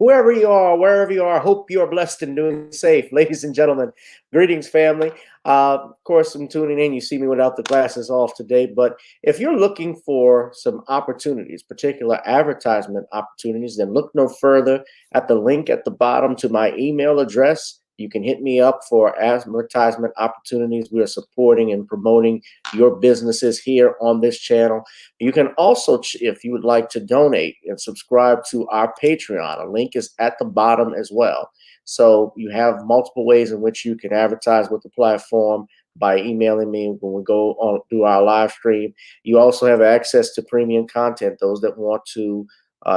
whoever you are, wherever you are, I hope you are blessed and doing safe. Ladies and gentlemen, greetings, family. Of course, I'm tuning in. You see me without the glasses off today. But if you're looking for some opportunities, particular advertisement opportunities, then look no further at the link at the bottom to my email address. You can hit me up for advertisement opportunities. We are supporting and promoting your businesses here on this channel. You can also, if you would like to donate and subscribe to our Patreon, a link is at the bottom as well. So you have multiple ways in which you can advertise with the platform by emailing me when we go on through our live stream. You also have access to premium content, those that want to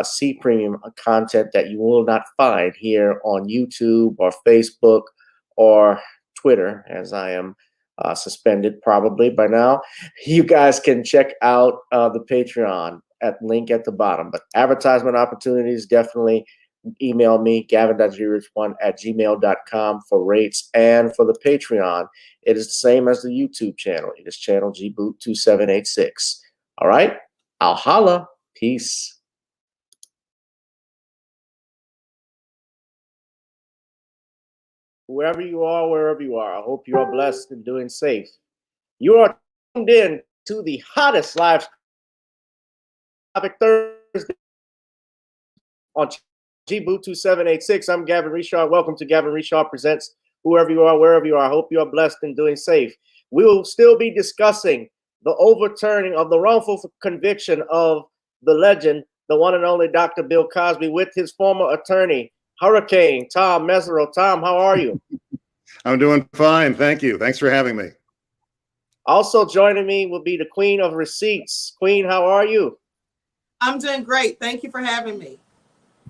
see premium content that you will not find here on YouTube or Facebook or Twitter, as I am suspended probably by now. You guys can check out the Patreon at link at the bottom. But advertisement opportunities, definitely email me, gavin.grich1@gmail.com for rates. And for the Patreon, it is the same as the YouTube channel. It is channel gboot2786. All right, I'll holla. Peace. Whoever you are, wherever you are, I hope you are blessed and doing safe. You are tuned in to the hottest live topic Thursday on GBoot2786. I'm Gavin Richard. Welcome to Gavin Richard Presents. Whoever you are, wherever you are, I hope you are blessed and doing safe. We will still be discussing the overturning of the wrongful conviction of the legend, the one and only Dr. Bill Cosby, with his former attorney, Hurricane Tom Meserau. Tom, how are you? I'm doing fine. Thank you. Thanks for having me. Also joining me will be the Queen of Receipts. Queen, how are you? I'm doing great. Thank you for having me.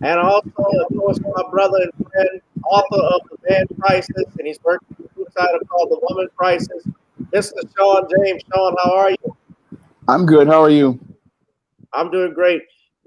And also, of course, my brother and friend, author of The Man Crisis, and he's working on a title called The Woman Crisis, Mr. Shawn James. Shawn, how are you? I'm good. How are you? I'm doing great.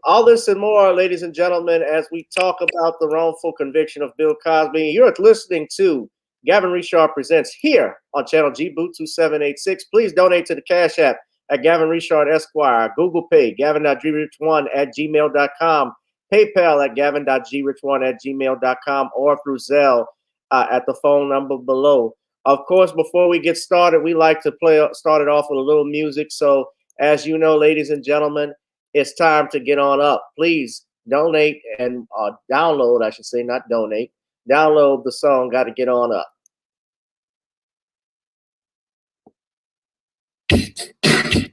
All this and more, ladies and gentlemen, as we talk about the wrongful conviction of Bill Cosby. You're listening to Gavin Richard Presents here on channel GBoot2786. Please donate to the Cash App at GavinRichardEsq, Google Pay, Gavin.grich1@gmail.com, PayPal at Gavin.grich1@gmail.com, or through Zelle at the phone number below. Of course, before we get started, we like to start it off with a little music. So, as you know, ladies and gentlemen, it's time to get on up. Please donate and download, I should say, not donate. Download the song, Got to Get On Up.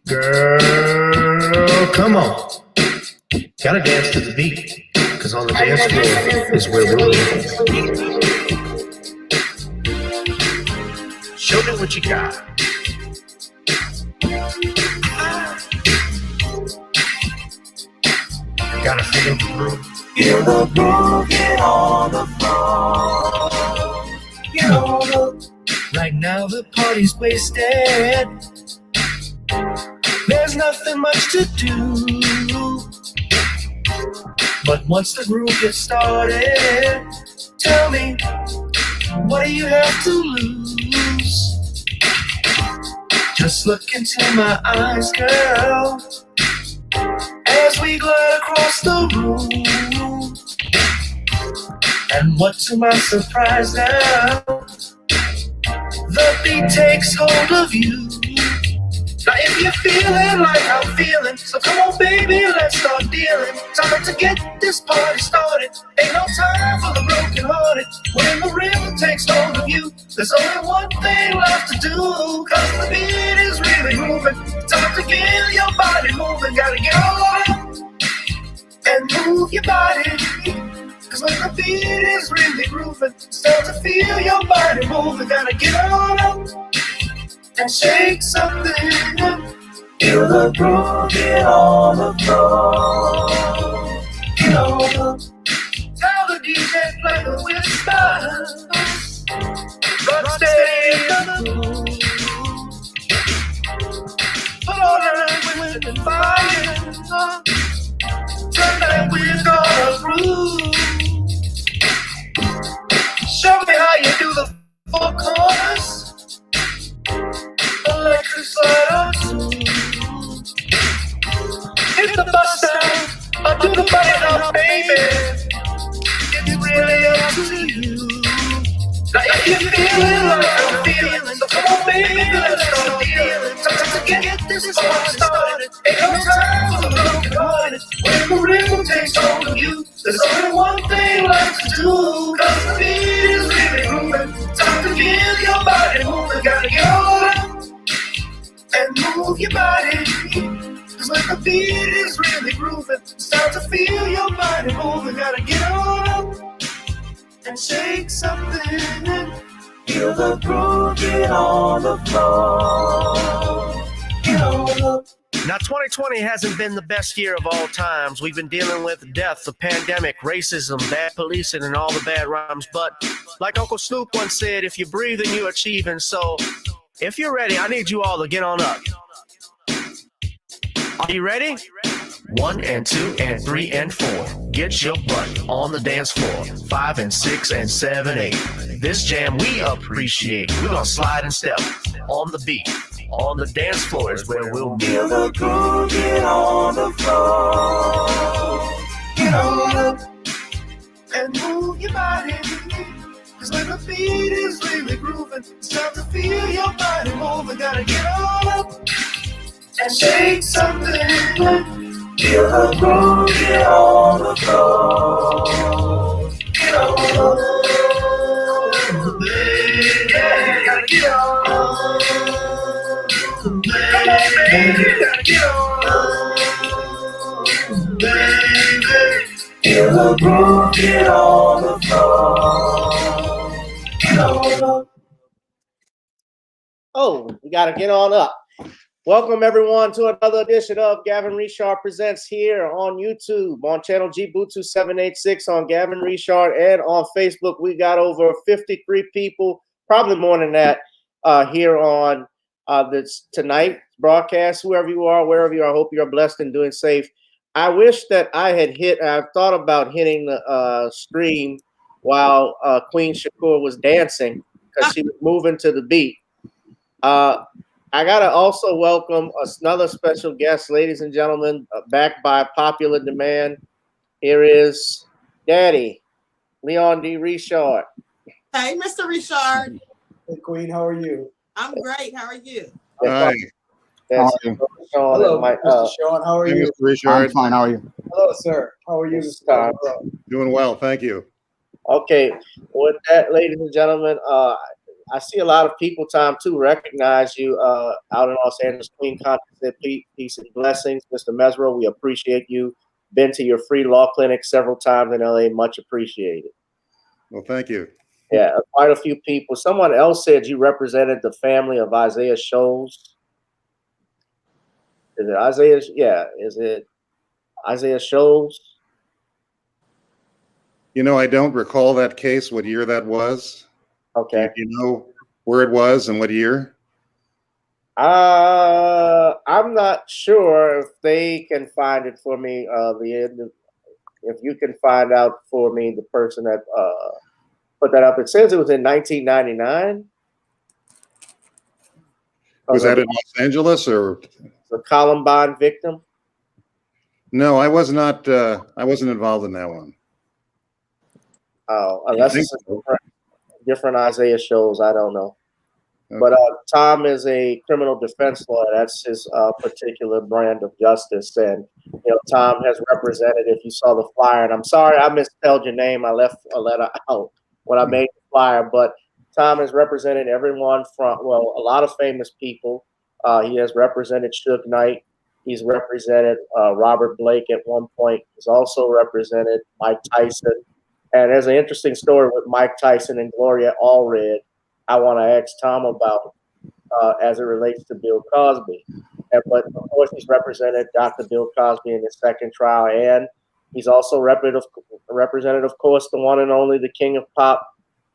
Girl, come on. Gotta dance to the beat, because on the dance floor is where we're living. Show me what you got. Gotta feel the groove. Feel the groove, get on the floor. Get on the. Right now the party's wasted. There's nothing much to do. But once the groove gets started, tell me, what do you have to lose? Just look into my eyes, girl, as we glide across the room. And what to my surprise now, the beat takes hold of you. Now if you're feeling like I'm feeling, so come on baby, let's start dealing. Time to get this party started. Ain't no time for the broken hearted. When the rhythm takes hold of you, there's only one thing left to do. Cause the beat is really moving. Time to get your body moving. Gotta get on up and move your body. Cause when the beat is really grooving, start to feel your body moving. Gotta get on up and shake something. Feel the groove, get on the floor. Get on the. Tell the DJ play the whisper, but stay in the groove. Put on that wind and fire. Turn that wheel on a groove. Show me how you do the four corners. Electric slide on two. Hit the bus down, I'll do the button up, baby. if you're feeling like I'm feeling, so come on, baby, let's start dealing. Time to get this party started. Ain't no time for the broken hearted. When the rhythm takes hold of you, there's only one thing left to do. Cause the beat is really moving. Time to feel your body moving. Gotta get on up and move your body. Cause when the beat is really grooving, it's time to feel your body moving. Gotta get on up and shake something. Feel the groove, get on the floor. Get on up. Now, 2020 hasn't been the best year of all times. We've been dealing with death, the pandemic, racism, bad policing, and all the bad rhymes. But like Uncle Snoop once said, if you breathe and you're achieving. So if you're ready, I need you all to get on up. Are you ready? 1 and 2 and 3 and 4. Get your butt on the dance floor. 5 and 6 and 7, 8. This jam we appreciate. We're gonna slide and step on the beat. On the dance floor is where we'll be. Feel the groove, get on the floor. Get on up and move your body. Cause when the beat is really grooving, it's time to feel your body moving. Gotta get on up and shake something. Feel the groove, get on the floor. Get on up, baby. Gotta get on up. Come on, baby. Gotta get on up, baby. Feel the groove, get on the floor. Get on up. Oh, we got to get on up. Welcome, everyone, to another edition of Gavin Richard Presents here on YouTube, on channel GBootu786, on Gavin Richard, and on Facebook. We got over 53 people, probably more than that, here on this tonight broadcast. Whoever you are, wherever you are, I hope you are blessed and doing safe. I wish that I've thought about hitting the stream while Queen Shakur was dancing because she was moving to the beat. I gotta also welcome another special guest, ladies and gentlemen, back by popular demand. Here is Daddy, Leon D. Richard. Hey, Mr. Richard. Hey, Queen, how are you? I'm great. How are you? Hi, That's How are you? Sean Hello, and my, Mr. Shawn. How are I'm you? Mr. I'm Richard. fine. How are you? Hello, sir. How are you, This is Mr. Tom. Meserau? Doing well, thank you. Okay, with that, ladies and gentlemen, I see a lot of people, Tom, too, recognize you out in Los Angeles. Queen Content, peace and blessings. Mr. Meserau, we appreciate you. Been to your free law clinic several times in LA, much appreciated. Well, thank you. Yeah, quite a few people. Someone else said you represented the family of Isaiah Shows. Is it Isaiah? Yeah, is it Isaiah Shows? You know, I don't recall that case, what year that was. Okay. Do you know where it was and what year? I'm not sure if they can find it for me. If you can find out for me the person that put that up. It says it was in 1999. Was that in Los Angeles or? The Columbine victim? No, I was not. I wasn't involved in that one. Oh, unless think it's different Isaiah Shows, I don't know. Okay. But Tom is a criminal defense lawyer. That's his particular brand of justice. And, you know, Tom has represented, if you saw the flyer, and I'm sorry I misspelled your name. I left a letter out when I made the flyer. But Tom has represented everyone from, well, a lot of famous people. He has represented Suge Knight. He's represented Robert Blake at one point. He's also represented Mike Tyson. And there's an interesting story with Mike Tyson and Gloria Allred I want to ask Tom about as it relates to Bill Cosby. But of course, he's represented Dr. Bill Cosby in his second trial, and he's also represented, of course, the one and only, the king of pop,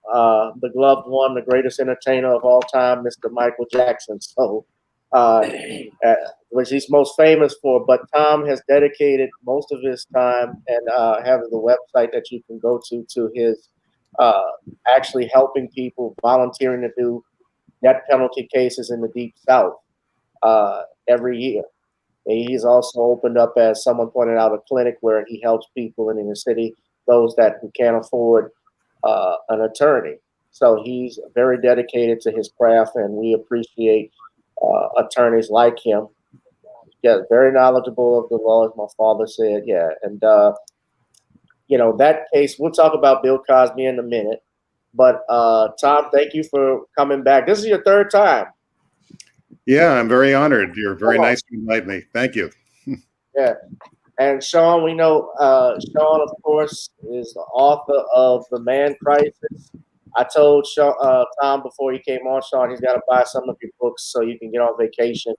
the gloved one, the greatest entertainer of all time, Mr. Michael Jackson. So, which he's most famous for. But Tom has dedicated most of his time and having the website that you can go to his actually helping people, volunteering to do death penalty cases in the Deep South every year. And he's also opened up, as someone pointed out, a clinic where he helps people in the city, those that who can't afford an attorney. So he's very dedicated to his craft, and we appreciate attorneys like him. Yeah, very knowledgeable of the law, as my father said. Yeah, and that case, we'll talk about Bill Cosby in a minute. But Tom, thank you for coming back. This is your third time. Yeah, I'm very honored. You're very nice to invite me. Thank you. Yeah. And Shawn, we know Shawn, of course, is the author of The Man Crisis. I told Tom before he came on, Shawn, he's got to buy some of your books so you can get on vacation.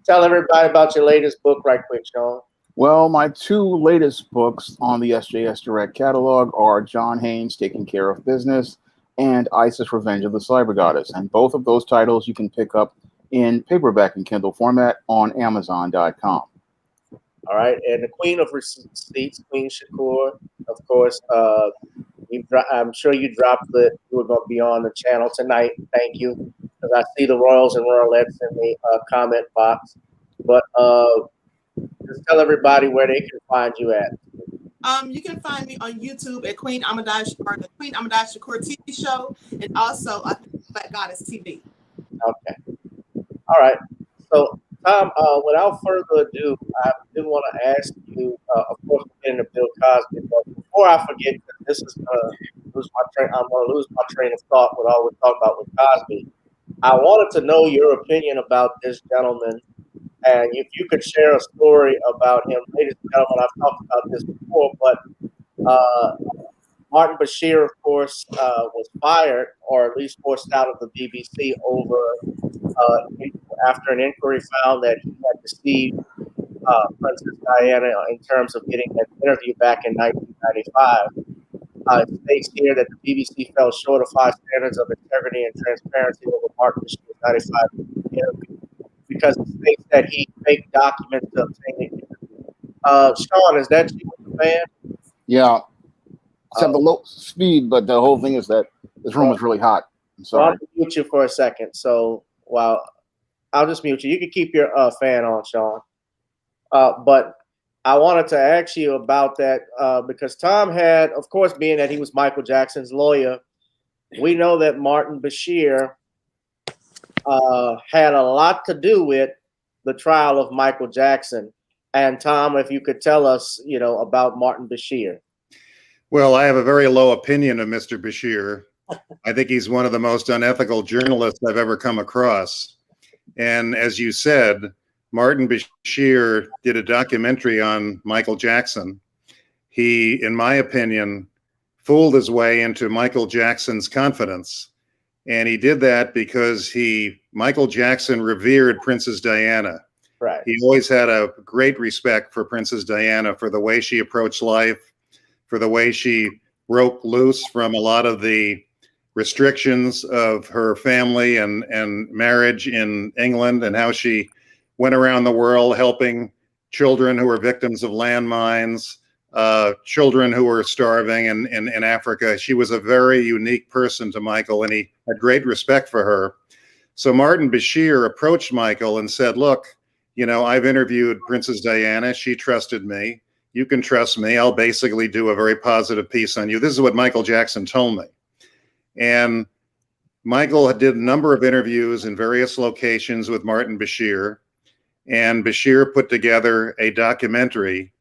Tell everybody about your latest book right quick, Shawn. Well, my two latest books on the SJS Direct catalog are John Haynes, Taking Care of Business, and ISIS, Revenge of the Cyber Goddess. And both of those titles you can pick up in paperback and Kindle format on Amazon.com. All right. And the Queen of Receipts, Queen Shakur, of course, I'm sure you dropped that you were going to be on the channel tonight. Thank you. Because I see the Royals and Royalettes in the comment box. But just tell everybody where they can find you at. You can find me on YouTube at Queen Amadash or the Queen Amadash Shakur TV show, and also Black Goddess TV. Okay. All right. So, Tom, without further ado, I do want to ask you, of course, we're getting to Bill Cosby, but before I forget, this is I'm going to lose my train of thought with all we talk about with Cosby. I wanted to know your opinion about this gentleman, and if you could share a story about him. Ladies and gentlemen, I've talked about this before, but Martin Bashir, of course, was fired, or at least forced out of the BBC after an inquiry found that he had deceived Princess Diana in terms of getting an interview back in 1995. It states here that the BBC fell short of high standards of integrity and transparency over Martin Bashir's 95 interview because it states that he faked documents to obtain the interview. Shawn, is that you with the fan? Yeah. It's at the low speed, but the whole thing is that this room is really hot. I'm sorry. Well, I'll mute you for a second. So, I'll just mute you. You can keep your fan on, Shawn. But I wanted to ask you about that because Tom had, of course, being that he was Michael Jackson's lawyer, we know that Martin Bashir had a lot to do with the trial of Michael Jackson. And Tom, if you could tell us, about Martin Bashir. Well, I have a very low opinion of Mr. Bashir. I think he's one of the most unethical journalists I've ever come across. And as you said, Martin Bashir did a documentary on Michael Jackson. He, in my opinion, fooled his way into Michael Jackson's confidence. And he did that because Michael Jackson revered Princess Diana. Right. He always had a great respect for Princess Diana, for the way she approached life, for the way she broke loose from a lot of the restrictions of her family and marriage in England, and how she went around the world helping children who were victims of landmines, children who were starving in Africa. She was a very unique person to Michael, and he had great respect for her. So Martin Bashir approached Michael and said, look, I've interviewed Princess Diana. She trusted me. You can trust me. I'll basically do a very positive piece on you. This is what Michael Jackson told me. And Michael did a number of interviews in various locations with Martin Bashir. And Bashir put together a documentary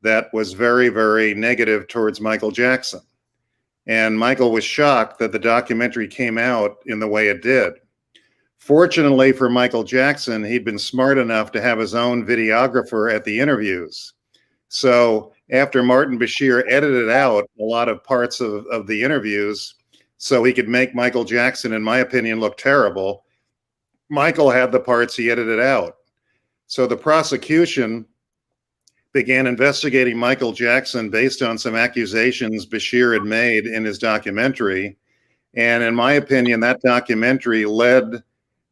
that was very, very negative towards Michael Jackson. And Michael was shocked that the documentary came out in the way it did. Fortunately for Michael Jackson, he'd been smart enough to have his own videographer at the interviews. So after Martin Bashir edited out a lot of parts of the interviews so he could make Michael Jackson, in my opinion, look terrible, Michael had the parts he edited out. So the prosecution began investigating Michael Jackson based on some accusations Bashir had made in his documentary. And in my opinion, that documentary led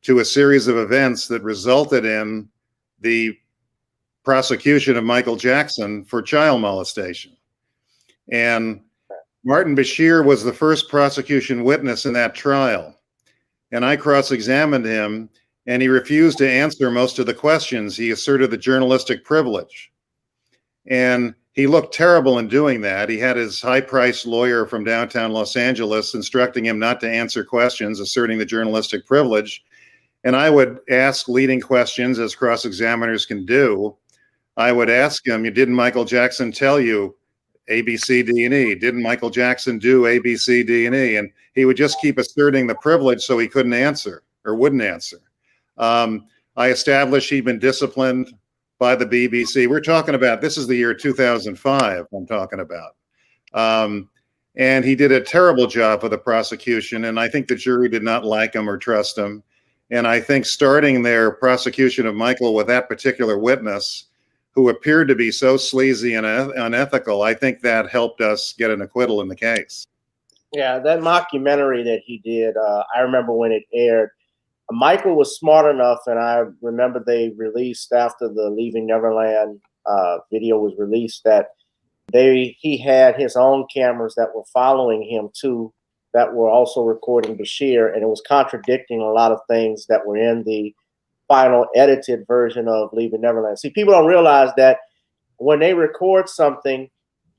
to a series of events that resulted in the prosecution of Michael Jackson for child molestation. And Martin Bashir was the first prosecution witness in that trial. And I cross-examined him, and he refused to answer most of the questions. He asserted the journalistic privilege. And he looked terrible in doing that. He had his high-priced lawyer from downtown Los Angeles instructing him not to answer questions, asserting the journalistic privilege. And I would ask leading questions, as cross-examiners can do. I would ask him, didn't Michael Jackson tell you A, B, C, D, and E? Didn't Michael Jackson do A, B, C, D, and E? And he would just keep asserting the privilege so he couldn't answer or wouldn't answer. I established he'd been disciplined by the BBC. We're talking about, this is the year 2005 I'm talking about. And he did a terrible job for the prosecution, and I think the jury did not like him or trust him. And I think starting their prosecution of Michael with that particular witness, who appeared to be so sleazy and unethical, I think that helped us get an acquittal in the case. Yeah, that mockumentary that he did, I remember when it aired, Michael was smart enough, and I remember they released after the Leaving Neverland video was released that he had his own cameras that were following him too, that were also recording Bashir, and it was contradicting a lot of things that were in the final edited version of Leaving Neverland. See, people don't realize that when they record something,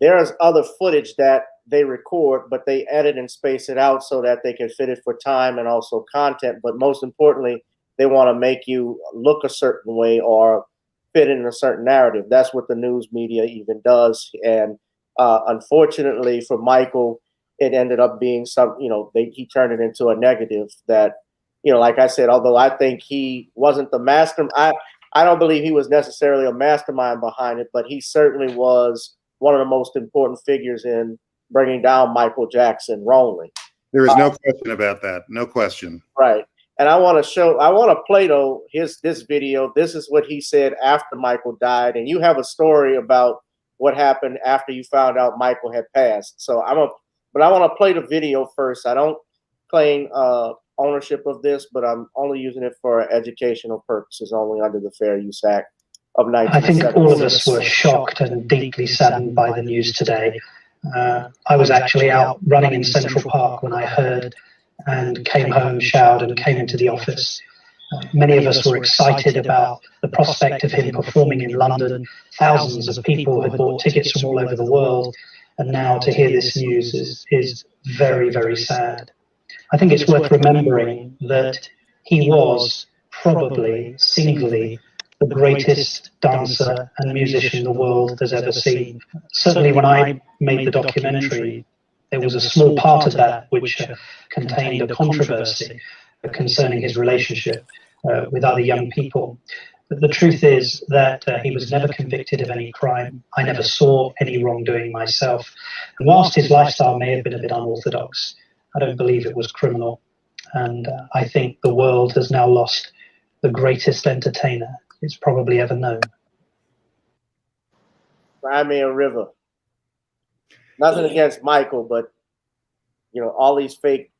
there's other footage that they record, but they edit and space it out so that they can fit it for time and also content. But most importantly, they want to make you look a certain way or fit in a certain narrative. That's what the news media even does. And unfortunately for Michael, it ended up being he turned it into a negative that, like I said, although I think he wasn't the master, I don't believe he was necessarily a mastermind behind it, but he certainly was one of the most important figures in bringing down Michael Jackson wrongly. There is no question about that. No question. Right. And I want to play though this video. This is what he said after Michael died. And you have a story about what happened after you found out Michael had passed. So but I want to play the video first. I don't claim ownership of this, but I'm only using it for educational purposes, only under the Fair Use Act of 1976. I think all of us were shocked and deeply saddened by the news today. I was actually out running in Central Park when I heard, and came home, showered, and came into the office. Many of us were excited about the prospect of him performing in London. Thousands of people had bought tickets from all over the world, and now to hear this news is very, very sad. I think it's worth remembering that he was probably singly the greatest dancer and musician the world has ever seen. Certainly when I made the documentary, there was a small part of that which contained a controversy concerning his relationship with other young people. But the truth is that he was never convicted of any crime. I never saw any wrongdoing myself. And whilst his lifestyle may have been a bit unorthodox, I don't believe it was criminal. And I think the world has now lost the greatest entertainer it's probably ever known. Crimea River. Nothing against Michael, but all these fake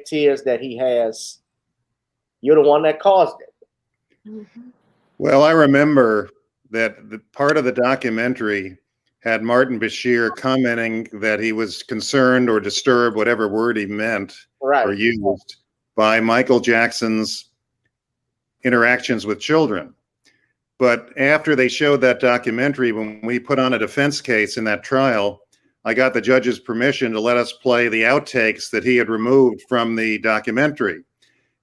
tears that he has, you're the one that caused it. Mm-hmm. Well, I remember that the part of the documentary had Martin Bashir commenting that he was concerned or disturbed, whatever word he meant or used, by Michael Jackson's interactions with children. But after they showed that documentary, when we put on a defense case in that trial, I got the judge's permission to let us play the outtakes that he had removed from the documentary.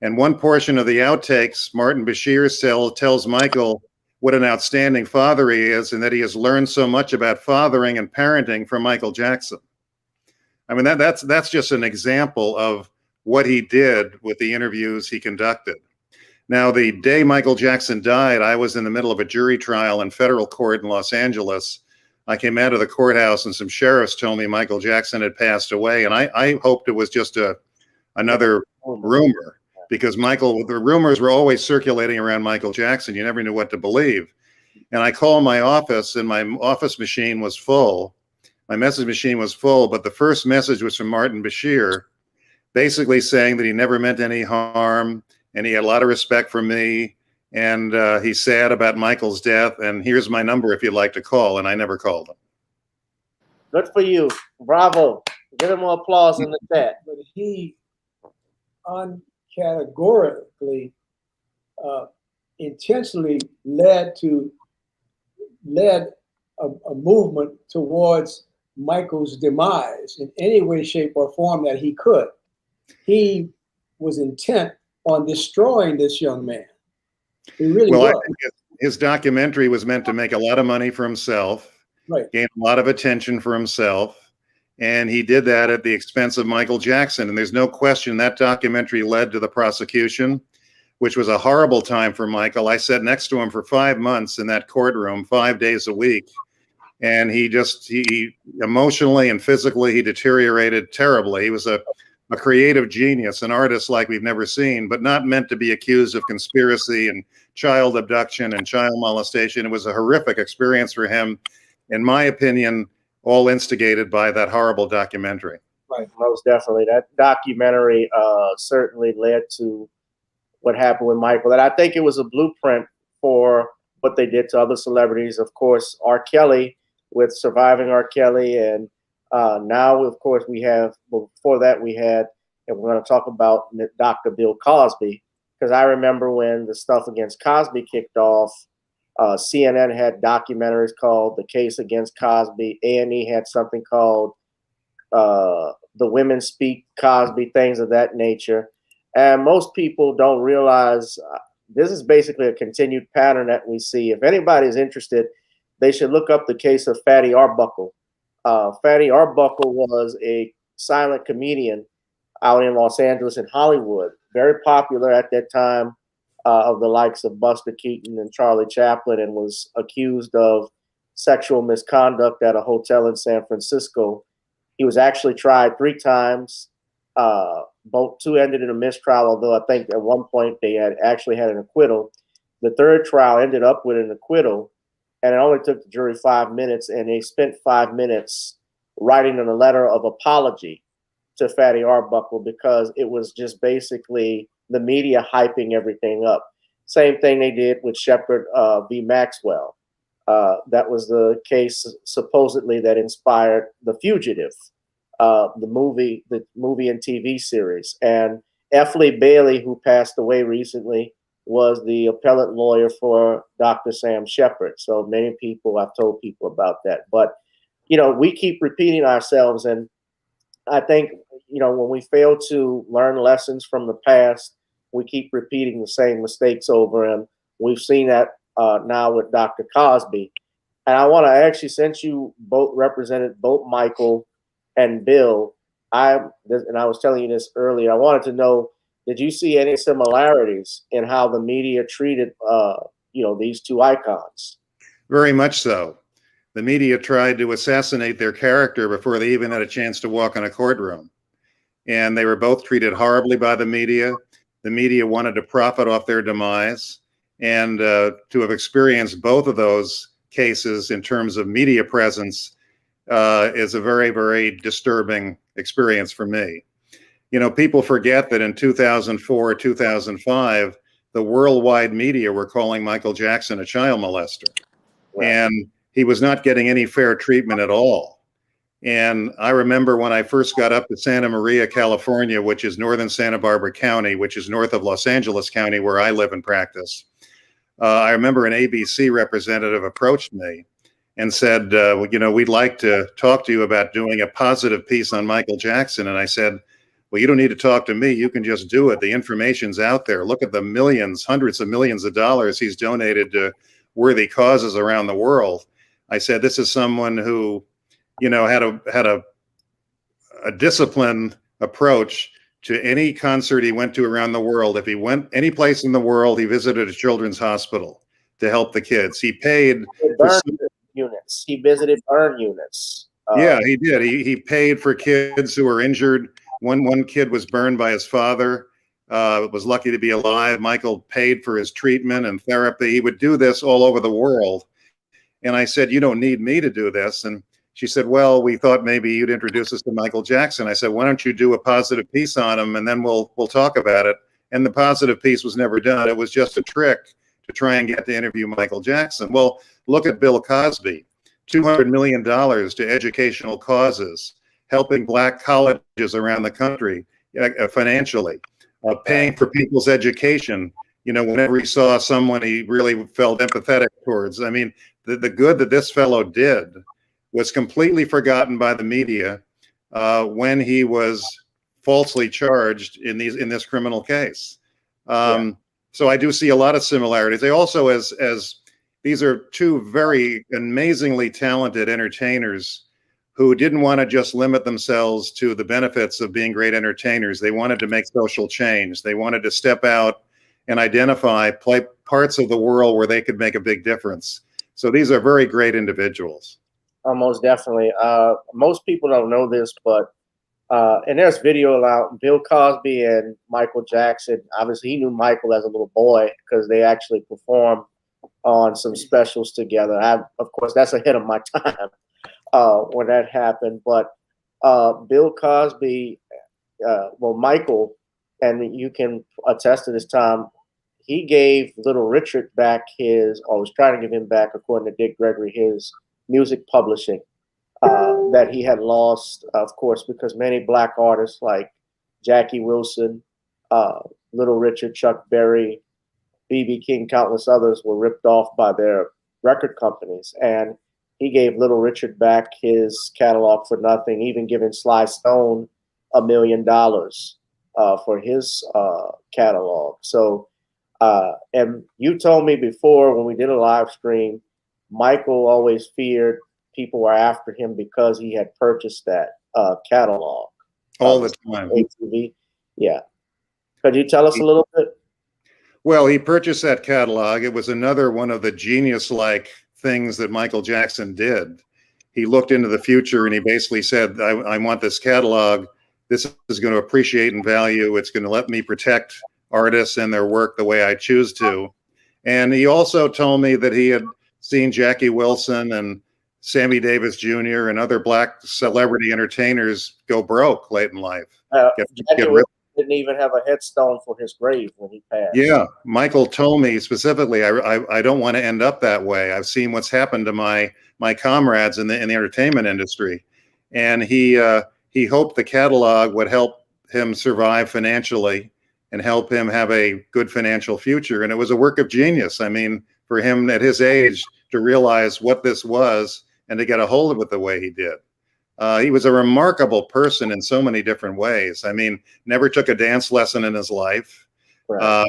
And one portion of the outtakes, Martin Bashir tells Michael what an outstanding father he is and that he has learned so much about fathering and parenting from Michael Jackson. I mean, that's just an example of what he did with the interviews he conducted. Now, the day Michael Jackson died, I was in the middle of a jury trial in federal court in Los Angeles. I came out of the courthouse and some sheriffs told me Michael Jackson had passed away. And I hoped it was just another rumor, because the rumors were always circulating around Michael Jackson. You never knew what to believe. And I called my office and my office machine was full. My message machine was full, but the first message was from Martin Bashir, basically saying that he never meant any harm and he had a lot of respect for me. And he's sad about Michael's death. And here's my number if you'd like to call. And I never called him. Good for you. Bravo. Give him more applause in the chat. But he uncategorically, intentionally led a movement towards Michael's demise in any way, shape, or form that he could. He was intent on destroying this young man. He really Well, I was. think his documentary was meant to make a lot of money for himself, Right. gain a lot of attention for himself, and he did that at the expense of Michael Jackson. And there's no question that documentary led to the prosecution, which was a horrible time for Michael. I sat next to him for 5 months in that courtroom, 5 days a week. And he emotionally and physically, he deteriorated terribly. He was a creative genius, an artist like we've never seen, but not meant to be accused of conspiracy and child abduction and child molestation. It was a horrific experience for him, in my opinion, all instigated by that horrible documentary. Right, most definitely. That documentary certainly led to what happened with Michael. And I think it was a blueprint for what they did to other celebrities. Of course, R. Kelly, with Surviving R. Kelly, and now, of course, we have, well, before that we had, and we're going to talk about Dr. Bill Cosby, because I remember when the stuff against Cosby kicked off, CNN had documentaries called The Case Against Cosby, A&E had something called The Women Speak Cosby, things of that nature. And most people don't realize this is basically a continued pattern that we see. If anybody's interested, they should look up the case of Fatty Arbuckle. Fatty Arbuckle was a silent comedian out in Los Angeles and Hollywood, very popular at that time, of the likes of Buster Keaton and Charlie Chaplin, and was accused of sexual misconduct at a hotel in San Francisco. He was actually tried 3 times. Both 2 ended in a mistrial, although I think at one point they had actually had an acquittal. The 3rd trial ended up with an acquittal, and it only took the jury 5 minutes, and they spent 5 minutes writing a letter of apology to Fatty Arbuckle, because it was just basically the media hyping everything up. Same thing they did with Shepard v. Maxwell. That was the case supposedly that inspired The Fugitive, the movie and TV series. And F. Lee Bailey, who passed away recently, was the appellate lawyer for Dr. Sam Shepard. So many people, I've told people about that. But, you know, we keep repeating ourselves. And I think, you know, when we fail to learn lessons from the past, we keep repeating the same mistakes over. And we've seen that now with Dr. Cosby. And I want to actually, since you both represented both Michael and Bill, and I was telling you this earlier, I wanted to know, did you see any similarities in how the media treated, you know, these 2 icons? Very much so. The media tried to assassinate their character before they even had a chance to walk in a courtroom. And they were both treated horribly by the media. The media wanted to profit off their demise. And to have experienced both of those cases in terms of media presence is a very, very disturbing experience for me. You know, people forget that in 2004, 2005, the worldwide media were calling Michael Jackson a child molester. Right. And he was not getting any fair treatment at all. And I remember when I first got up to Santa Maria, California, which is northern Santa Barbara County, which is north of Los Angeles County, where I live and practice. I remember an ABC representative approached me and said, well, you know, we'd like to talk to you about doing a positive piece on Michael Jackson. And I said, well, you don't need to talk to me. You can just do it. The information's out there. Look at the millions, hundreds of millions of dollars he's donated to worthy causes around the world. I said, this is someone who, you know, had a disciplined approach to any concert he went to around the world. If he went any place in the world, he visited a children's hospital to help the kids. He paid for units. He visited burn units. Yeah, he did. He paid for kids who were injured. One kid was burned by his father, was lucky to be alive. Michael paid for his treatment and therapy. He would do this all over the world. And I said, you don't need me to do this. And she said, well, we thought maybe you'd introduce us to Michael Jackson. I said, why don't you do a positive piece on him, and then we'll talk about it. And the positive piece was never done. It was just a trick to try and get to interview Michael Jackson. Well, look at Bill Cosby, $200 million to educational causes, helping Black colleges around the country financially, paying for people's education. You know, whenever he saw someone he really felt empathetic towards. I mean, the good that this fellow did was completely forgotten by the media when he was falsely charged in this criminal case. So I do see a lot of similarities. They also, as these are two very amazingly talented entertainers who didn't want to just limit themselves to the benefits of being great entertainers. They wanted to make social change. They wanted to step out and identify parts of the world where they could make a big difference. So these are very great individuals. Most definitely. Most people don't know this, but and there's video out. Bill Cosby and Michael Jackson. Obviously, he knew Michael as a little boy because they actually performed on some specials together. Of course, that's ahead of my time when that happened. But Bill Cosby, well, Michael, and you can attest to this time, he gave Little Richard back or was trying to give him back, according to Dick Gregory, his music publishing that he had lost, of course, because many black artists like Jackie Wilson, Little Richard, Chuck Berry, B.B. King, countless others were ripped off by their record companies. And he gave Little Richard back his catalog for nothing, even giving Sly Stone $1 million for his catalog. So, and you told me before when we did a live stream, Michael always feared people were after him because he had purchased that catalog. All the time. ATV. Yeah. Could you tell us a little bit? Well, he purchased that catalog. It was another one of the genius-like things that Michael Jackson did. He looked into the future and he basically said, I want this catalog. This is going to appreciate in value. It's going to let me protect artists and their work the way I choose to. And he also told me that he had seen Jackie Wilson and Sammy Davis Jr. and other black celebrity entertainers go broke late in life. Jackie Wilson didn't even have a headstone for his grave when he passed. Yeah, Michael told me specifically, I don't want to end up that way. I've seen what's happened to my comrades in the entertainment industry, and he hoped the catalog would help him survive financially and help him have a good financial future. And it was a work of genius. I mean, for him at his age to realize what this was and to get a hold of it the way he did. He was a remarkable person in so many different ways. I mean, never took a dance lesson in his life. Right.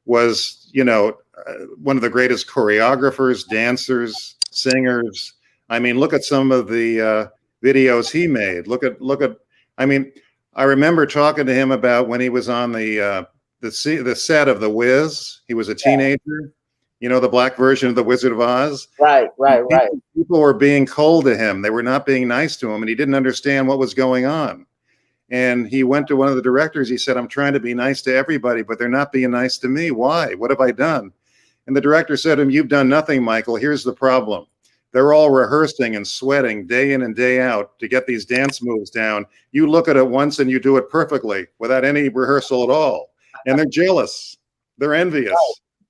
Was, one of the greatest choreographers, dancers, singers. I mean, look at some of the videos he made. Look at. I mean, I remember talking to him about when he was on the set of The Wiz. He was a teenager. The black version of The Wizard of Oz. Right. People were being cold to him. They were not being nice to him, and he didn't understand what was going on. And he went to one of the directors. He said, I'm trying to be nice to everybody, but they're not being nice to me. Why? What have I done? And the director said to him, you've done nothing, Michael. Here's the problem. They're all rehearsing and sweating day in and day out to get these dance moves down. You look at it once and you do it perfectly without any rehearsal at all. And they're jealous. They're envious.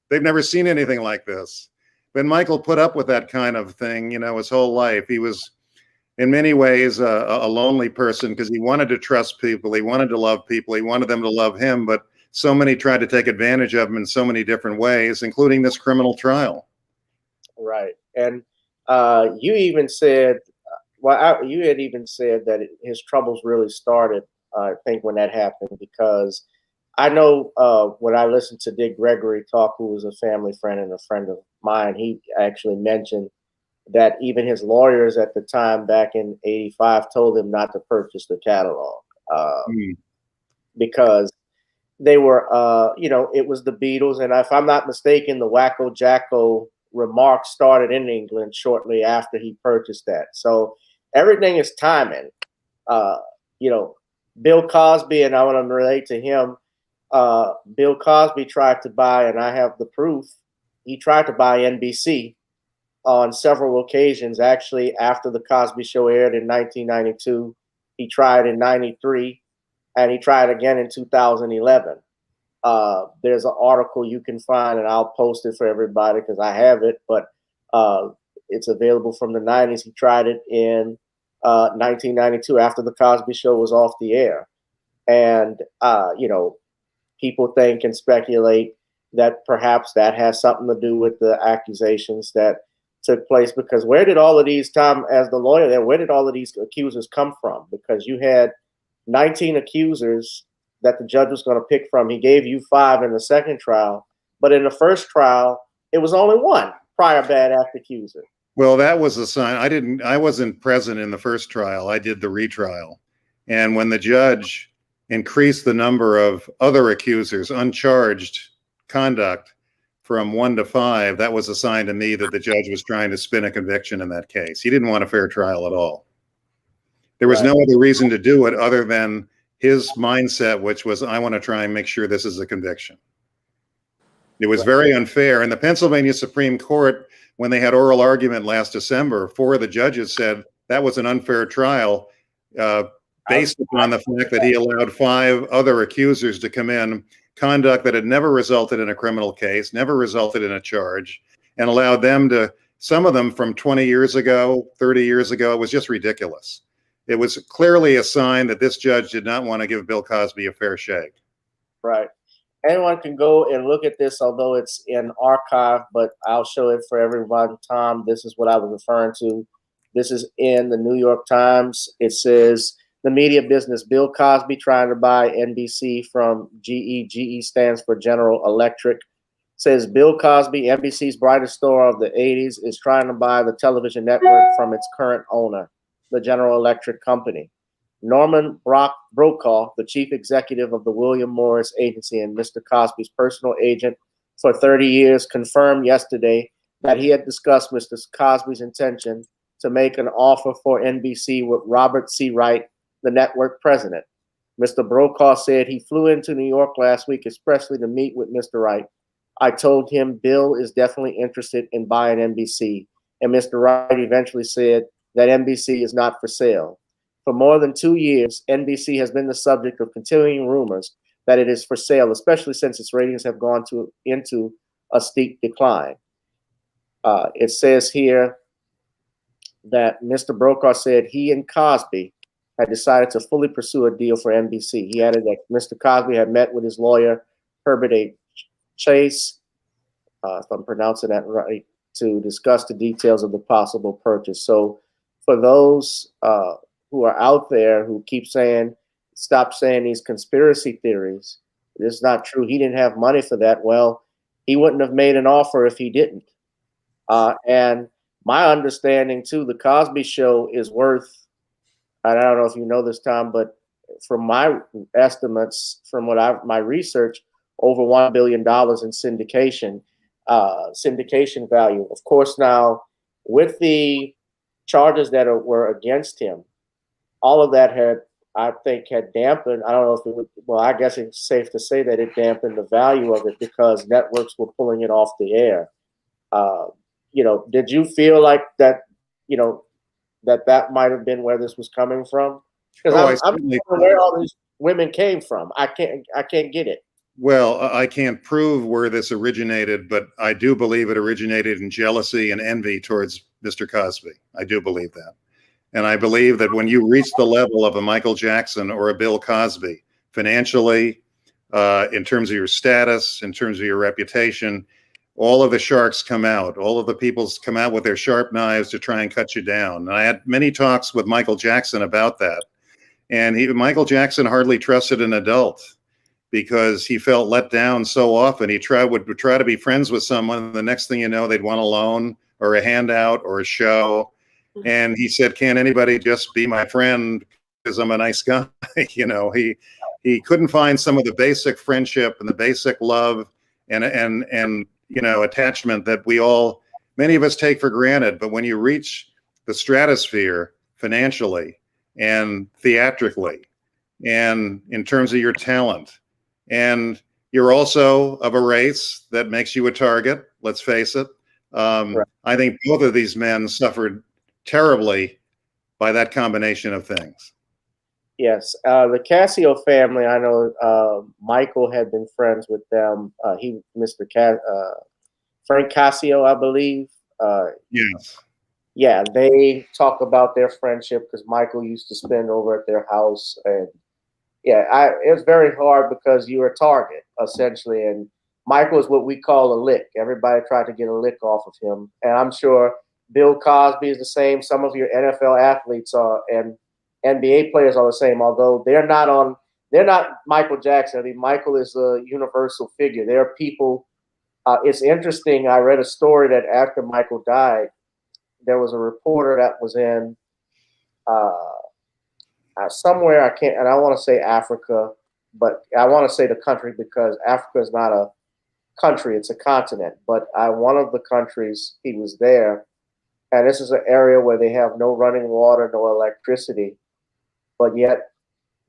They've never seen anything like this. But Michael put up with that kind of thing, his whole life. He was, in many ways, a lonely person because he wanted to trust people. He wanted to love people. He wanted them to love him. But so many tried to take advantage of him in so many different ways, including this criminal trial. Right. And you even said, you had even said that his troubles really started, I think, when that happened, because I know when I listened to Dick Gregory talk, who was a family friend and a friend of mine, he actually mentioned that even his lawyers at the time back in '85 told him not to purchase the catalog because they were, it was the Beatles. And if I'm not mistaken, the Wacko Jacko remarks started in England shortly after he purchased that. So everything is timing. Bill Cosby, and I want to relate to him. Bill Cosby tried to buy, and I have the proof, he tried to buy NBC on several occasions. Actually, after the Cosby Show aired in 1992, he tried in 93, and he tried again in 2011. There's an article you can find, and I'll post it for everybody because I have it, but it's available from the 90s. He tried it in 1992 after the Cosby Show was off the air. And, people think and speculate that perhaps that has something to do with the accusations that took place, because where did all of these, Tom, as the lawyer there, where did all of these accusers come from? Because you had 19 accusers that the judge was going to pick from. He gave you 5 in the second trial, but in the first trial, it was only 1 prior bad act accuser. Well, that was a sign. I wasn't present in the first trial. I did the retrial. And when the judge increased the number of other accusers, uncharged conduct, from 1 to 5, that was a sign to me that the judge was trying to spin a conviction in that case. He didn't want a fair trial at all. There was no other reason to do it other than his mindset, which was, I want to try and make sure this is a conviction. It was very unfair. And the Pennsylvania Supreme Court, when they had oral argument last December, 4 of the judges said that was an unfair trial based upon the fact that he allowed 5 other accusers to come in, conduct that had never resulted in a criminal case, never resulted in a charge, and allowed them to, some of them from 20 years ago, 30 years ago. It was just ridiculous. It was clearly a sign that this judge did not want to give Bill Cosby a fair shake. Right. Anyone can go and look at this, although it's in archive, but I'll show it for everyone. Tom, this is what I was referring to. This is in the New York Times. It says, the media business, Bill Cosby trying to buy NBC from GE. GE stands for General Electric. Says Bill Cosby, NBC's brightest star of the 80s, is trying to buy the television network from its current owner, the General Electric Company. Norman Brokaw, the chief executive of the William Morris Agency and Mr. Cosby's personal agent for 30 years, confirmed yesterday that he had discussed Mr. Cosby's intention to make an offer for NBC with Robert C. Wright, the network president. Mr. Brokaw said he flew into New York last week expressly to meet with Mr. Wright. I told him Bill is definitely interested in buying NBC, and Mr. Wright eventually said that NBC is not for sale. For more than 2 years, NBC has been the subject of continuing rumors that it is for sale, especially since its ratings have gone into a steep decline. It says here that Mr. Brokaw said he and Cosby had decided to fully pursue a deal for NBC. He added that Mr. Cosby had met with his lawyer, Herbert A. Chase, if I'm pronouncing that right, to discuss the details of the possible purchase. So for those who are out there who keep saying, stop saying these conspiracy theories, it's not true. He didn't have money for that. Well, he wouldn't have made an offer if he didn't. And my understanding too, the Cosby Show is worth, I don't know if you know this, Tom, but from my estimates, from what my research, over $1 billion in syndication value. Of course, now with the charges that were against him, all of that had dampened. I don't know if it would, well, I guess it's safe to say that it dampened the value of it because networks were pulling it off the air. Did you feel like that, that might have been where this was coming from? Because I'm wondering where all these women came from. I can't get it. Well, I can't prove where this originated, but I do believe it originated in jealousy and envy towards Mr. Cosby. I do believe that. And I believe that when you reach the level of a Michael Jackson or a Bill Cosby, financially, in terms of your status, in terms of your reputation, all of the sharks come out. All of the people come out with their sharp knives to try and cut you down. And I had many talks with Michael Jackson about that. And Michael Jackson hardly trusted an adult because he felt let down so often. He would try to be friends with someone, and the next thing you know, they'd want a loan or a handout or a show. And he said, can't anybody just be my friend because I'm a nice guy? He couldn't find some of the basic friendship and the basic love and attachment that many of us take for granted. But when you reach the stratosphere financially and theatrically and in terms of your talent, and you're also of a race that makes you a target, let's face it. Right. I think both of these men suffered terribly by that combination of things. Yes. The Casio family, I know Michael had been friends with them. Frank Casio, I believe. Yes. Yeah, they talk about their friendship because Michael used to spend over at their house. And yeah, it was very hard because you were a target, essentially. And Michael is what we call a lick. Everybody tried to get a lick off of him. And I'm sure Bill Cosby is the same. Some of your NFL athletes are, and NBA players are the same, although they're not Michael Jackson. I mean, Michael is a universal figure. There are people, it's interesting. I read a story that after Michael died, there was a reporter that was in somewhere, I don't want to say Africa, but I want to say the country because Africa is not a country, it's a continent. But one of the countries, he was there, and this is an area where they have no running water, no electricity, but yet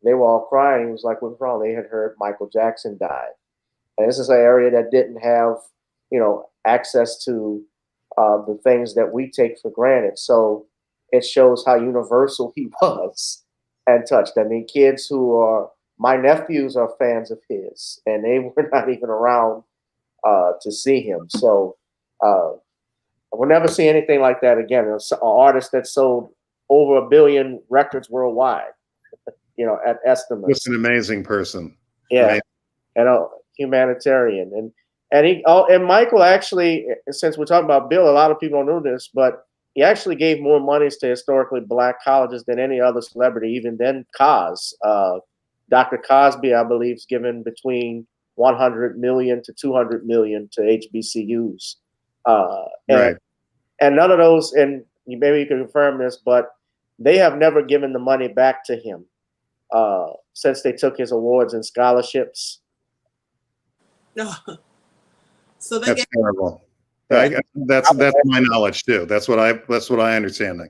they were all crying. He was like, what's wrong? They had heard Michael Jackson died. And this is an area that didn't have, access to the things that we take for granted. So it shows how universal he was and touched. I mean, kids my nephews are fans of his, and they were not even around to see him. So we'll never see anything like that again. An artist that sold over 1 billion records worldwide, at estimates. Just an amazing person. Yeah, amazing. And a humanitarian. And Michael actually, since we're talking about Bill, a lot of people don't know this, but he actually gave more monies to historically black colleges than any other celebrity, even then Dr. Cosby, I believe, is given between 100 million to 200 million to HBCUs. Right. And none of those, and maybe you can confirm this, but they have never given the money back to him since they took his awards and scholarships. No. So That's terrible. That's my knowledge too. That's what I understanding.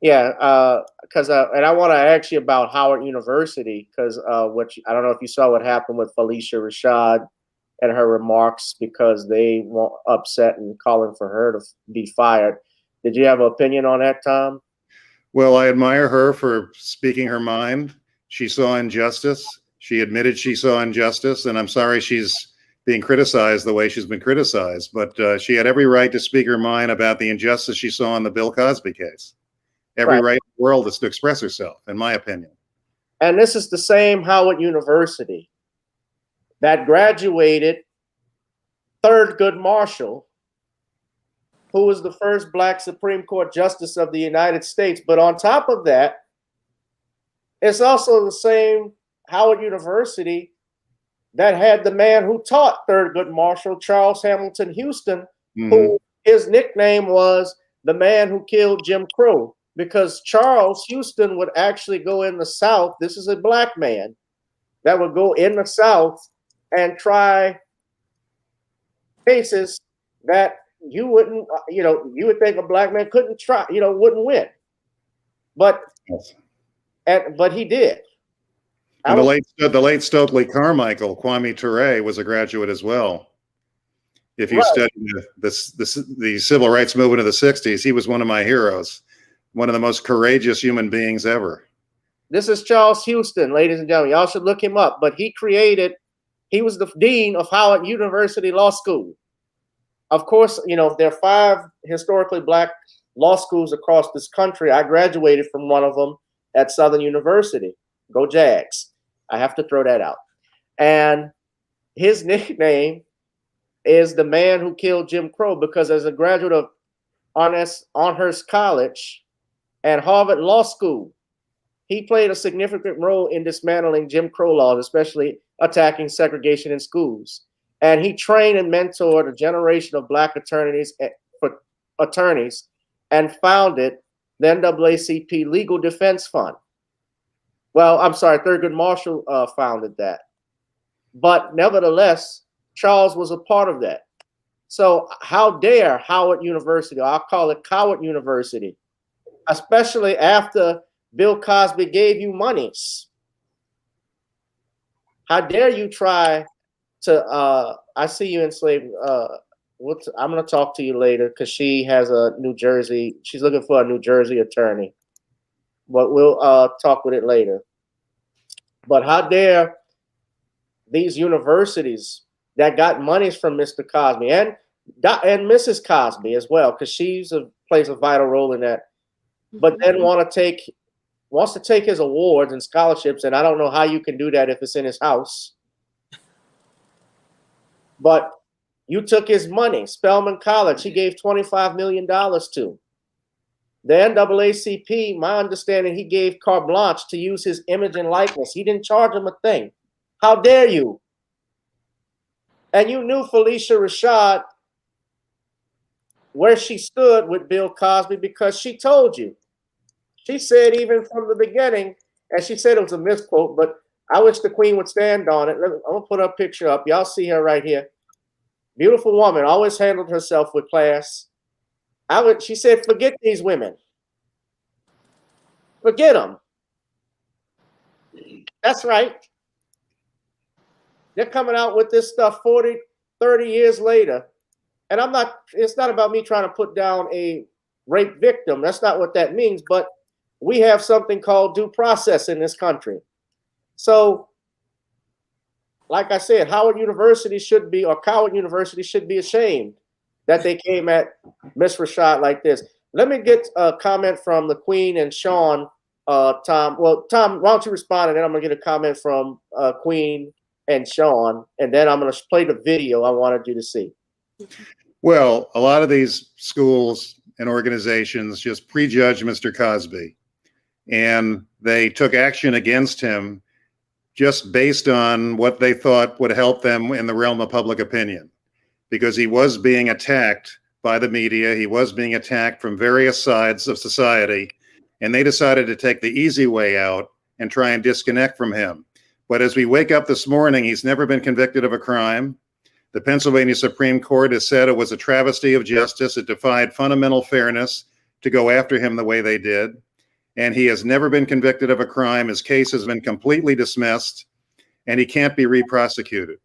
Yeah, because and I want to ask you about Howard University because which I don't know if you saw what happened with Felicia Rashad and her remarks because they were upset and calling for her to be fired. Did you have an opinion on that, Tom? Well, I admire her for speaking her mind. She saw injustice. She admitted she saw injustice, and I'm sorry she's being criticized the way she's been criticized. But she had every right to speak her mind about the injustice she saw in the Bill Cosby case. Every right in the world is to express herself, in my opinion. And this is the same Howard University that graduated Thurgood Marshall, who was the first Black Supreme Court Justice of the United States. But on top of that, it's also the same Howard University that had the man who taught Thurgood Marshall, Charles Hamilton Houston, who his nickname was the man who killed Jim Crow, because Charles Houston would actually go in the South. This is a black man that would go in the South and try cases that you wouldn't, you would think a black man couldn't try, wouldn't win. But he did. And the late Stokely Carmichael, Kwame Ture, was a graduate as well. If you study the civil rights movement of the 60s, he was one of my heroes, one of the most courageous human beings ever. This is Charles Houston, ladies and gentlemen. Y'all should look him up. But he was the dean of Howard University Law School. Of course, there are 5 historically black law schools across this country. I graduated from one of them at Southern University. Go Jags. I have to throw that out. And his nickname is the man who killed Jim Crow because as a graduate of Arnhurst College and Harvard Law School, he played a significant role in dismantling Jim Crow laws, especially attacking segregation in schools. And he trained and mentored a generation of black attorneys and founded the NAACP Legal Defense Fund. Well, I'm sorry, Thurgood Marshall founded that. But nevertheless, Charles was a part of that. So how dare Howard University, or I'll call it Coward University, especially after Bill Cosby gave you monies. How dare you try to, I see you enslaved. I'm going to talk to you later because she has she's looking for a New Jersey attorney. But we'll talk with it later. But how dare these universities that got monies from Mr. Cosby and Mrs. Cosby as well, because plays a vital role in that, but then wants to take his awards and scholarships, and I don't know how you can do that if it's in his house. But You took his money. Spelman College, he gave $25 million to. The NAACP, my understanding, he gave carte blanche to use his image and likeness. He didn't charge him a thing. How dare you? And you knew Felicia Rashad where she stood with Bill Cosby because she told you. She said even from the beginning, and she said it was a misquote, but I wish the Queen would stand on it. I'm going to put her picture up. Y'all see her right here. Beautiful woman, always handled herself with class. She said, forget these women. Forget them. That's right. They're coming out with this stuff 40, 30 years later. And it's not about me trying to put down a rape victim. That's not what that means. But we have something called due process in this country. So, like I said, Coward University should be ashamed that they came at Miss Rashad like this. Let me get a comment from the Queen and Shawn, Tom. Well, Tom, why don't you respond, and then I'm going to get a comment from Queen and Shawn, and then I'm going to play the video I wanted you to see. Well, a lot of these schools and organizations just prejudged Mr. Cosby, and they took action against him just based on what they thought would help them in the realm of public opinion, because he was being attacked by the media. He was being attacked from various sides of society, and they decided to take the easy way out and try and disconnect from him. But as we wake up this morning, he's never been convicted of a crime. The Pennsylvania Supreme Court has said it was a travesty of justice. It defied fundamental fairness to go after him the way they did. And he has never been convicted of a crime. His case has been completely dismissed, and he can't be re-prosecuted.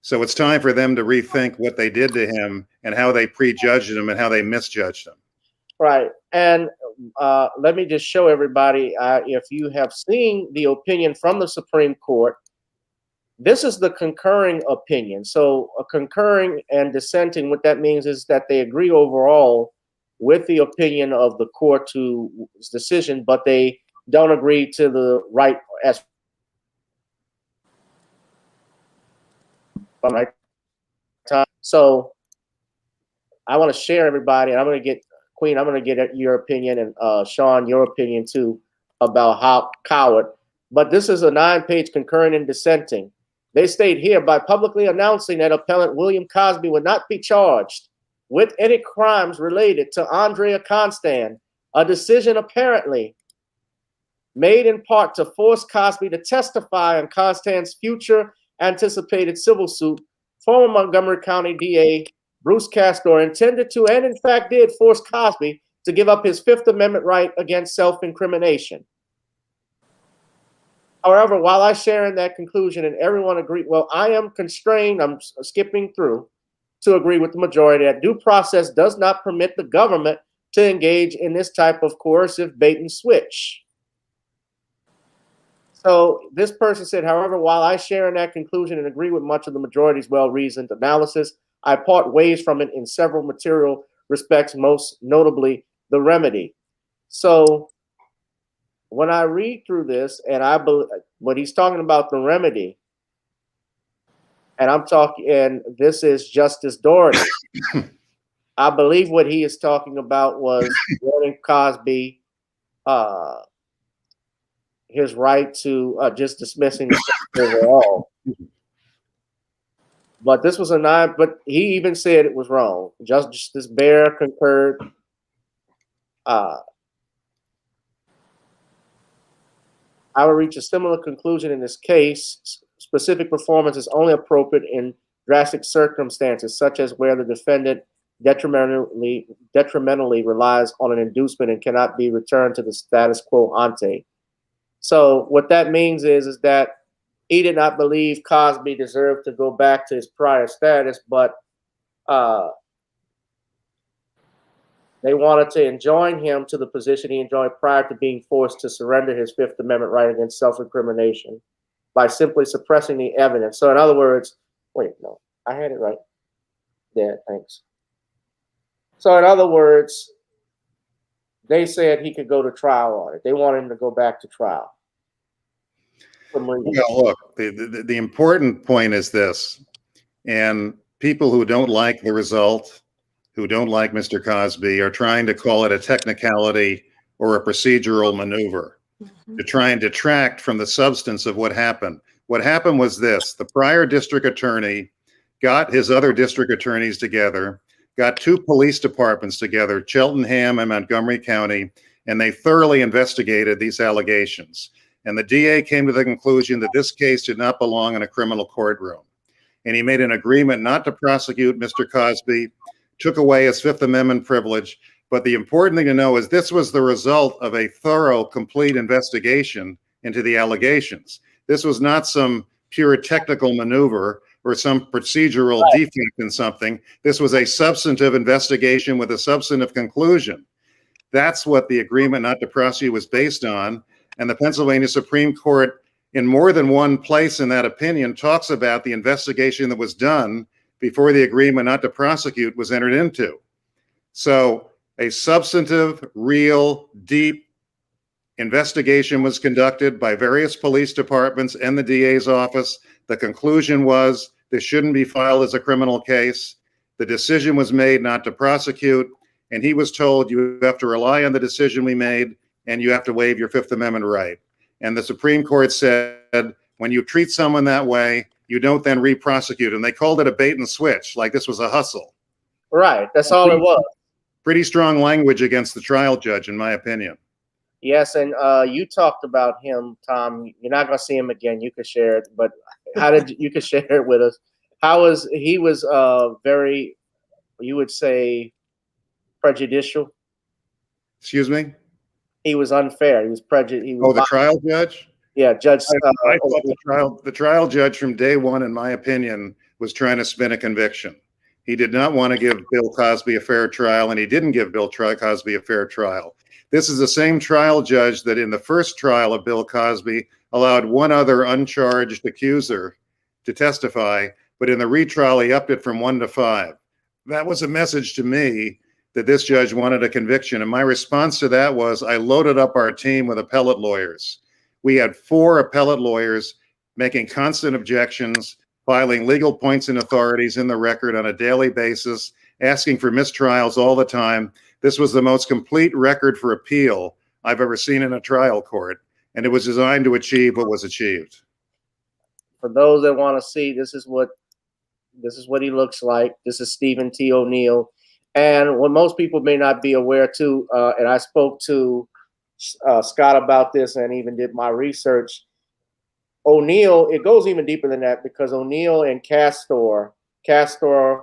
So it's time for them to rethink what they did to him and how they prejudged him and how they misjudged him. Right. And let me just show everybody, if you have seen the opinion from the Supreme Court, this is the concurring opinion. So concurring and dissenting, what that means is that they agree overall with the opinion of the court's decision, but they don't agree to the right as right time. So I want to share everybody, and I'm going to get Queen, I'm going to get your opinion, and Shawn, your opinion too, about how Coward. But this is a 9-page concurring and dissenting. They state here, by publicly announcing that appellant William Cosby would not be charged with any crimes related to Andrea Constand, a decision apparently made in part to force Cosby to testify on Constand's future anticipated civil suit, former Montgomery County DA Bruce Castor intended to, and in fact did, force Cosby to give up his Fifth Amendment right against self-incrimination. However, while I share in that conclusion and everyone agreed, well, I am constrained, I'm skipping through, to agree with the majority that due process does not permit the government to engage in this type of coercive bait and switch. So this person said, however, while I share in that conclusion and agree with much of the majority's well-reasoned analysis, I part ways from it in several material respects, most notably the remedy. So when I read through this, and I believe when he's talking about the remedy, and I'm talking, and this is Justice Doherty, I believe what he is talking about was warning Cosby his right to just dismissing the case overall. But this was a 9, but he even said it was wrong. Justice Bear concurred. I will reach a similar conclusion in this case. Specific performance is only appropriate in drastic circumstances, such as where the defendant detrimentally relies on an inducement and cannot be returned to the status quo ante. So what that means is that he did not believe Cosby deserved to go back to his prior status, but they wanted to enjoin him to the position he enjoyed prior to being forced to surrender his Fifth Amendment right against self-incrimination by simply suppressing the evidence. So in other words, wait, no, I had it right. Yeah, thanks. So in other words, they said he could go to trial on it. They wanted him to go back to trial. Well, look, the important point is this, and people who don't like the result, who don't like Mr. Cosby, are trying to call it a technicality or a procedural maneuver to try and detract from the substance of what happened. What happened was this: the prior district attorney got his other district attorneys together, got two police departments together, Cheltenham and Montgomery County, and they thoroughly investigated these allegations. And the DA came to the conclusion that this case did not belong in a criminal courtroom. And he made an agreement not to prosecute Mr. Cosby, took away his Fifth Amendment privilege. But the important thing to know is this was the result of a thorough, complete investigation into the allegations. This was not some pure technical maneuver or some procedural defect in something. This was a substantive investigation with a substantive conclusion. That's what the agreement not to prosecute was based on. And the Pennsylvania Supreme Court, in more than one place in that opinion, talks about the investigation that was done before the agreement not to prosecute was entered into. So a substantive, real, deep investigation was conducted by various police departments and the DA's office. The conclusion was this shouldn't be filed as a criminal case. The decision was made not to prosecute, and he was told you have to rely on the decision we made and you have to waive your Fifth Amendment right. And the Supreme Court said, when you treat someone that way, you don't then re-prosecute. And they called it a bait and switch, like this was a hustle. Right. That's all it was. Pretty strong language against the trial judge, in my opinion. Yes, and you talked about him, Tom. You're not going to see him again. You could share it, but you could share it with us. He was very, you would say, prejudicial. Excuse me? He was unfair. He was prejudiced. The trial judge? Yeah, Judge. I thought the trial judge from day one, in my opinion, was trying to spin a conviction. He did not want to give Bill Cosby a fair trial, and he didn't give Bill Cosby a fair trial. This is the same trial judge that in the first trial of Bill Cosby allowed one other uncharged accuser to testify, but in the retrial, he upped it from 1 to 5. That was a message to me that this judge wanted a conviction. And my response to that was I loaded up our team with appellate lawyers. We had 4 appellate lawyers making constant objections, filing legal points and authorities in the record on a daily basis, asking for mistrials all the time. This was the most complete record for appeal I've ever seen in a trial court, and it was designed to achieve what was achieved. For those that want to see, this is what he looks like. This is Stephen T. O'Neill. And what most people may not be aware too, and I spoke to Scott about this and even did my research, O'Neill, it goes even deeper than that because O'Neill and Castor,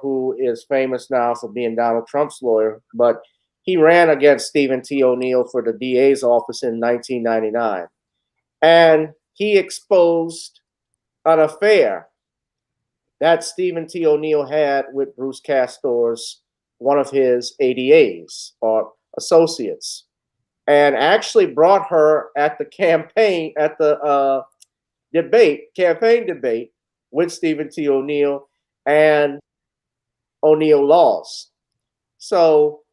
who is famous now for being Donald Trump's lawyer, but he ran against Stephen T. O'Neill for the DA's office in 1999. And he exposed an affair that Stephen T. O'Neill had with Bruce Castor's, one of his ADAs or associates, and actually brought her at the campaign, at the campaign debate with Stephen T. O'Neill, and O'Neill lost. So,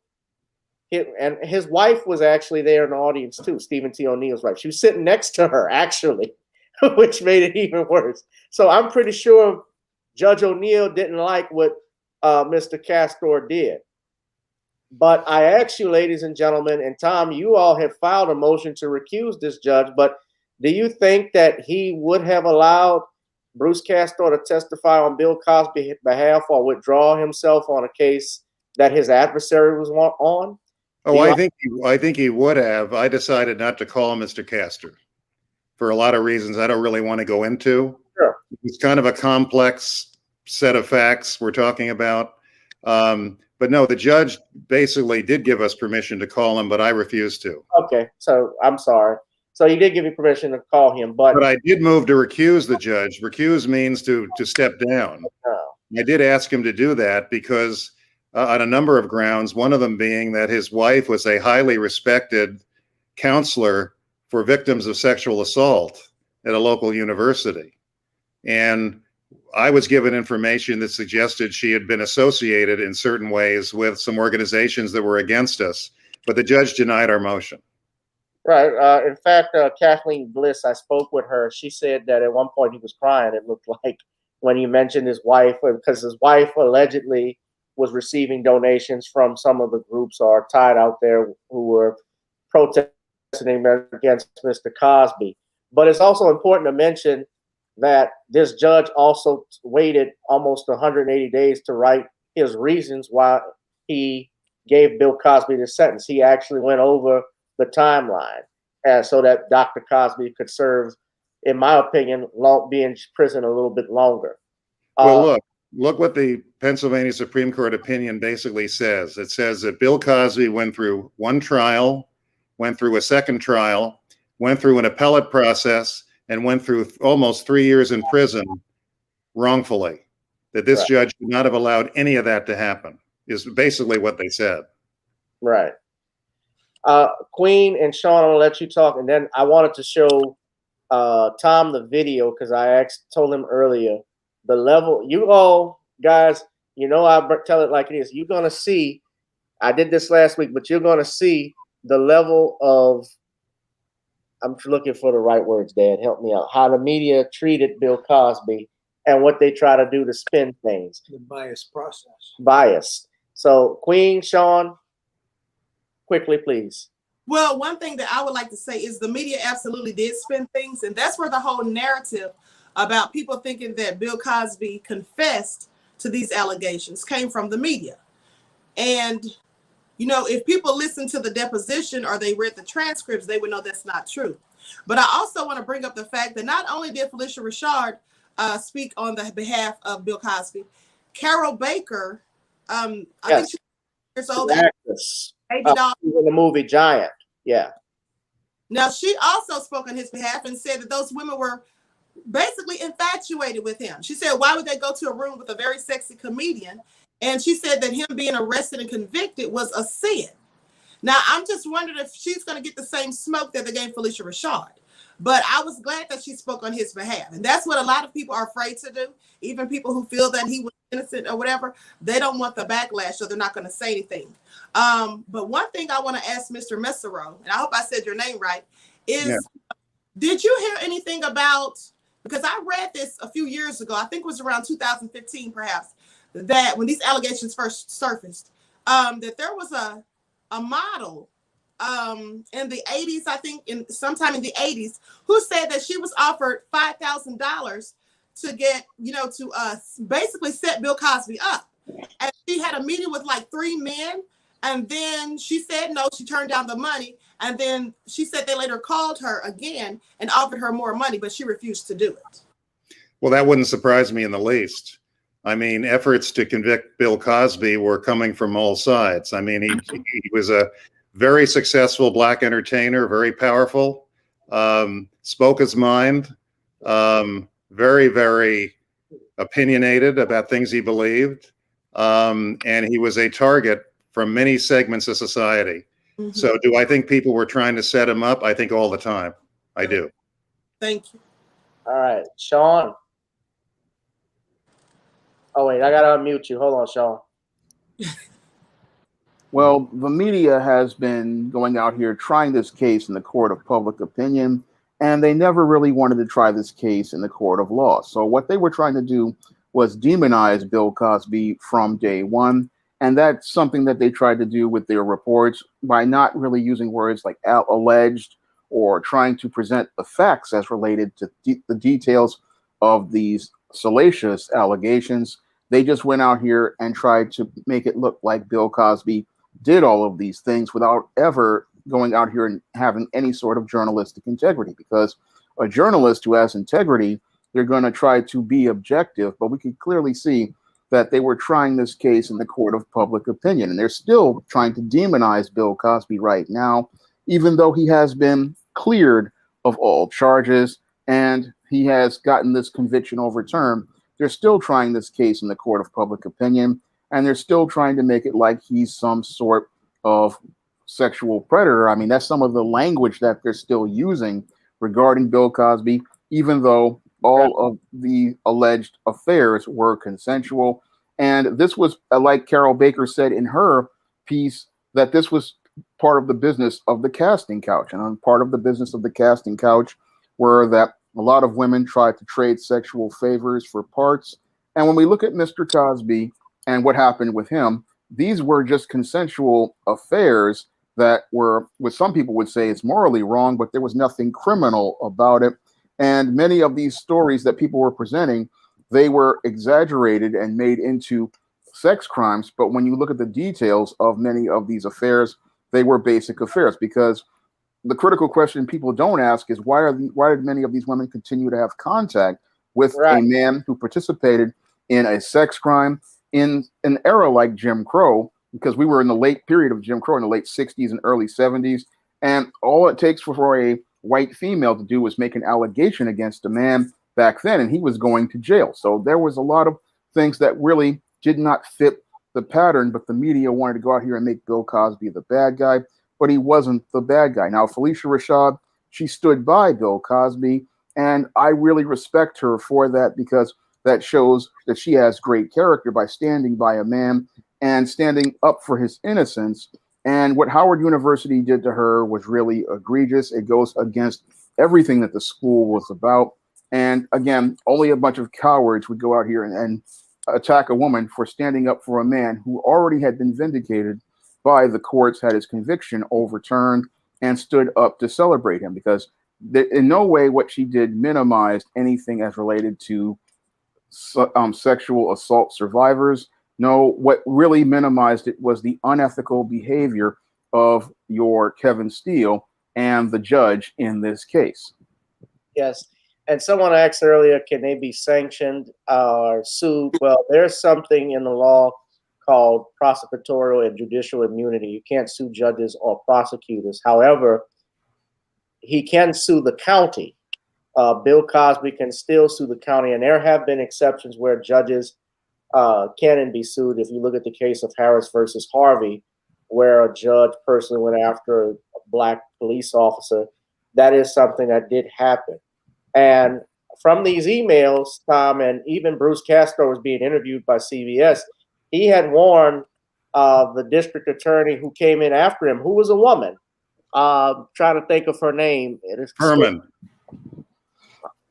and his wife was actually there in the audience too, Stephen T. O'Neill's wife. She was sitting next to her, actually, which made it even worse. So I'm pretty sure Judge O'Neill didn't like what Mr. Castor did. But I ask you, ladies and gentlemen, and Tom, you all have filed a motion to recuse this judge, but do you think that he would have allowed Bruce Castor to testify on Bill Cosby's behalf or withdraw himself on a case that his adversary was on? Oh, I think he would have. I decided not to call Mr. Castor for a lot of reasons I don't really want to go into. Sure. It's kind of a complex set of facts we're talking about. But no, the judge basically did give us permission to call him, but I refused to. Okay, so I'm sorry. So he did give you permission to call him, but I did move to recuse the judge. Recuse means to step down. I did ask him to do that because on a number of grounds, one of them being that his wife was a highly respected counselor for victims of sexual assault at a local university. And I was given information that suggested she had been associated in certain ways with some organizations that were against us, but the judge denied our motion. right. In fact, Kathleen Bliss, I spoke with her. She said that at one point he was crying, it looked like, when he mentioned his wife, because his wife allegedly was receiving donations from some of the groups or tied out there who were protesting against Mr. Cosby. But it's also important to mention that this judge also waited almost 180 days to write his reasons why he gave Bill Cosby the sentence. He actually went over the timeline, and so that Dr. Cosby could serve, in my opinion, be in prison a little bit longer. Well, look what the Pennsylvania Supreme Court opinion basically says. It says that Bill Cosby went through one trial, went through a second trial, went through an appellate process, and went through almost 3 years in prison wrongfully. That this judge would not have allowed any of that to happen, is basically what they said. Right. Queen and Shawn, I'm gonna let you talk, and then I wanted to show Tom the video because I told him earlier the level. You all guys, you know, I tell it like it is. You're gonna see. I did this last week, but you're gonna see the level of. I'm looking for the right words, Dad. Help me out. How the media treated Bill Cosby and what they try to do to spin things. The bias process. Bias. So, Queen, Shawn, quickly, please. Well, one thing that I would like to say is the media absolutely did spin things, and that's where the whole narrative about people thinking that Bill Cosby confessed to these allegations came from the media. And, you know, if people listen to the deposition or they read the transcripts, they would know that's not true. But I also want to bring up the fact that not only did Felicia Richard speak on the behalf of Bill Cosby, Carol Baker, I think she was years old. In the movie Giant. Yeah. Now, she also spoke on his behalf and said that those women were basically infatuated with him. She said, why would they go to a room with a very sexy comedian? And she said that him being arrested and convicted was a sin. Now, I'm just wondering if she's going to get the same smoke that they gave Felicia Richard. But I was glad that she spoke on his behalf. And that's what a lot of people are afraid to do. Even people who feel that he was innocent or whatever, they don't want the backlash, so they're not going to say anything. But one thing I want to ask Mr. Meserau, and I hope I said your name right, is did you hear anything about, because I read this a few years ago, I think it was around 2015 perhaps, that when these allegations first surfaced, that there was a model in the 80s, I think sometime in the 80s, who said that she was offered $5,000 to get, to basically set Bill Cosby up. And she had a meeting with like 3 men, and then she said no, she turned down the money. And then she said they later called her again and offered her more money, but she refused to do it. Well, that wouldn't surprise me in the least. I mean, efforts to convict Bill Cosby were coming from all sides. I mean, he was a very successful black entertainer, very powerful, spoke his mind, very, very opinionated about things he believed. And he was a target from many segments of society. Mm-hmm. So do I think people were trying to set him up? I think all the time. I do. Thank you. All right, Shawn. Oh, wait, I got to unmute you. Hold on, Shawn. Well, the media has been going out here trying this case in the court of public opinion, and they never really wanted to try this case in the court of law. So what they were trying to do was demonize Bill Cosby from day one. And that's something that they tried to do with their reports by not really using words like alleged or trying to present the facts as related to the details of these salacious allegations. They just went out here and tried to make it look like Bill Cosby did all of these things without ever going out here and having any sort of journalistic integrity, because a journalist who has integrity, they're going to try to be objective, but we can clearly see that they were trying this case in the court of public opinion, and they're still trying to demonize Bill Cosby right now, even though he has been cleared of all charges and he has gotten this conviction overturned. They're still trying this case in the court of public opinion, and they're still trying to make it like he's some sort of sexual predator. I mean, that's some of the language that they're still using regarding Bill Cosby, even though all of the alleged affairs were consensual. And this was, like Carol Baker said in her piece, that this was part of the business of the casting couch. And part of the business of the casting couch were that A lot of women tried to trade sexual favors for parts. And when we look at Mr. Cosby and what happened with him, these were just consensual affairs that were, what some people would say is morally wrong, but there was nothing criminal about it. And many of these stories that people were presenting, they were exaggerated and made into sex crimes. But when you look at the details of many of these affairs, they were basic affairs, because the critical question people don't ask is why did many of these women continue to have contact with a man who participated in a sex crime in an era like Jim Crow, because we were in the late period of Jim Crow in the late 60s and early 70s. And all it takes for a white female to do was make an allegation against a man back then, and he was going to jail. So there was a lot of things that really did not fit the pattern, but the media wanted to go out here and make Bill Cosby the bad guy, but he wasn't the bad guy. Now, Felicia Rashad, she stood by Bill Cosby, and I really respect her for that, because that shows that she has great character by standing by a man and standing up for his innocence. And what Howard University did to her was really egregious. It goes against everything that the school was about. And again, only a bunch of cowards would go out here and attack a woman for standing up for a man who already had been vindicated by the courts, had his conviction overturned, and stood up to celebrate him, because in no way what she did minimized anything as related to sexual assault survivors. No, what really minimized it was the unethical behavior of your Kevin Steele and the judge in this case. Yes. And someone asked earlier, can they be sanctioned or sued? Well, there's something in the law called prosecutorial and judicial immunity. You can't sue judges or prosecutors. However, he can sue the county. Bill Cosby can still sue the county, and there have been exceptions where judges can be sued. If you look at the case of Harris versus Harvey, where a judge personally went after a black police officer, that is something that did happen. And from these emails, Tom, and even Bruce Castro was being interviewed by CBS, he had warned the district attorney who came in after him, who was a woman. Trying to think of her name. Furman.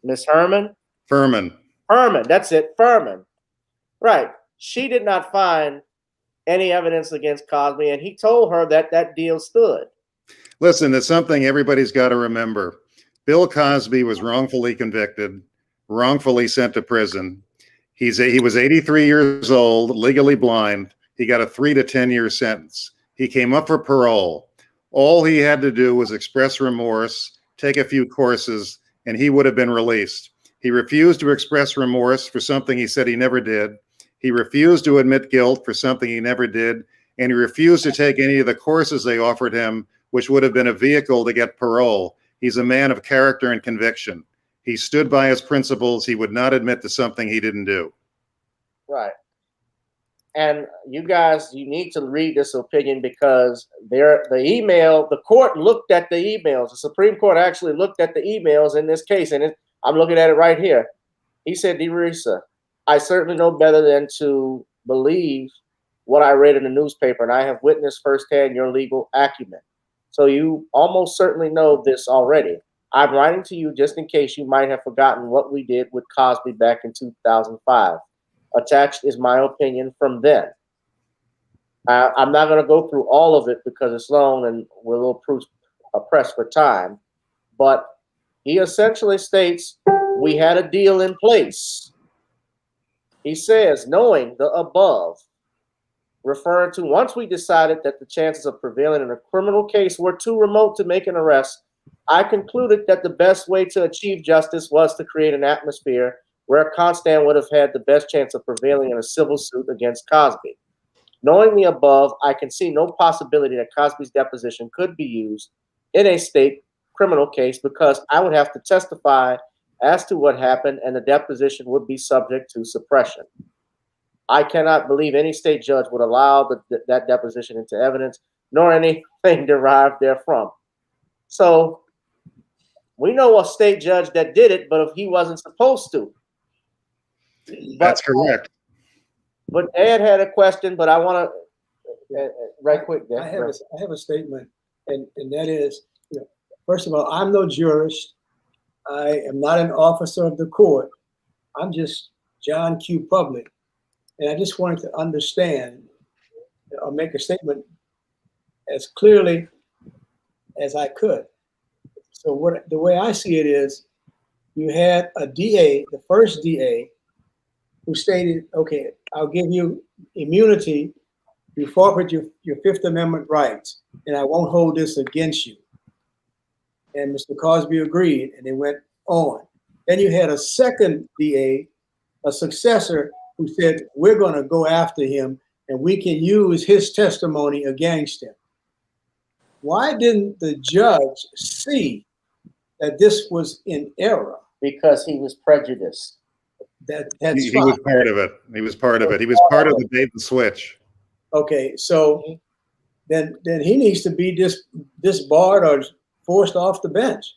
Miss Herman? Furman. Herman, that's it, Furman. Right. She did not find any evidence against Cosby, and he told her that that deal stood. Listen, it's something everybody's got to remember. Bill Cosby was wrongfully convicted, wrongfully sent to prison. He was 83 years old, legally blind. He got a 3 to 10 year sentence. He came up for parole. All he had to do was express remorse, take a few courses, and he would have been released. He refused to express remorse for something he said he never did. He refused to admit guilt for something he never did. And he refused to take any of the courses they offered him, which would have been a vehicle to get parole. He's a man of character and conviction. He stood by his principles. He would not admit to something he didn't do. Right. And you guys, you need to read this opinion, because the court looked at the emails. The Supreme Court actually looked at the emails in this case, and I'm looking at it right here. He said, DeRisa, I certainly know better than to believe what I read in the newspaper, and I have witnessed firsthand your legal acumen. So you almost certainly know this already. I'm writing to you just in case you might have forgotten what we did with Cosby back in 2005. Attached is my opinion from then. I'm not going to go through all of it because it's long and we're a little pressed for time. But he essentially states we had a deal in place. He says, knowing the above, referring to once we decided that the chances of prevailing in a criminal case were too remote to make an arrest, I concluded that the best way to achieve justice was to create an atmosphere where Constant would have had the best chance of prevailing in a civil suit against Cosby. Knowing the above, I can see no possibility that Cosby's deposition could be used in a state criminal case, because I would have to testify as to what happened and the deposition would be subject to suppression. I cannot believe any state judge would allow that deposition into evidence, nor anything derived therefrom. So we know a state judge that did it, but if he wasn't supposed to. That's correct. But Ed had a question, but I want to right quick. I have a statement, and that is, first of all, I'm no jurist. I am not an officer of the court. I'm just John Q. Public. And I just wanted to understand or make a statement as clearly as I could. So the way I see it is, you had a DA, the first DA, who stated, okay, I'll give you immunity, you forfeit your Fifth Amendment rights, and I won't hold this against you. And Mr. Cosby agreed, and they went on. Then you had a second DA, a successor, who said, we're going to go after him, and we can use his testimony against him. Why didn't the judge see that this was in error? Because he was prejudiced. That's he was part of it. He was part of it. He was part of the bait and switch. Okay, so then he needs to be disbarred or forced off the bench,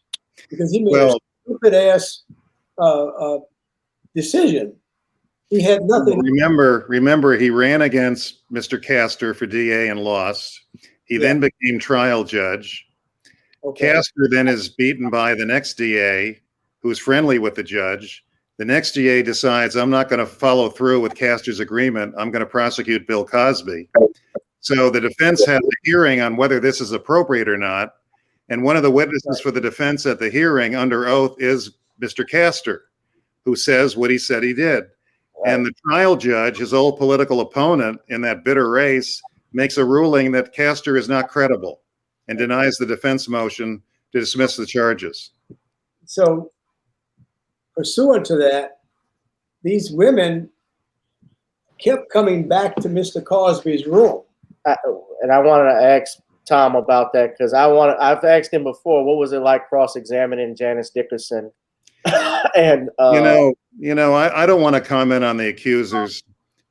because he made a stupid ass decision. He had nothing. Remember, he ran against Mr. Castor for DA and lost. He then became trial judge. Okay. Castor then is beaten by the next DA, who's friendly with the judge. The next DA decides, I'm not going to follow through with Castor's agreement. I'm going to prosecute Bill Cosby. So the defense has a hearing on whether this is appropriate or not. And one of the witnesses for the defense at the hearing under oath is Mr. Castor, who says what he said he did. And the trial judge, his old political opponent in that bitter race, makes a ruling that Castor is not credible and denies the defense motion to dismiss the charges. So, pursuant to that, these women kept coming back to Mr. Cosby's room. And I wanted to ask Tom about that, because I've asked him before, what was it like cross-examining Janice Dickerson? And I don't want to comment on the accusers.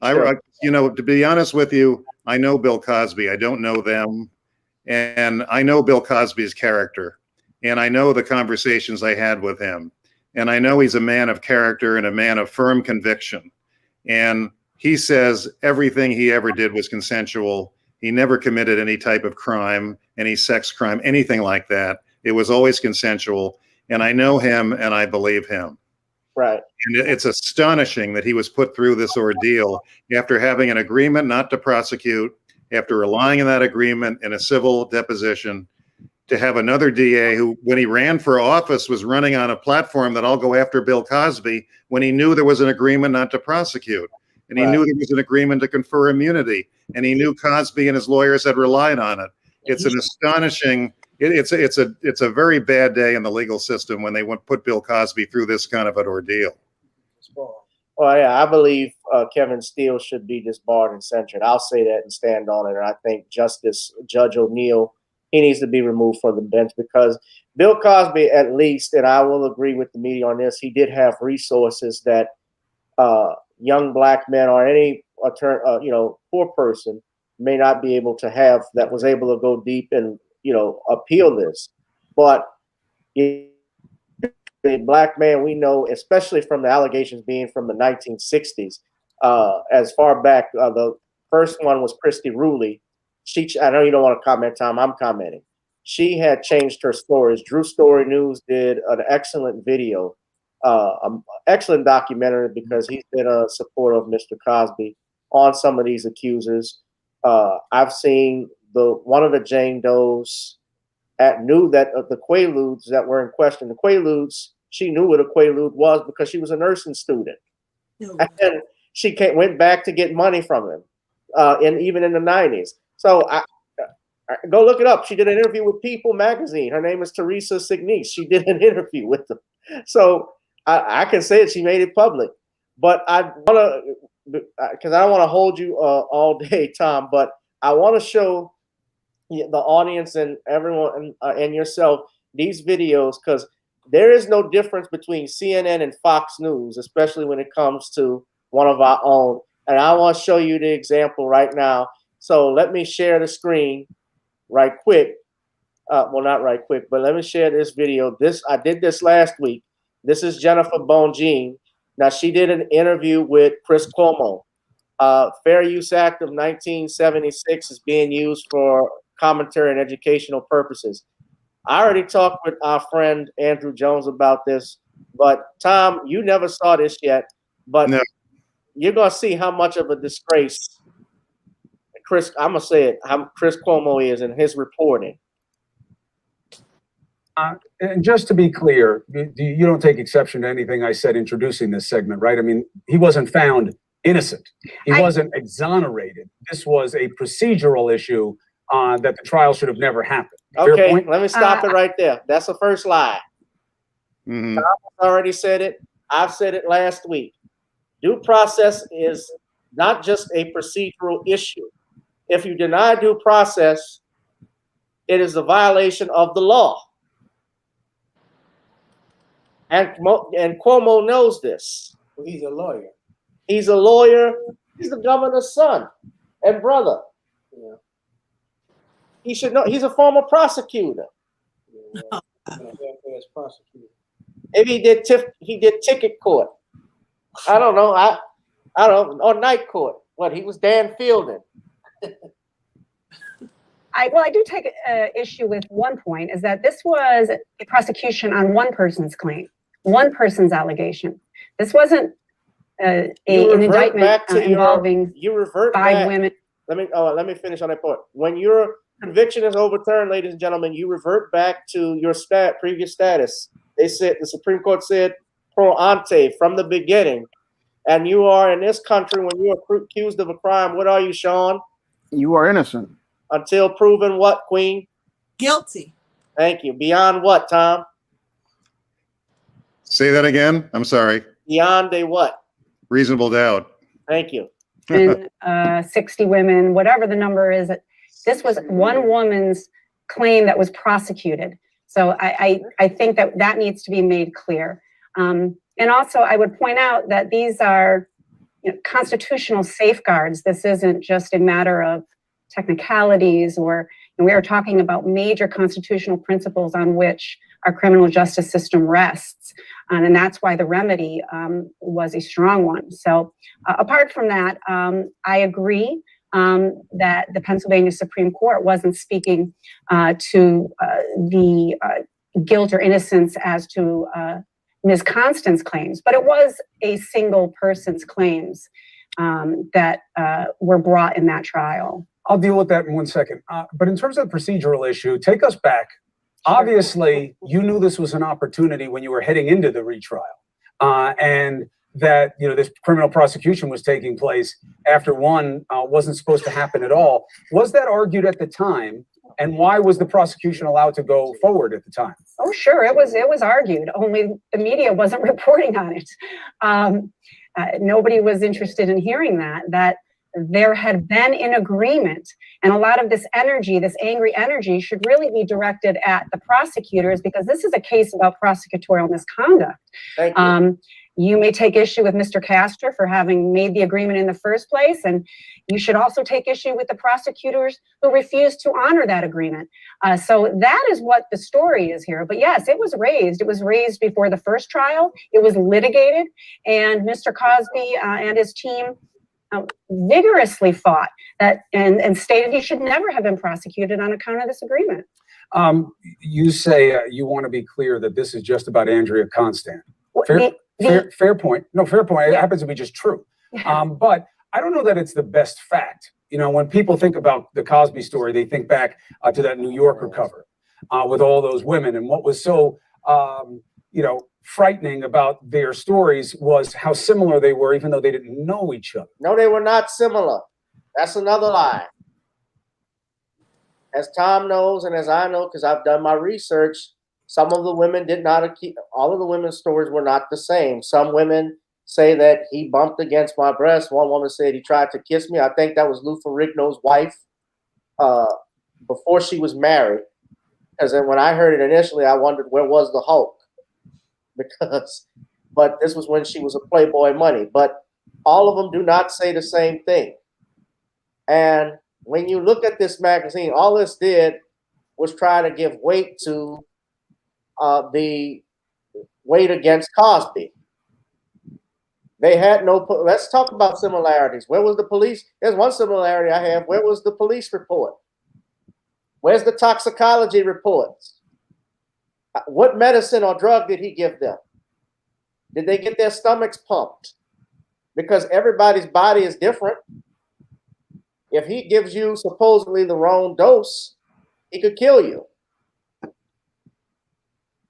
Sure. To be honest with you, I know Bill Cosby. I don't know them, and I know Bill Cosby's character, and I know the conversations I had with him, and I know he's a man of character and a man of firm conviction. And he says everything he ever did was consensual. He never committed any type of crime, any sex crime, anything like that. It was always consensual. And I know him and I believe him. Right. And it's astonishing that he was put through this ordeal after having an agreement not to prosecute, after relying on that agreement in a civil deposition, to have another DA who, when he ran for office, was running on a platform that I'll go after Bill Cosby, when he knew there was an agreement not to prosecute. And he knew there was an agreement to confer immunity. And he knew Cosby and his lawyers had relied on it. It's an astonishing... It's a very bad day in the legal system when they put Bill Cosby through this kind of an ordeal. Well, yeah, I believe Kevin Steele should be disbarred and censured. I'll say that and stand on it. And I think Judge O'Neill, he needs to be removed from the bench, because Bill Cosby, at least, and I will agree with the media on this, he did have resources that young black men or any poor person may not be able to have, that was able to go deep and appeal this. But a black man, we know, especially from the allegations being from the 1960s, as far back, the first one was Christy Ruley. I know you don't want to comment, Tom, I'm commenting. She had changed her stories. Drew Story News did an excellent video, excellent documentary, because he's been a supporter of Mr. Cosby on some of these accusers. I've seen one of the Jane Does knew that the Quaaludes that were in question, the Quaaludes, she knew what a Quaalude was because she was a nursing student. And she went back to get money from him, even in the 90s. So I go look it up. She did an interview with People magazine. Her name is Teresa Signice. She did an interview with them. So I can say it. She made it public. But I want to, because I don't want to hold you all day, Tom, but I want to show the audience and everyone and yourself these videos, because there is no difference between CNN and Fox News, especially when it comes to one of our own. And I want to show you the example right now. So let me share the screen right quick. Well, not right quick, but let me share this video. I did this last week. This is Jennifer Bonjean. Now, she did an interview with Chris Cuomo. Fair Use Act of 1976 is being used for commentary and educational purposes. I already talked with our friend Andrew Jones about this, but Tom, you never saw this yet, but No. you're gonna see how much of a disgrace I'm gonna say it, how Chris Cuomo is in his reporting. And just to be clear, you don't take exception to anything I said introducing this segment, right? I mean, he wasn't found innocent. He wasn't exonerated. This was a procedural issue that the trial should have never happened. Okay, let me stop it right there. That's the first lie. Mm-hmm. Tom already said it. I've said it last week. Due process is not just a procedural issue. If you deny due process, it is a violation of the law. And Cuomo knows this. Well, he's a lawyer. He's a lawyer. He's the governor's son and brother. Yeah. He should know. He's a former prosecutor. Yeah, as prosecutor. Maybe he did ticket court. I don't know. I don't know. Or night court. What? He was Dan Fielding. I do take issue with one point, is that this was a prosecution on one person's claim, one person's allegation. This wasn't an indictment involving five women. Let me finish on that point. When your conviction is overturned, ladies and gentlemen, you revert back to your previous status. They said, the Supreme Court said pro ante from the beginning. And you are in this country, when you are accused of a crime, what are you, Shawn? You are innocent. Until proven what, Queen? Guilty. Thank you. Beyond what, Tom? Say that again. I'm sorry. Beyond a what? Reasonable doubt. Thank you. And 60 women, whatever the number is. This was one woman's claim that was prosecuted. So I think that needs to be made clear. And also, I would point out that these are constitutional safeguards. This isn't just a matter of technicalities, or we are talking about major constitutional principles on which our criminal justice system rests. And that's why the remedy was a strong one. So apart from that, I agree that the Pennsylvania Supreme Court wasn't speaking to the guilt or innocence as to Ms. Constant's claims, but it was a single person's claims that were brought in that trial. I'll deal with that in 1 second. But in terms of the procedural issue, take us back. Obviously, you knew this was an opportunity when you were heading into the retrial, and that this criminal prosecution was taking place after one wasn't supposed to happen at all. Was that argued at the time, and why was the prosecution allowed to go forward at the time? Oh, sure, it was argued. Only the media wasn't reporting on it. Nobody was interested in hearing that there had been an agreement, and a lot of this energy, this angry energy, should really be directed at the prosecutors, because this is a case about prosecutorial misconduct. Thank you. You may take issue with Mr. Castor for having made the agreement in the first place, and you should also take issue with the prosecutors who refused to honor that agreement. So that is what the story is here. But yes, it was raised. It was raised before the first trial. It was litigated, and Mr. Cosby and his team vigorously fought that and stated he should never have been prosecuted on account of this agreement. You say you want to be clear that this is just about Andrea Constant. Fair point. No, fair point. It happens to be just true. But I don't know that it's the best fact. When people think about the Cosby story, they think back to that New Yorker cover with all those women. And what was so, frightening about their stories was how similar they were, even though they didn't know each other. No, they were not similar. That's another lie. As Tom knows, and as I know, because I've done my research, some of the women did not, all of the women's stories were not the same. Some women say that he bumped against my breast. One woman said he tried to kiss me. I think that was Lou Ferrigno's wife before she was married. Because when I heard it initially, I wondered, where was the Hulk? But this was when she was a Playboy money. But all of them do not say the same thing. And when you look at this magazine, all this did was try to give weight to the weight against Cosby. They had no, let's talk about similarities. Where was the police? There's one similarity I have. Where was the police report? Where's the toxicology reports? What medicine or drug did he give them? Did they get their stomachs pumped? Because everybody's body is different. If he gives you supposedly the wrong dose, he could kill you.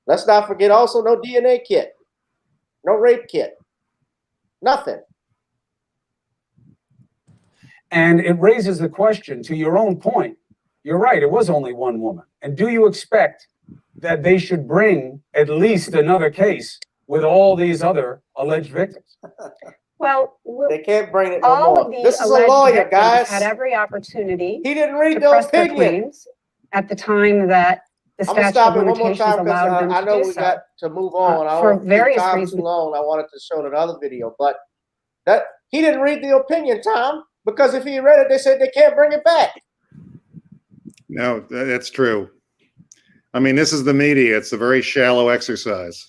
Let's not forget also no DNA kit, no rape kit, nothing. And it raises the question, to your own point, you're right, it was only one woman. And do you expect that they should bring at least another case with all these other alleged victims? Well, they can't bring it no all more. Of the This is a alleged lawyer, victims guys. Had every opportunity. He didn't read to the press their opinion. claims at the time that the I'm gonna statute stop of it one more limitations time allowed them because I to know do we so. got to move on. I For don't want various time reasons. too long. I wanted to show another video, but that he didn't read the opinion, Tom, because if he read it, they said they can't bring it back. No, that's true. I mean, this is the media. It's a very shallow exercise.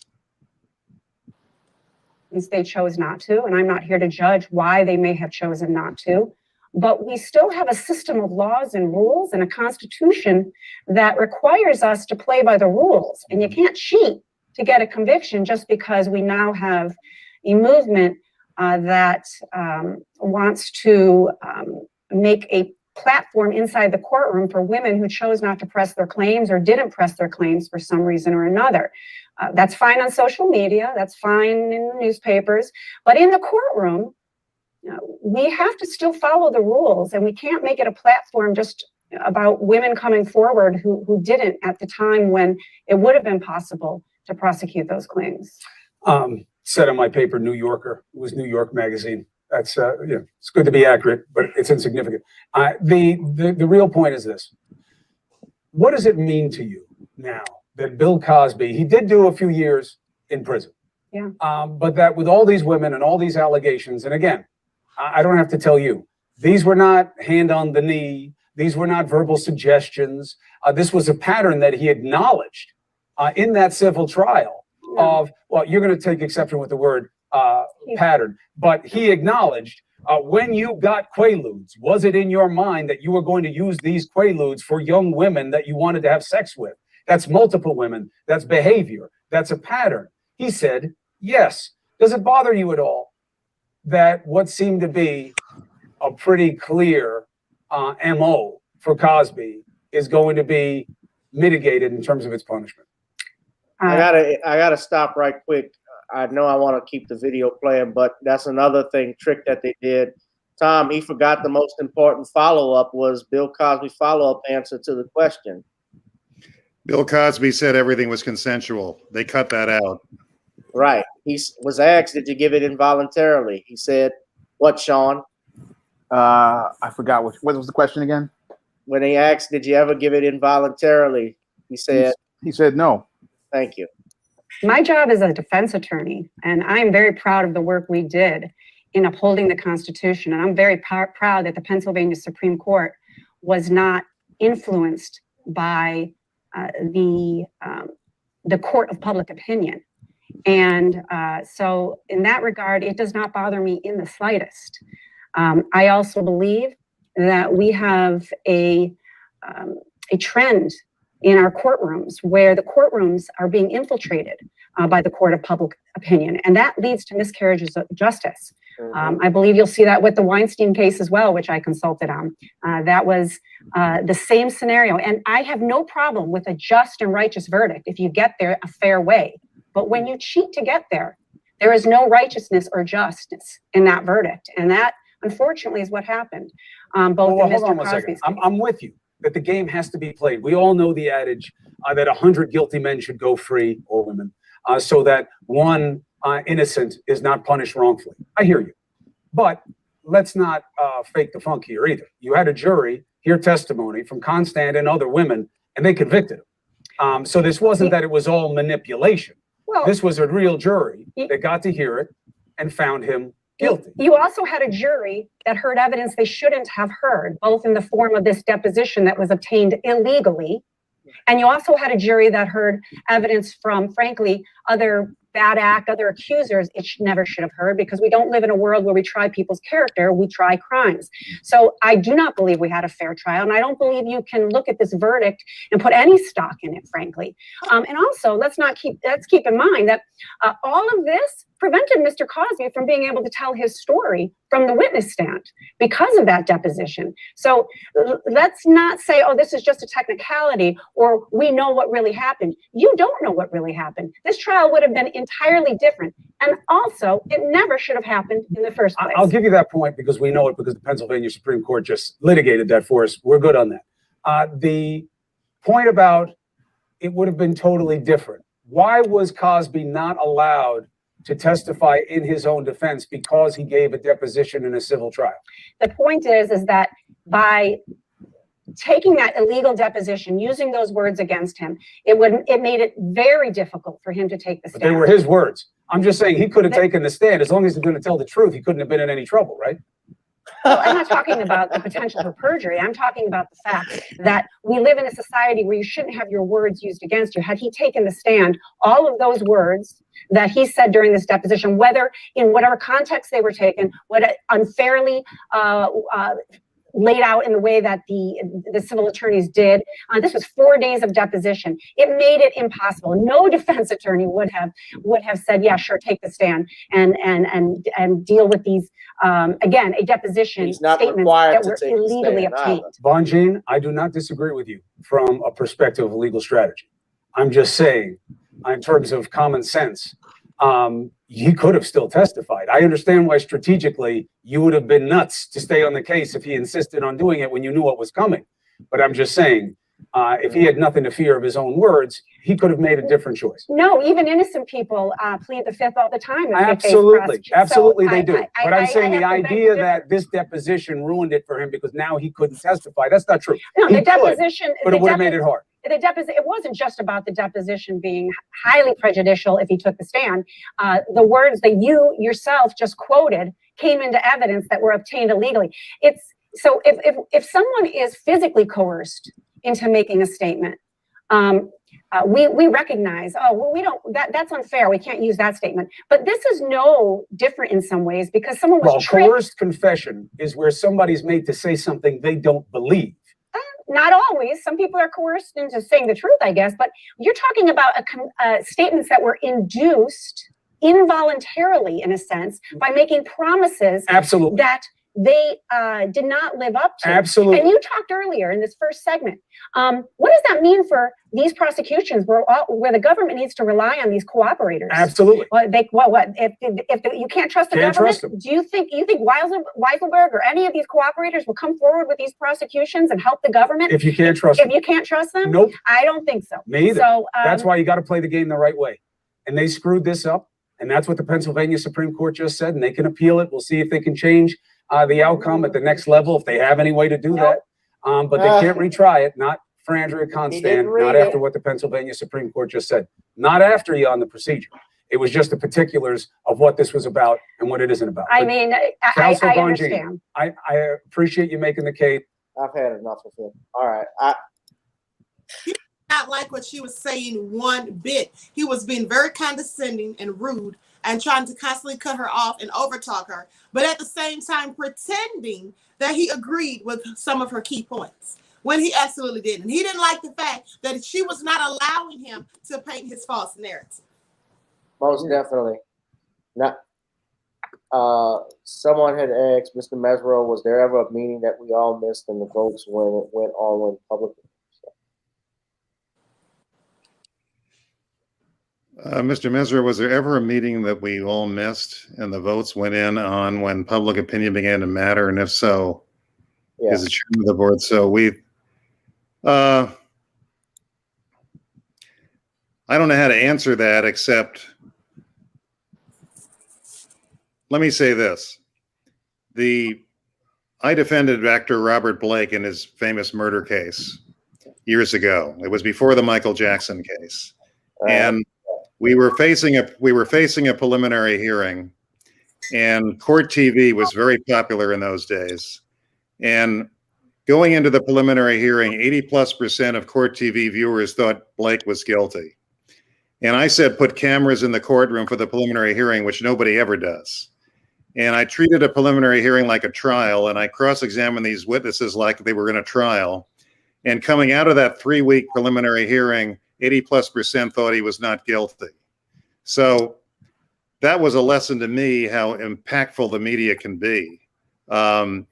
They chose not to, and I'm not here to judge why they may have chosen not to. But we still have a system of laws and rules and a constitution that requires us to play by the rules. And you can't cheat to get a conviction just because we now have a movement that wants to make a platform inside the courtroom for women who chose not to press their claims or didn't press their claims for some reason or another. That's fine on social media, that's fine in the newspapers, but in the courtroom, we have to still follow the rules, and we can't make it a platform just about women coming forward who didn't at the time when it would have been possible to prosecute those claims. Said on my paper, New Yorker, it was New York Magazine. That's it's good to be accurate, but it's insignificant. The real point is this: what does it mean to you now that Bill Cosby, he did do a few years in prison, but that with all these women and all these allegations, and again, I don't have to tell you, these were not hand on the knee, these were not verbal suggestions. This was a pattern that he acknowledged in that civil trial of, well, you're going to take exception with the word pattern, but he acknowledged when you got quaaludes, was it in your mind that you were going to use these quaaludes for young women that you wanted to have sex with? That's multiple women. That's behavior. That's a pattern. He said, yes. Does it bother you at all that what seemed to be a pretty clear MO for Cosby is going to be mitigated in terms of its punishment? I gotta stop right quick. I know I want to keep the video playing, but that's another trick that they did. Tom, he forgot the most important follow-up was Bill Cosby's follow-up answer to the question. Bill Cosby said everything was consensual. They cut that out. Right. He was asked, did you give it involuntarily? He said, what, Shawn? I forgot what was the question again? When he asked, did you ever give it involuntarily? He said no. Thank you. My job is a defense attorney, and I'm very proud of the work we did in upholding the Constitution. And I'm very proud that the Pennsylvania Supreme Court was not influenced by the court of public opinion. And so in that regard, it does not bother me in the slightest. I also believe that we have a trend in our courtrooms where the courtrooms are being infiltrated by the court of public opinion. And that leads to miscarriages of justice. I believe you'll see that with the Weinstein case as well, which I consulted on. That was the same scenario. And I have no problem with a just and righteous verdict if you get there a fair way. But when you cheat to get there, there is no righteousness or justice in that verdict. And that, unfortunately, is what happened. Both in Mr. Cosby's case. I'm with you that the game has to be played. We all know the adage that 100 guilty men should go free, or women, so that one innocent is not punished wrongfully. I hear you. But let's not fake the funk here either. You had a jury hear testimony from Constant and other women, and they convicted him. So this wasn't that it was all manipulation. Well, this was a real jury that got to hear it and found him guilty. You also had a jury that heard evidence they shouldn't have heard, both in the form of this deposition that was obtained illegally, and you also had a jury that heard evidence from, frankly, other bad act, other accusers, it never should have heard, because we don't live in a world where we try people's character, we try crimes. So I do not believe we had a fair trial, and I don't believe you can look at this verdict and put any stock in it, frankly. And also, let's keep in mind that all of this prevented Mr. Cosby from being able to tell his story from the witness stand because of that deposition. So let's not say, oh, this is just a technicality, or we know what really happened. You don't know what really happened. This trial would have been entirely different. And also, it never should have happened in the first place. I'll give you that point because we know it, because the Pennsylvania Supreme Court just litigated that for us. We're good on that. The point about it would have been totally different. Why was Cosby not allowed to testify in his own defense because he gave a deposition in a civil trial? The point is that by taking that illegal deposition, using those words against him, it made it very difficult for him to take the stand. But they were his words. I'm just saying he could have taken the stand. As long as he's going to tell the truth, he couldn't have been in any trouble, right? Well, I'm not talking about the potential for perjury. I'm talking about the fact that we live in a society where you shouldn't have your words used against you. Had he taken the stand, all of those words that he said during this deposition, whether in whatever context they were taken, what unfairly laid out in the way that the civil attorneys did. This was 4 days of deposition. It made it impossible. No defense attorney would have said, yeah, sure, take the stand and deal with these, again, a deposition statements that were illegally obtained. Bonjean, I do not disagree with you from a perspective of legal strategy. I'm just saying, in terms of common sense, he could have still testified. I understand why strategically you would have been nuts to stay on the case if he insisted on doing it when you knew what was coming. But I'm just saying, if he had nothing to fear of his own words, he could have made a different choice. No, even innocent people plead the fifth all the time. Absolutely, they do. But I'm saying the idea that this deposition ruined it for him because now he couldn't testify, that's not true. No, the deposition, but it would have made it hard. It wasn't just about the deposition being highly prejudicial if he took the stand. The words that you yourself just quoted came into evidence that were obtained illegally. So if someone is physically coerced into making a statement, we recognize, oh, well, we don't, that's unfair. We can't use that statement. But this is no different in some ways because someone was coerced confession is where somebody's made to say something they don't believe. Not always. Some people are coerced into saying the truth, I guess. But you're talking about statements that were induced involuntarily, in a sense, by making promises that they did not live up to. Absolutely. And you talked earlier in this first segment. What does that mean for these prosecutions where the government needs to rely on these cooperators? Absolutely. If you can't trust the government, do you think Weiselberg or any of these cooperators will come forward with these prosecutions and help the government? If you can't trust them. If you can't trust them? Nope. I don't think so. Me either. So, that's why you got to play the game the right way. And they screwed this up. And that's what the Pennsylvania Supreme Court just said. And they can appeal it. We'll see if they can change the outcome at the next level, if they have any way to do that. But they can't retry it, not for Andrea Constant, not after what the Pennsylvania Supreme Court just said. Not after you on the procedure. It was just the particulars of what this was about and what it isn't about. I mean, I understand. I appreciate you making the case. I've had enough of it. All right. Not like what she was saying one bit. He was being very condescending and rude and trying to constantly cut her off and overtalk her, but at the same time pretending that he agreed with some of her key points when he absolutely didn't. He didn't like the fact that she was not allowing him to paint his false narrative. Most definitely. Not. Someone had asked Mr. Meserau, was there ever a meeting that we all missed and the votes when it went on in public? Mr. Meserau, was there ever a meeting that we all missed and the votes went in on when public opinion began to matter? And if so, as the chairman of the board, so I don't know how to answer that, except let me say this. I defended actor Robert Blake in his famous murder case years ago. It was before the Michael Jackson case. And we were facing a preliminary hearing, and Court TV was very popular in those days. And going into the preliminary hearing, 80+% of Court TV viewers thought Blake was guilty. And I said, put cameras in the courtroom for the preliminary hearing, which nobody ever does. And I treated a preliminary hearing like a trial, and I cross-examined these witnesses like they were in a trial. And coming out of that 3-week preliminary hearing, 80+% thought he was not guilty. So that was a lesson to me how impactful the media can be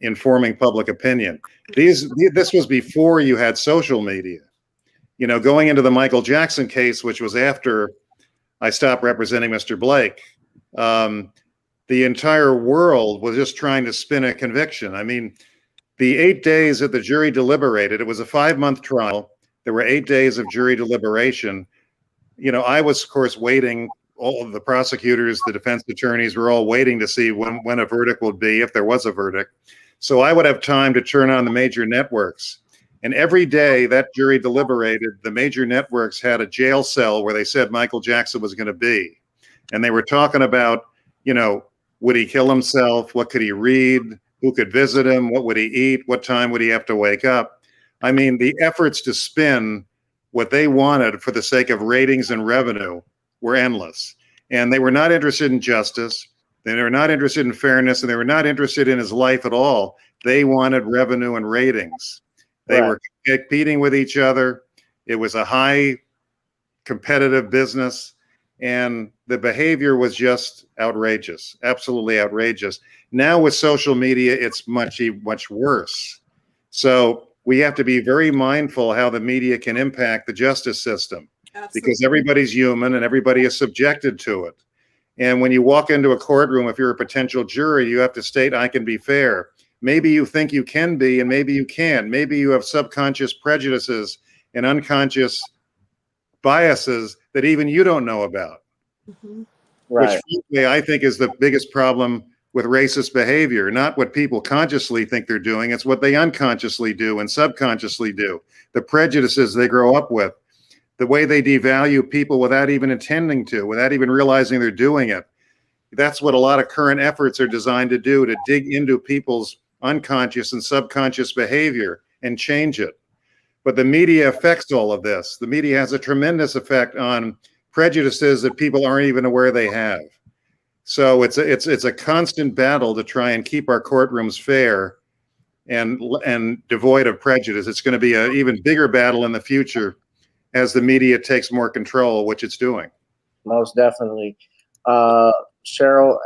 in forming public opinion. This was before you had social media. You know, going into the Michael Jackson case, which was after I stopped representing Mr. Blake, the entire world was just trying to spin a conviction. I mean, the 8 days that the jury deliberated, it was a 5-month trial. There were 8 days of jury deliberation. You know, I was, of course, waiting. All of the prosecutors, the defense attorneys were all waiting to see when a verdict would be, if there was a verdict. So I would have time to turn on the major networks. And every day that jury deliberated, the major networks had a jail cell where they said Michael Jackson was going to be. And they were talking about, you know, would he kill himself? What could he read? Who could visit him? What would he eat? What time would he have to wake up? I mean, the efforts to spin what they wanted for the sake of ratings and revenue were endless. And they were not interested in justice. They were not interested in fairness, and they were not interested in his life at all. They wanted revenue and ratings. They were competing with each other. It was a high competitive business, and the behavior was just outrageous, absolutely outrageous. Now with social media, it's much worse. So we have to be very mindful how the media can impact the justice system. Absolutely. Because everybody's human and everybody is subjected to it. And when you walk into a courtroom, if you're a potential jury, you have to state, I can be fair. Maybe you think you can be, and maybe you can't. Maybe you have subconscious prejudices and unconscious biases that even you don't know about. Mm-hmm. Right. Which frankly, I think is the biggest problem with racist behavior, not what people consciously think they're doing. It's what they unconsciously do and subconsciously do. The prejudices they grow up with, the way they devalue people without even intending to, without even realizing they're doing it. That's what a lot of current efforts are designed to do, to dig into people's unconscious and subconscious behavior and change it. But the media affects all of this. The media has a tremendous effect on prejudices that people aren't even aware they have. So it's a constant battle to try and keep our courtrooms fair and devoid of prejudice. It's going to be an even bigger battle in the future as the media takes more control, which it's doing. Most definitely. Cheryl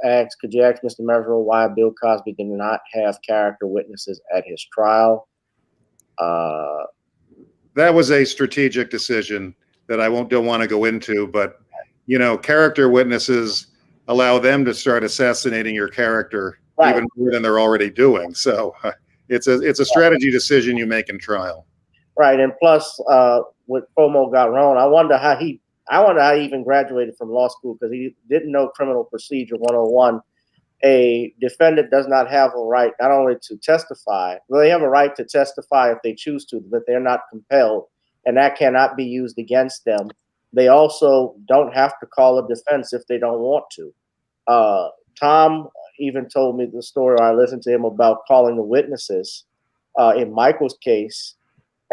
asks, could you ask Mr. Meserau why Bill Cosby did not have character witnesses at his trial? That was a strategic decision that I don't want to go into, but you know, character witnesses allow them to start assassinating your character even more than they're already doing. So it's a strategy decision you make in trial. Right, and plus, what Cuomo got wrong, I wonder how he even graduated from law school, because he didn't know Criminal Procedure 101. A defendant does not have a right not only to testify, well, they have a right to testify if they choose to, but they're not compelled, and that cannot be used against them. They also don't have to call a defense if they don't want to. Tom even told me the story, I listened to him about calling the witnesses in Michael's case,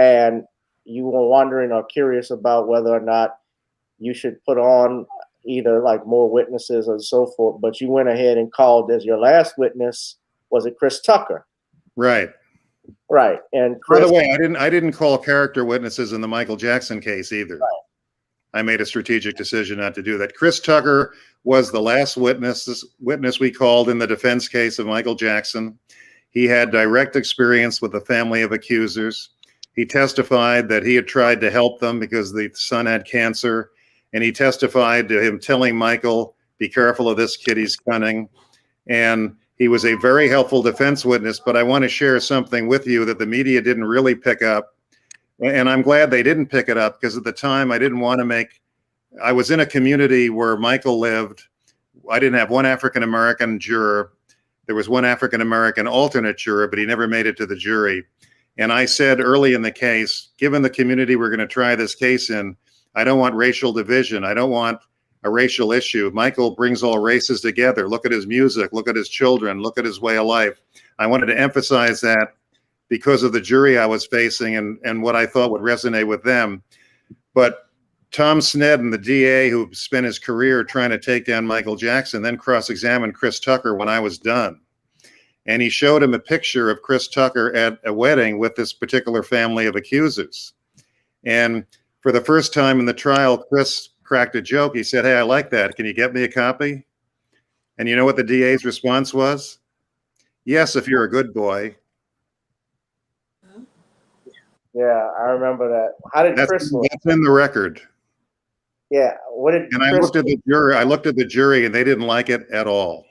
and you were wondering or curious about whether or not you should put on either like more witnesses or so forth, but you went ahead and called as your last witness, was it Chris Tucker? Right. Right. And Chris, by the way, I didn't call character witnesses in the Michael Jackson case either. Right. I made a strategic decision not to do that. Chris Tucker was the last witness we called in the defense case of Michael Jackson. He had direct experience with the family of accusers. He testified that he had tried to help them because the son had cancer. And he testified to him telling Michael, be careful of this kid, he's cunning. And he was a very helpful defense witness, but I want to share something with you that the media didn't really pick up. And I'm glad they didn't pick it up, because at the time I didn't want to I was in a community where Michael lived. I didn't have one African-American juror. There was one African-American alternate juror, but he never made it to the jury. And I said early in the case, given the community we're going to try this case in, I don't want racial division. I don't want a racial issue. Michael brings all races together. Look at his music. Look at his children. Look at his way of life. I wanted to emphasize that because of the jury I was facing and what I thought would resonate with them. But Tom Sneddon, the DA who spent his career trying to take down Michael Jackson, then cross-examined Chris Tucker when I was done. And he showed him a picture of Chris Tucker at a wedding with this particular family of accusers. And for the first time in the trial, Chris cracked a joke. He said, "Hey, I like that. Can you get me a copy?" And you know what the DA's response was? "Yes, if you're a good boy." Yeah, I remember that. How did Chris look? That's in the record. Yeah, what did And I looked at the jury. I looked at the jury, and they didn't like it at all.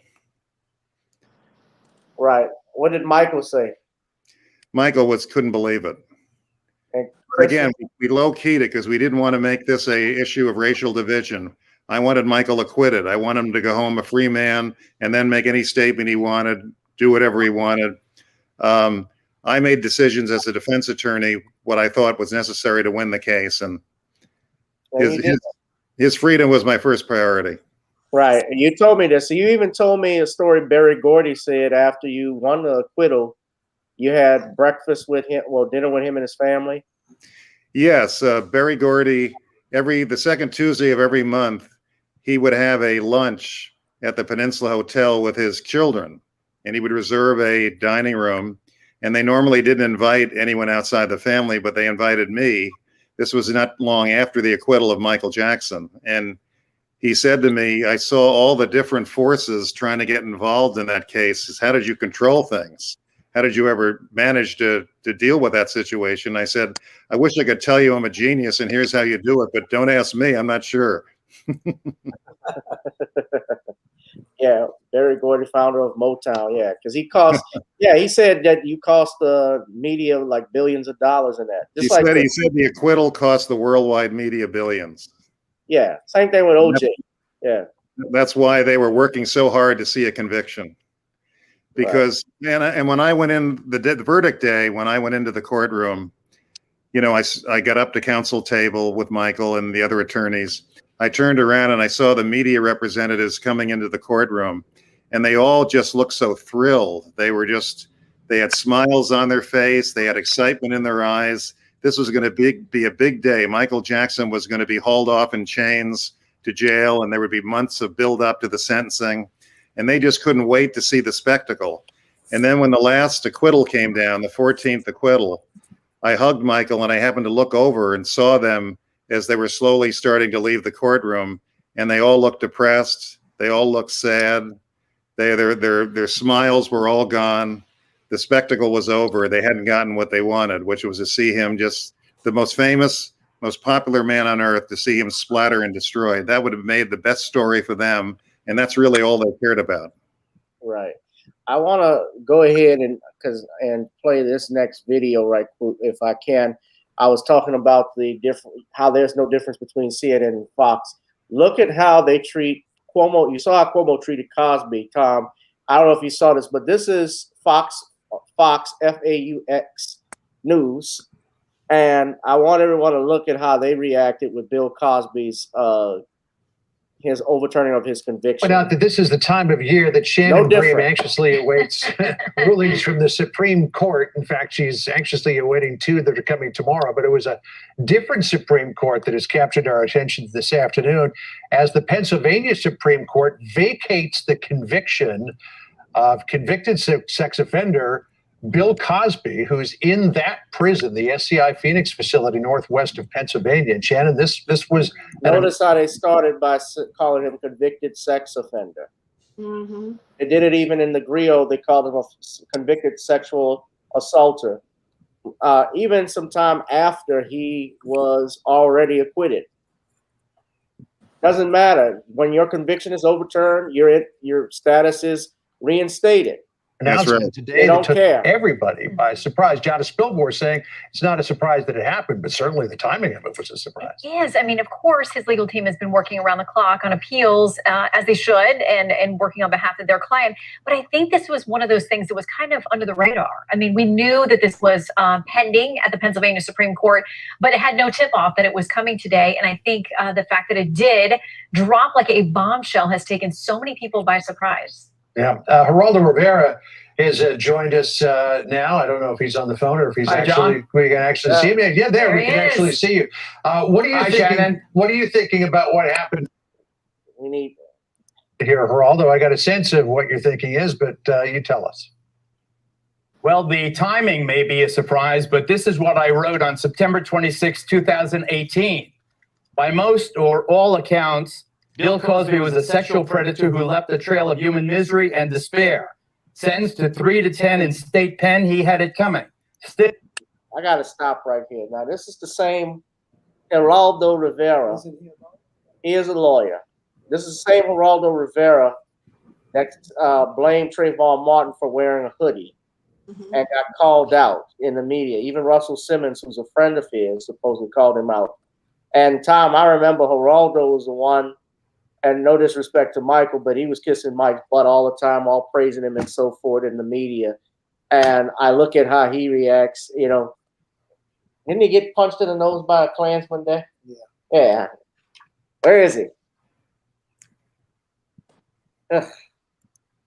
Right. What did Michael say? Michael couldn't believe it. And Again, we low-keyed it because we didn't want to make this a issue of racial division. I wanted Michael acquitted. I wanted him to go home a free man and then make any statement he wanted, do whatever he wanted. I made decisions as a defense attorney, what I thought was necessary to win the case, and his freedom was my first priority. Right. And you told me this. So you even told me a story Berry Gordy said after you won the acquittal, you had breakfast with him, dinner with him and his family. Yes. Berry Gordy, the second Tuesday of every month, he would have a lunch at the Peninsula Hotel with his children, and he would reserve a dining room. And they normally didn't invite anyone outside the family, but they invited me. This was not long after the acquittal of Michael Jackson. And he said to me, "I saw all the different forces trying to get involved in that case. How did you control things? How did you ever manage to deal with that situation?" I said, "I wish I could tell you I'm a genius and here's how you do it, but don't ask me. I'm not sure." Yeah, Berry Gordy, founder of Motown. Yeah, because he cost. Yeah, he said that you cost the media like billions of dollars in that. He said the acquittal cost the worldwide media billions. Yeah, same thing with OJ. Yeah, that's why they were working so hard to see a conviction. Because and when I went in the verdict day, when I went into the courtroom, you know, I got up to counsel table with Michael and the other attorneys. I turned around and I saw the media representatives coming into the courtroom, and they all just looked so thrilled. They had smiles on their face. They had excitement in their eyes. This was going to be a big day. Michael Jackson was going to be hauled off in chains to jail, and there would be months of build up to the sentencing. And they just couldn't wait to see the spectacle. And then when the last acquittal came down, the 14th acquittal, I hugged Michael, and I happened to look over and saw them as they were slowly starting to leave the courtroom, and they all looked depressed. They all looked sad. Their smiles were all gone. The spectacle was over. They hadn't gotten what they wanted, which was to see him, just the most famous, most popular man on earth, to see him splatter and destroyed. That would have made the best story for them, and that's really all they cared about. Right. I want to go ahead and play this next video right quick if I can. I was talking about how there's no difference between CNN and Fox. Look at how they treat Cuomo. You saw how Cuomo treated Cosby, Tom. I don't know if you saw this, but this is Fox FAUX News, and I want everyone to look at how they reacted with Bill Cosby's his overturning of his conviction. Point out that this is the time of year that Shannon Graham anxiously awaits rulings from the Supreme Court. In fact, she's anxiously awaiting two that are coming tomorrow, but it was a different Supreme Court that has captured our attention this afternoon as the Pennsylvania Supreme Court vacates the conviction of convicted sex offender Bill Cosby, who's in that prison, the SCI Phoenix facility northwest of Pennsylvania. And Shannon, this was... Notice how they started by calling him convicted sex offender. Mm-hmm. They did it even in the Griot. They called him a convicted sexual assaulter. Even sometime after he was already acquitted. Doesn't matter. When your conviction is overturned, your status is reinstated. Announcement today that took everybody by surprise. Jada Spilmore saying it's not a surprise that it happened, but certainly the timing of it was a surprise. It is. I mean, of course, his legal team has been working around the clock on appeals, as they should, and working on behalf of their client. But I think this was one of those things that was kind of under the radar. I mean, we knew that this was pending at the Pennsylvania Supreme Court, but it had no tip-off that it was coming today. And I think the fact that it did drop like a bombshell has taken so many people by surprise. Yeah. Geraldo Rivera has joined us now. I don't know if he's on the phone or if he's Hi, actually, John. we can actually see him. Yeah, there we he can is. actually see you. What are you Hi, thinking? Shannon. What are you thinking about what happened We need here, Geraldo? I got a sense of what your thinking is, but you tell us. Well, the timing may be a surprise, but this is what I wrote on September 26, 2018. By most or all accounts, Bill Cosby was a sexual predator who left a trail of human misery and despair. Sentenced to 3 to 10 in state pen, he had it coming. I got to stop right here. Now, this is the same Geraldo Rivera. He is a lawyer. This is the same Geraldo Rivera that blamed Trayvon Martin for wearing a hoodie and got called out in the media. Even Russell Simmons, who's a friend of his, supposedly called him out. And Tom, I remember Geraldo was the one, and no disrespect to Michael, but he was kissing Mike's butt all the time, all praising him and so forth in the media. And I look at how he reacts, you know. Didn't he get punched in the nose by a Klansman there? Yeah. Yeah. Where is he?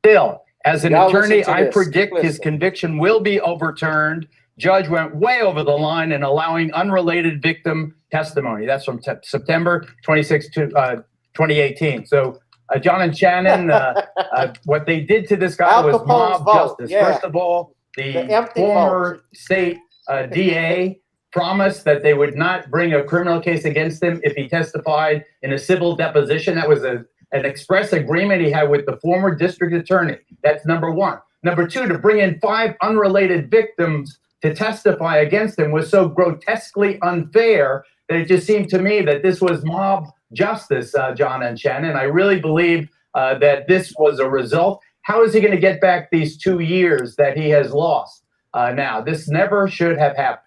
Still, as an Y'all attorney, listen to I this. predict his Listen. conviction will be overturned. Judge went way over the line in allowing unrelated victim testimony. That's from September 26, 2018. So, John and Shannon, what they did to this guy Al was Capone's mob vote, justice. yeah. First of all, the empty former vote. state DA promised that they would not bring a criminal case against him if he testified in a civil deposition. That was an express agreement he had with the former district attorney. That's number one. Number two, to bring in 5 unrelated victims to testify against him was so grotesquely unfair that it just seemed to me that this was mob justice, John and Shannon. I really believe that this was a result. How is he going to get back these 2 years that he has lost now? This never should have happened.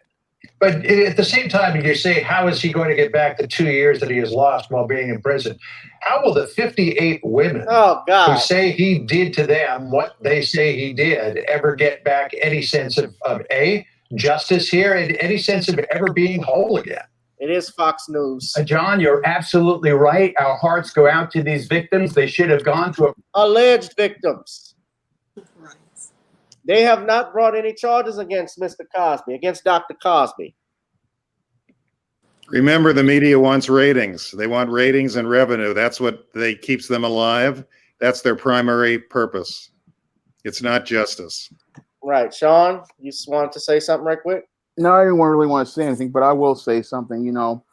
But at the same time, you say, how is he going to get back the 2 years that he has lost while being in prison? How will the 58 women who say he did to them what they say he did ever get back any sense of A, justice here, and any sense of ever being whole again? It is Fox News. John, you're absolutely right. Our hearts go out to these victims. They should have gone to alleged victims. They have not brought any charges against Mr. Cosby, against Dr. Cosby. Remember, the media wants ratings. They want ratings and revenue. That's what keeps them alive. That's their primary purpose. It's not justice. Right. Shawn, you just wanted to say something right quick? No, I didn't really want to say anything, but I will say something. You know,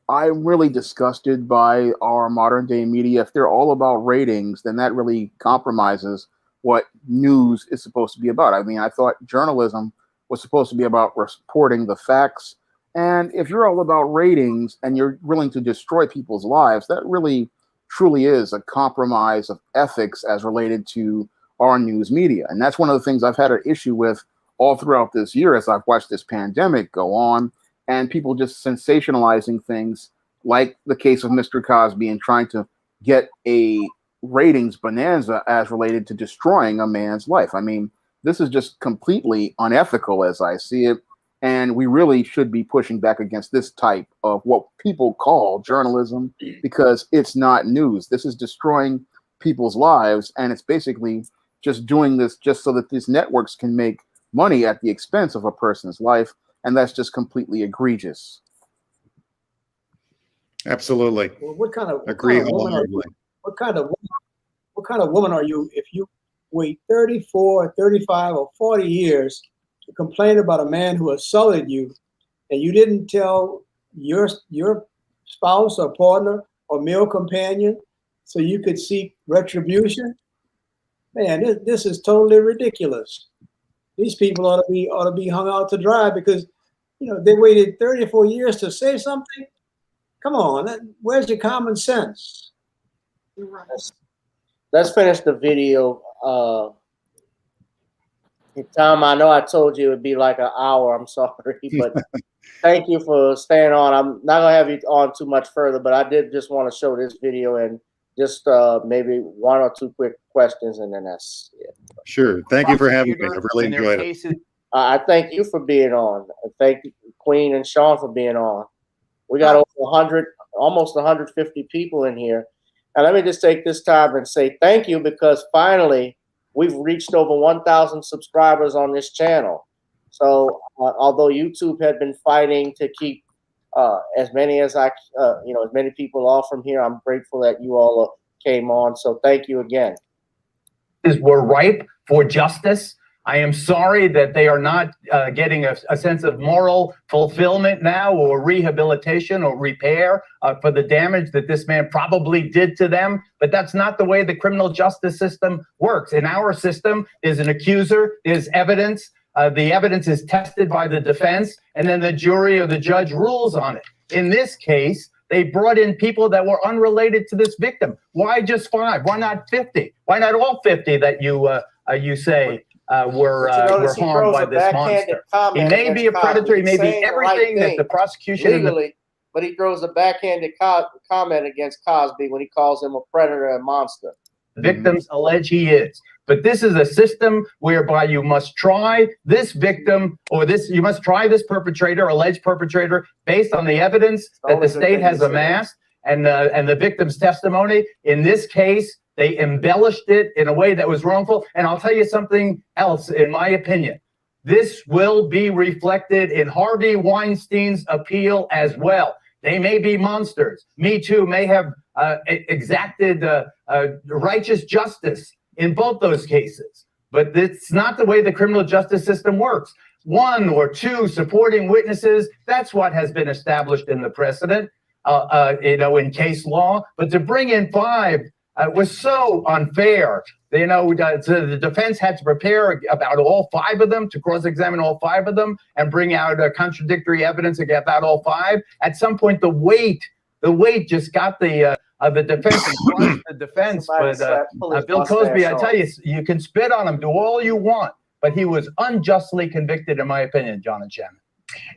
I'm really disgusted by our modern day media. If they're all about ratings, then that really compromises what news is supposed to be about. I mean, I thought journalism was supposed to be about reporting the facts. And if you're all about ratings and you're willing to destroy people's lives, that really truly is a compromise of ethics as related to our news media. And that's one of the things I've had an issue with all throughout this year as I've watched this pandemic go on and people just sensationalizing things like the case of Mr. Cosby and trying to get a ratings bonanza as related to destroying a man's life. I mean, this is just completely unethical as I see it. And we really should be pushing back against this type of what people call journalism because it's not news. This is destroying people's lives. And it's basically just doing this just so that these networks can make money at the expense of a person's life. And that's just completely egregious. Absolutely. Well, what kind of woman are you if you wait 34, 35, or 40 years to complain about a man who assaulted you and you didn't tell your spouse or partner or male companion so you could seek retribution? Man, this is totally ridiculous. These people ought to be hung out to dry because, you know, they waited 34 years to say something. Come on, where's your common sense? You're right. Let's finish the video. Tom, I know I told you it would be like an hour. I'm sorry, but thank you for staying on. I'm not going to have you on too much further, but I did just want to show this video and just maybe 1 or 2 quick questions, and then that's it. Sure. Thank you for having me. I really enjoyed it. I thank you for being on. Thank you, Queen and Shawn, for being on. We got over 100, almost 150 people in here. And let me just take this time and say thank you because finally we've reached over 1,000 subscribers on this channel. So although YouTube had been fighting to keep as many as as many people off from here, I'm grateful that you all came on. So thank you again. We're ripe for justice. I am sorry that they are not getting a sense of moral fulfillment now, or rehabilitation or repair for the damage that this man probably did to them. But that's not the way the criminal justice system works. In our system, there's an accuser, there's evidence. The evidence is tested by the defense, and then the jury or the judge rules on it. In this case, they brought in people that were unrelated to this victim. Why just 5? Why not 50? Why not all 50 that you say were harmed by this monster? He may be a predator. He may be everything that the prosecution legally, but he throws a backhanded comment against Cosby when he calls him a predator and monster. Victims allege he is. But this is a system whereby you must try this victim, or you must try this perpetrator, alleged perpetrator, based on the evidence that the state has amassed and the victim's testimony. In this case, they embellished it in a way that was wrongful. And I'll tell you something else, in my opinion. This will be reflected in Harvey Weinstein's appeal as well. They may be monsters. Me Too may have exacted righteous justice in both those cases. But it's not the way the criminal justice system works. 1 or 2 supporting witnesses, that's what has been established in the precedent, in case law. But to bring in 5 was so unfair. The defense had to prepare about all 5 of them, to cross-examine all 5 of them and bring out contradictory evidence about all 5. At some point, the weight just got the defense and crushed the defense. But Bill Cosby, I tell you, you can spit on him, do all you want, but he was unjustly convicted, in my opinion, John and Shannon.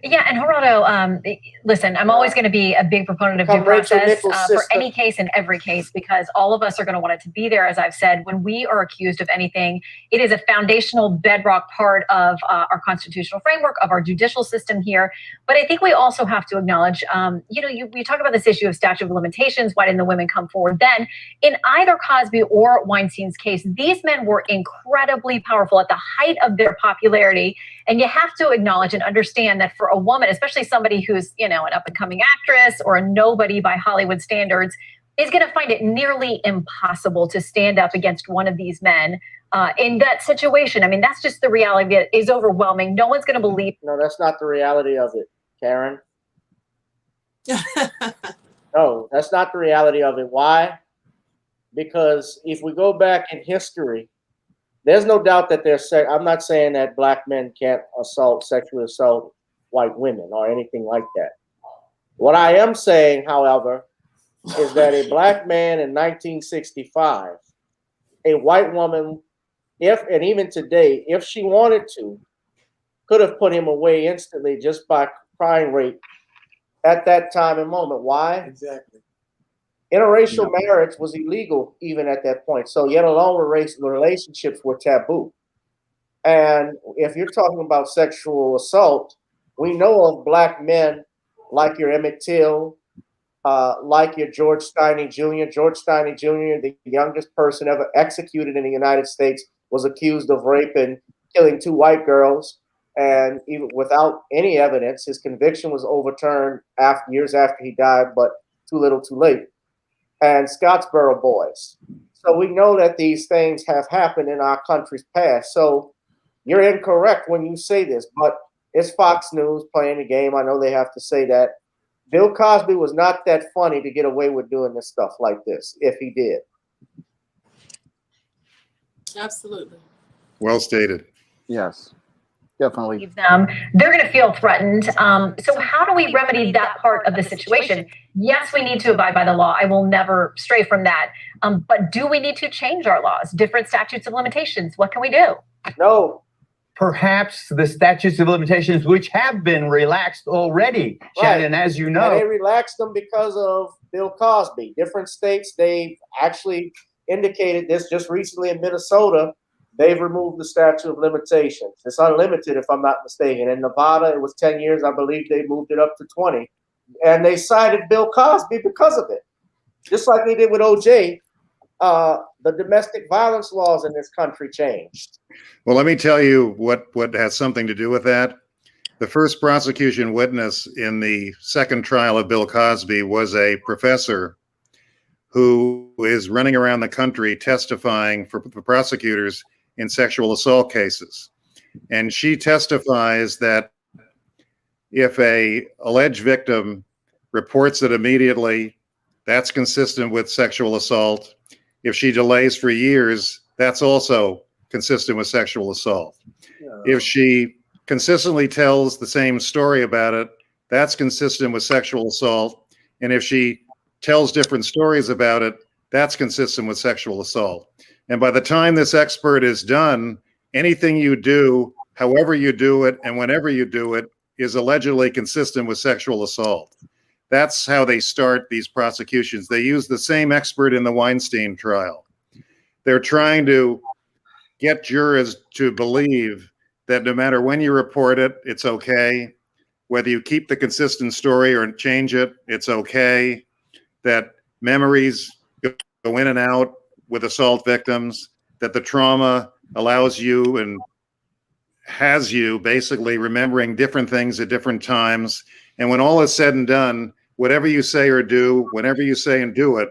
Yeah, and Geraldo, listen, I'm always going to be a big proponent of due process for any case and every case, because all of us are going to want it to be there. As I've said, when we are accused of anything, it is a foundational bedrock part of our constitutional framework, of our judicial system here. But I think we also have to acknowledge, you talk about this issue of statute of limitations. Why didn't the women come forward then? In either Cosby or Weinstein's case, these men were incredibly powerful at the height of their popularity. And you have to acknowledge and understand that for a woman, especially somebody who's, an up-and-coming actress or a nobody by Hollywood standards, is going to find it nearly impossible to stand up against one of these men in that situation. I mean, that's just the reality. It is overwhelming. No one's going to believe. No, that's not the reality of it, Karen. No, that's not the reality of it. Why? Because if we go back in history, there's no doubt that I'm not saying that black men can't sexually assault white women or anything like that. What I am saying, however, is that a black man in 1965, a white woman, and even today, if she wanted to, could have put him away instantly just by crime rate at that time and moment. Why? Exactly. Interracial marriage was illegal even at that point. So yet alone relationships were taboo. And if you're talking about sexual assault, we know of black men like your Emmett Till, like your George Steiny Jr. George Steiny Jr., the youngest person ever executed in the United States, was accused of rape and killing 2 white girls. And even without any evidence, his conviction was overturned years after he died, but too little too late. And Scottsboro boys. So we know that these things have happened in our country's past. So you're incorrect when you say this, but it's Fox News playing the game. I know they have to say that. Bill Cosby was not that funny to get away with doing this stuff like this, if he did. Absolutely. Well stated. Yes. Definitely. They're going to feel threatened. So how do we remedy that part of the situation? Yes, we need to abide by the law. I will never stray from that. But do we need to change our laws? Different statutes of limitations. What can we do? No. Perhaps the statutes of limitations, which have been relaxed already, Shannon, as you know. And they relaxed them because of Bill Cosby. Different states, they actually indicated this just recently in Minnesota. They've removed the statute of limitations. It's unlimited, if I'm not mistaken. In Nevada, it was 10 years. I believe they moved it up to 20. And they cited Bill Cosby because of it. Just like they did with O.J. the domestic violence laws in this country changed. Well, let me tell you what has something to do with that. The first prosecution witness in the second trial of Bill Cosby was a professor who is running around the country testifying for prosecutors in sexual assault cases. And she testifies that if a alleged victim reports it immediately, that's consistent with sexual assault. If she delays for years, that's also consistent with sexual assault. If she consistently tells the same story about it, that's consistent with sexual assault. And if she tells different stories about it, that's consistent with sexual assault. And by the time this expert is done, anything you do, however you do it, and whenever you do it, is allegedly consistent with sexual assault. That's how they start these prosecutions. They use the same expert in the Weinstein trial. They're trying to get jurors to believe that no matter when you report it, it's okay. Whether you keep the consistent story or change it, it's okay. That memories go in and out with assault victims, that the trauma allows you and has you basically remembering different things at different times. And when all is said and done, whatever you say or do, whenever you say and do it,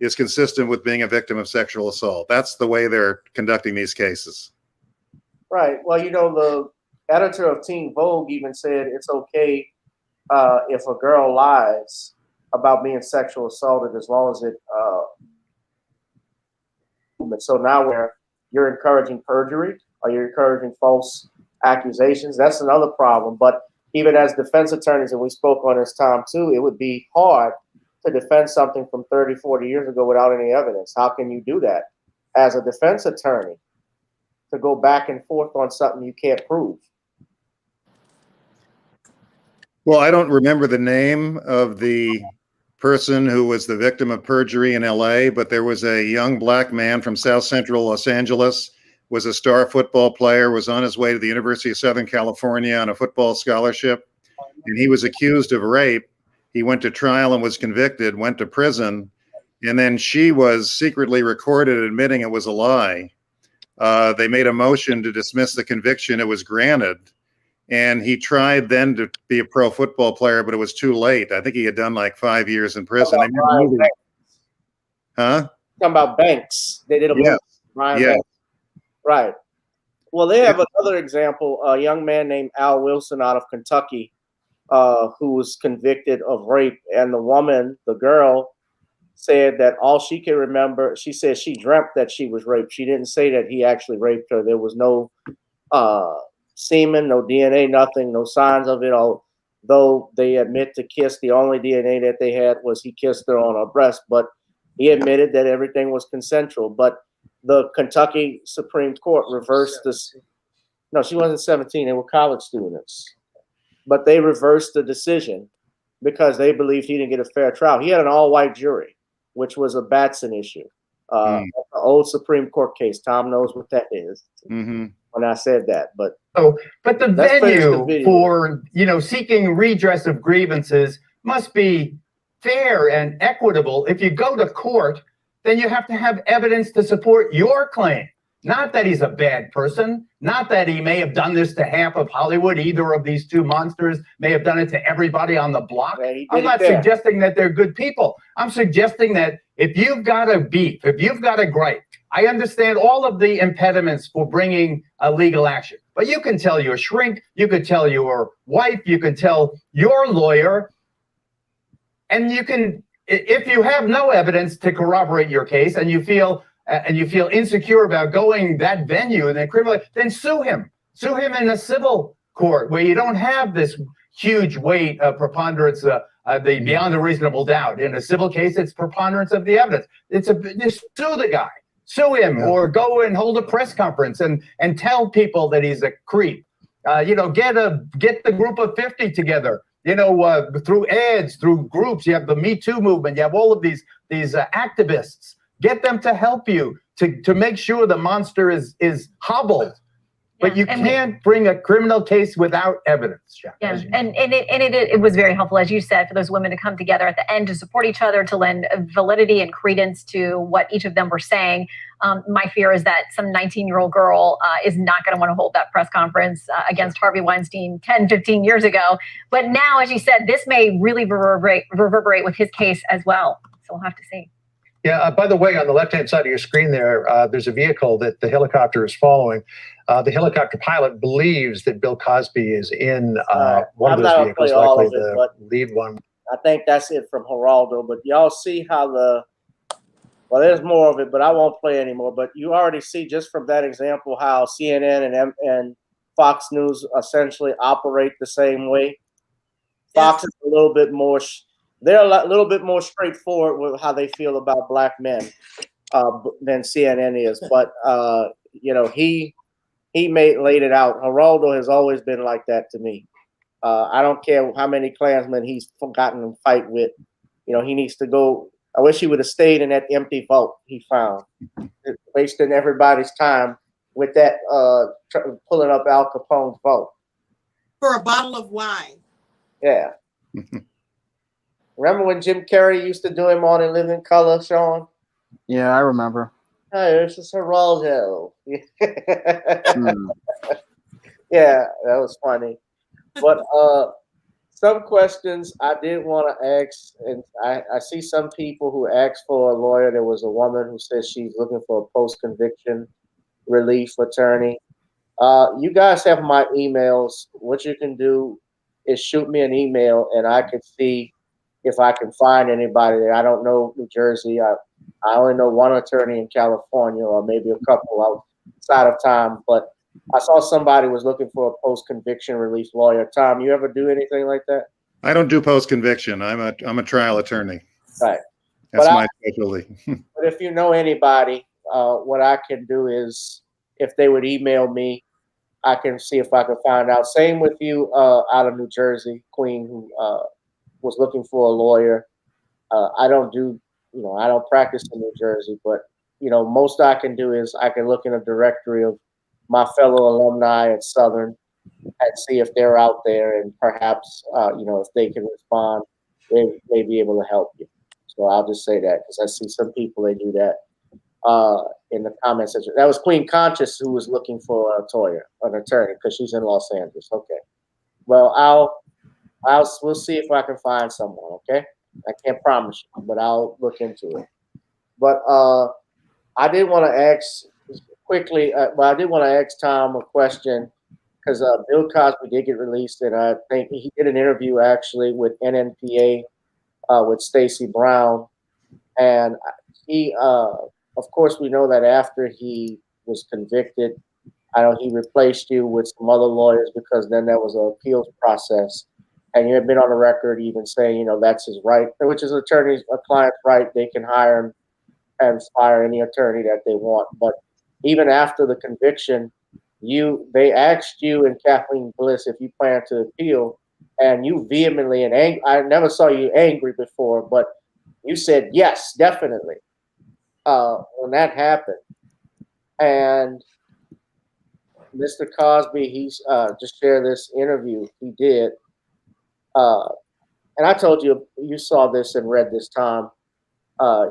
is consistent with being a victim of sexual assault. That's the way they're conducting these cases. Right. Well, you know, the editor of Teen Vogue even said it's okay if a girl lies about being sexual assaulted as long as it so now where you're encouraging perjury or you're encouraging false accusations, that's another problem. But even as defense attorneys, and we spoke on this time too, it would be hard to defend something from 30, 40 years ago without any evidence. How can you do that as a defense attorney, to go back and forth on something you can't prove? Well, I don't remember the name of the person who was the victim of perjury in LA, but there was a young black man from South Central Los Angeles, was a star football player, was on his way to the University of Southern California on a football scholarship, and he was accused of rape. He went to trial and was convicted, went to prison, and then she was secretly recorded admitting it was a lie. They made a motion to dismiss the conviction. It was granted. And he tried then to be a pro football player, but it was too late. I think he had done like 5 years in prison. Huh? Talking about Banks. They did a movie. Ryan Banks. Right. Well, they have another example, a young man named Al Wilson out of Kentucky, who was convicted of rape. And the woman, the girl, said that all she can remember, she said she dreamt that she was raped. She didn't say that he actually raped her. There was no semen, no DNA, nothing, no signs of it. Although they admit to kiss, the only DNA that they had was he kissed her on her breast, but he admitted that everything was consensual. But the Kentucky Supreme Court reversed this. No, she wasn't 17. They were college students, but they reversed the decision because they believed he didn't get a fair trial. He had an all-white jury, which was a Batson issue. An old Supreme Court case. Tom knows what that is. When I said that, but the venue for seeking redress of grievances must be fair and equitable. If you go to court, then you have to have evidence to support your claim. Not that he's a bad person, not that he may have done this to half of Hollywood. Either of these two monsters may have done it to everybody on the block. I'm not suggesting that they're good people. I'm suggesting that if you've got a beef, if you've got a gripe, I understand all of the impediments for bringing a legal action. But you can tell your shrink, you could tell your wife, you can tell your lawyer, and you can, if you have no evidence to corroborate your case and you feel insecure about going that venue and then criminal, then sue him. Sue him in a civil court where you don't have this huge weight of preponderance, the beyond a reasonable doubt. In a civil case, it's preponderance of the evidence. Just sue the guy, sue him, or go and hold a press conference and tell people that he's a creep. Get the group of 50 together. Through ads, through groups. You have the Me Too movement. You have all of these activists. Get them to help you to make sure the monster is hobbled. But you can't bring a criminal case without evidence, Jack. Yeah, and it was very helpful, as you said, for those women to come together at the end to support each other, to lend validity and credence to what each of them were saying. My fear is that some 19-year-old girl is not going to want to hold that press conference against Harvey Weinstein 10, 15 years ago. But now, as you said, this may really reverberate with his case as well. So we'll have to see. Yeah, by the way, on the left-hand side of your screen there's a vehicle that the helicopter is following. The helicopter pilot believes that Bill Cosby is in one of those vehicles, likely the lead one. I think that's it from Geraldo, but y'all see how well, there's more of it, but I won't play anymore. But you already see just from that example how CNN and Fox News essentially operate the same way. Fox is a little bit more... They're a little bit more straightforward with how they feel about black men than CNN is. But, he laid it out. Geraldo has always been like that to me. I don't care how many Klansmen he's gotten in fight with. He needs to go. I wish he would have stayed in that empty vault he found. Wasting everybody's time with that, pulling up Al Capone's vault. For a bottle of wine. Yeah. Remember when Jim Carrey used to do him on In Living Color, Sean? Yeah, I remember. Hey, this is Geraldo. Yeah, that was funny. But some questions I did want to ask, and I see some people who asked for a lawyer. There was a woman who said she's looking for a post-conviction relief attorney. You guys have my emails. What you can do is shoot me an email, and I can see if I can find anybody there. I don't know New Jersey. I only know one attorney in California, or maybe a couple outside of time. But I saw somebody was looking for a post-conviction relief lawyer. Tom, you ever do anything like that? I don't do post-conviction. I'm a trial attorney. Right. That's my specialty. But if you know anybody, what I can do is, if they would email me, I can see if I can find out. Same with you out of New Jersey, Queen, who was looking for a lawyer. I don't practice in New Jersey, but most I can do is I can look in a directory of my fellow alumni at Southern and see if they're out there, and perhaps if they can respond, they may be able to help you. So I'll just say that, because I see some people, they do that in the comment section. That was Queen Conscious who was looking for an attorney, because she's in Los Angeles. Okay. Well, we'll see if I can find someone. Okay. I can't promise you, but I'll look into it. But I did want to ask quickly. I did want to ask Tom a question, because Bill Cosby did get released, and I think he did an interview actually with NNPA with Stacey Brown, and he, of course, we know that after he was convicted, I know he replaced you with some other lawyers, because then there was an appeals process. And you have been on the record even saying, that's his right, which is a client's right. They can hire him and fire any attorney that they want. But even after the conviction, they asked you and Kathleen Bliss if you plan to appeal, and you vehemently and angry. I never saw you angry before, but you said yes, definitely, when that happened. And Mr. Cosby, he's just shared this interview he did. And I told you, you saw this and read this, Tom.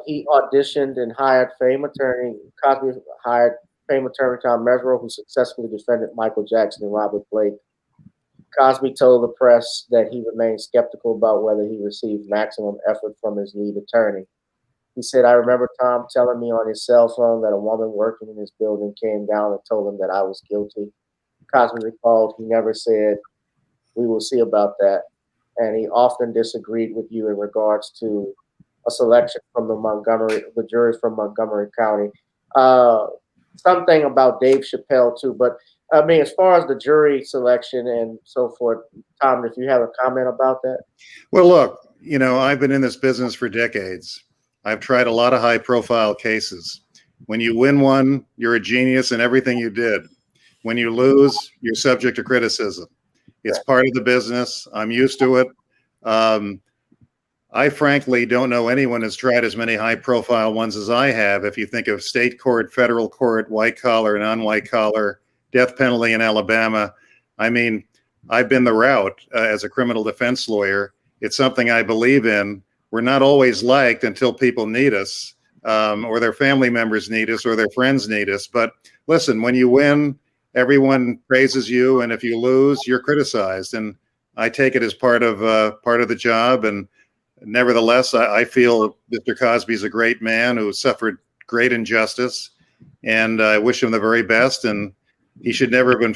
He auditioned and hired Cosby hired famed attorney Tom Meserau, who successfully defended Michael Jackson and Robert Blake. Cosby told the press that he remained skeptical about whether he received maximum effort from his lead attorney. He said, "I remember Tom telling me on his cell phone that a woman working in his building came down and told him that I was guilty." Cosby recalled he never said, "We will see about that." And he often disagreed with you in regards to a selection from the jury from Montgomery County. Something about Dave Chappelle too, but I mean, as far as the jury selection and so forth, Tom, if you have a comment about that. Well, look, I've been in this business for decades. I've tried a lot of high-profile cases. When you win one, you're a genius in everything you did. When you lose, you're subject to criticism. It's part of the business. I'm used to it. I frankly don't know anyone who's tried as many high-profile ones as I have. If you think of state court, federal court, white collar, non-white collar, death penalty in Alabama. I mean, I've been the route as a criminal defense lawyer. It's something I believe in. We're not always liked until people need us, or their family members need us, or their friends need us. But listen, when you win, everyone praises you, and if you lose, you're criticized. And I take it as part of the job. And nevertheless, I feel Mr. Cosby's a great man who suffered great injustice, and I wish him the very best. And he should never have been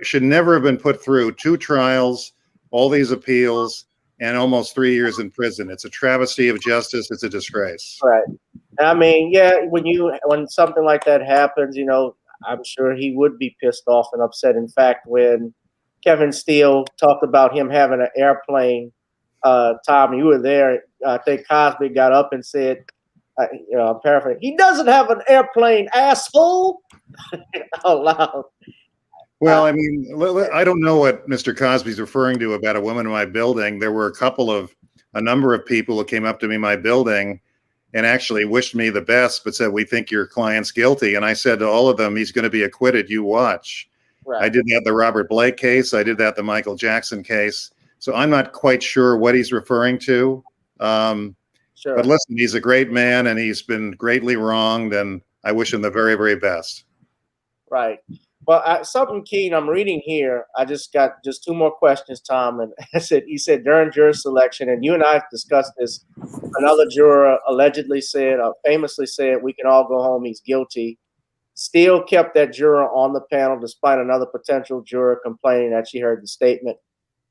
should never have been put through 2 trials, all these appeals, and almost 3 years in prison. It's a travesty of justice. It's a disgrace. Right. I mean, yeah, when something like that happens, you know, I'm sure he would be pissed off and upset. In fact, when Kevin Steele talked about him having an airplane, Tom, you were there. I think Cosby got up and said, you know, I'm paraphrasing, "He doesn't have an airplane, asshole." Out loud. Well, I mean, I don't know what Mr. Cosby's referring to about a woman in my building. There were a number of people who came up to me in my building and actually wished me the best, but said, "We think your client's guilty." And I said to all of them, "He's going to be acquitted. You watch." Right. I did that the Robert Blake case. I did that the Michael Jackson case. So I'm not quite sure what he's referring to. Sure. But listen, he's a great man, and he's been greatly wronged, and I wish him the very, very best. Right. Well, something keen I'm reading here. I just got 2 more questions, Tom. And he said during jury selection, and you and I discussed this, another juror allegedly said, famously said, "We can all go home. He's guilty." Steele kept that juror on the panel despite another potential juror complaining that she heard the statement.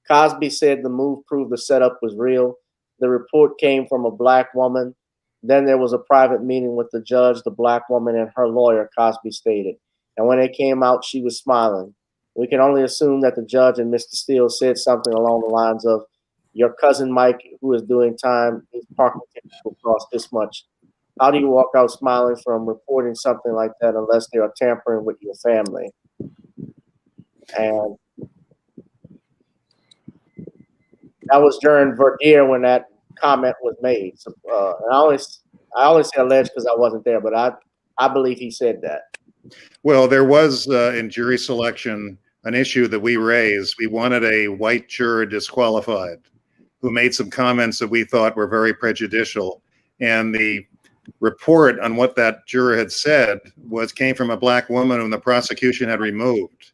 Cosby said the move proved the setup was real. The report came from a black woman. Then there was a private meeting with the judge, the black woman, and her lawyer, Cosby stated. And when it came out, she was smiling. We can only assume that the judge and Mr. Steele said something along the lines of, "Your cousin Mike, who is doing time, his parking ticket will cost this much." How do you walk out smiling from reporting something like that unless they are tampering with your family? And that was during Verdier when that comment was made. So, and I only say alleged because I wasn't there, but I believe he said that. Well, there was in jury selection an issue that we raised. We wanted a white juror disqualified who made some comments that we thought were very prejudicial. And the report on what that juror had said came from a black woman whom the prosecution had removed.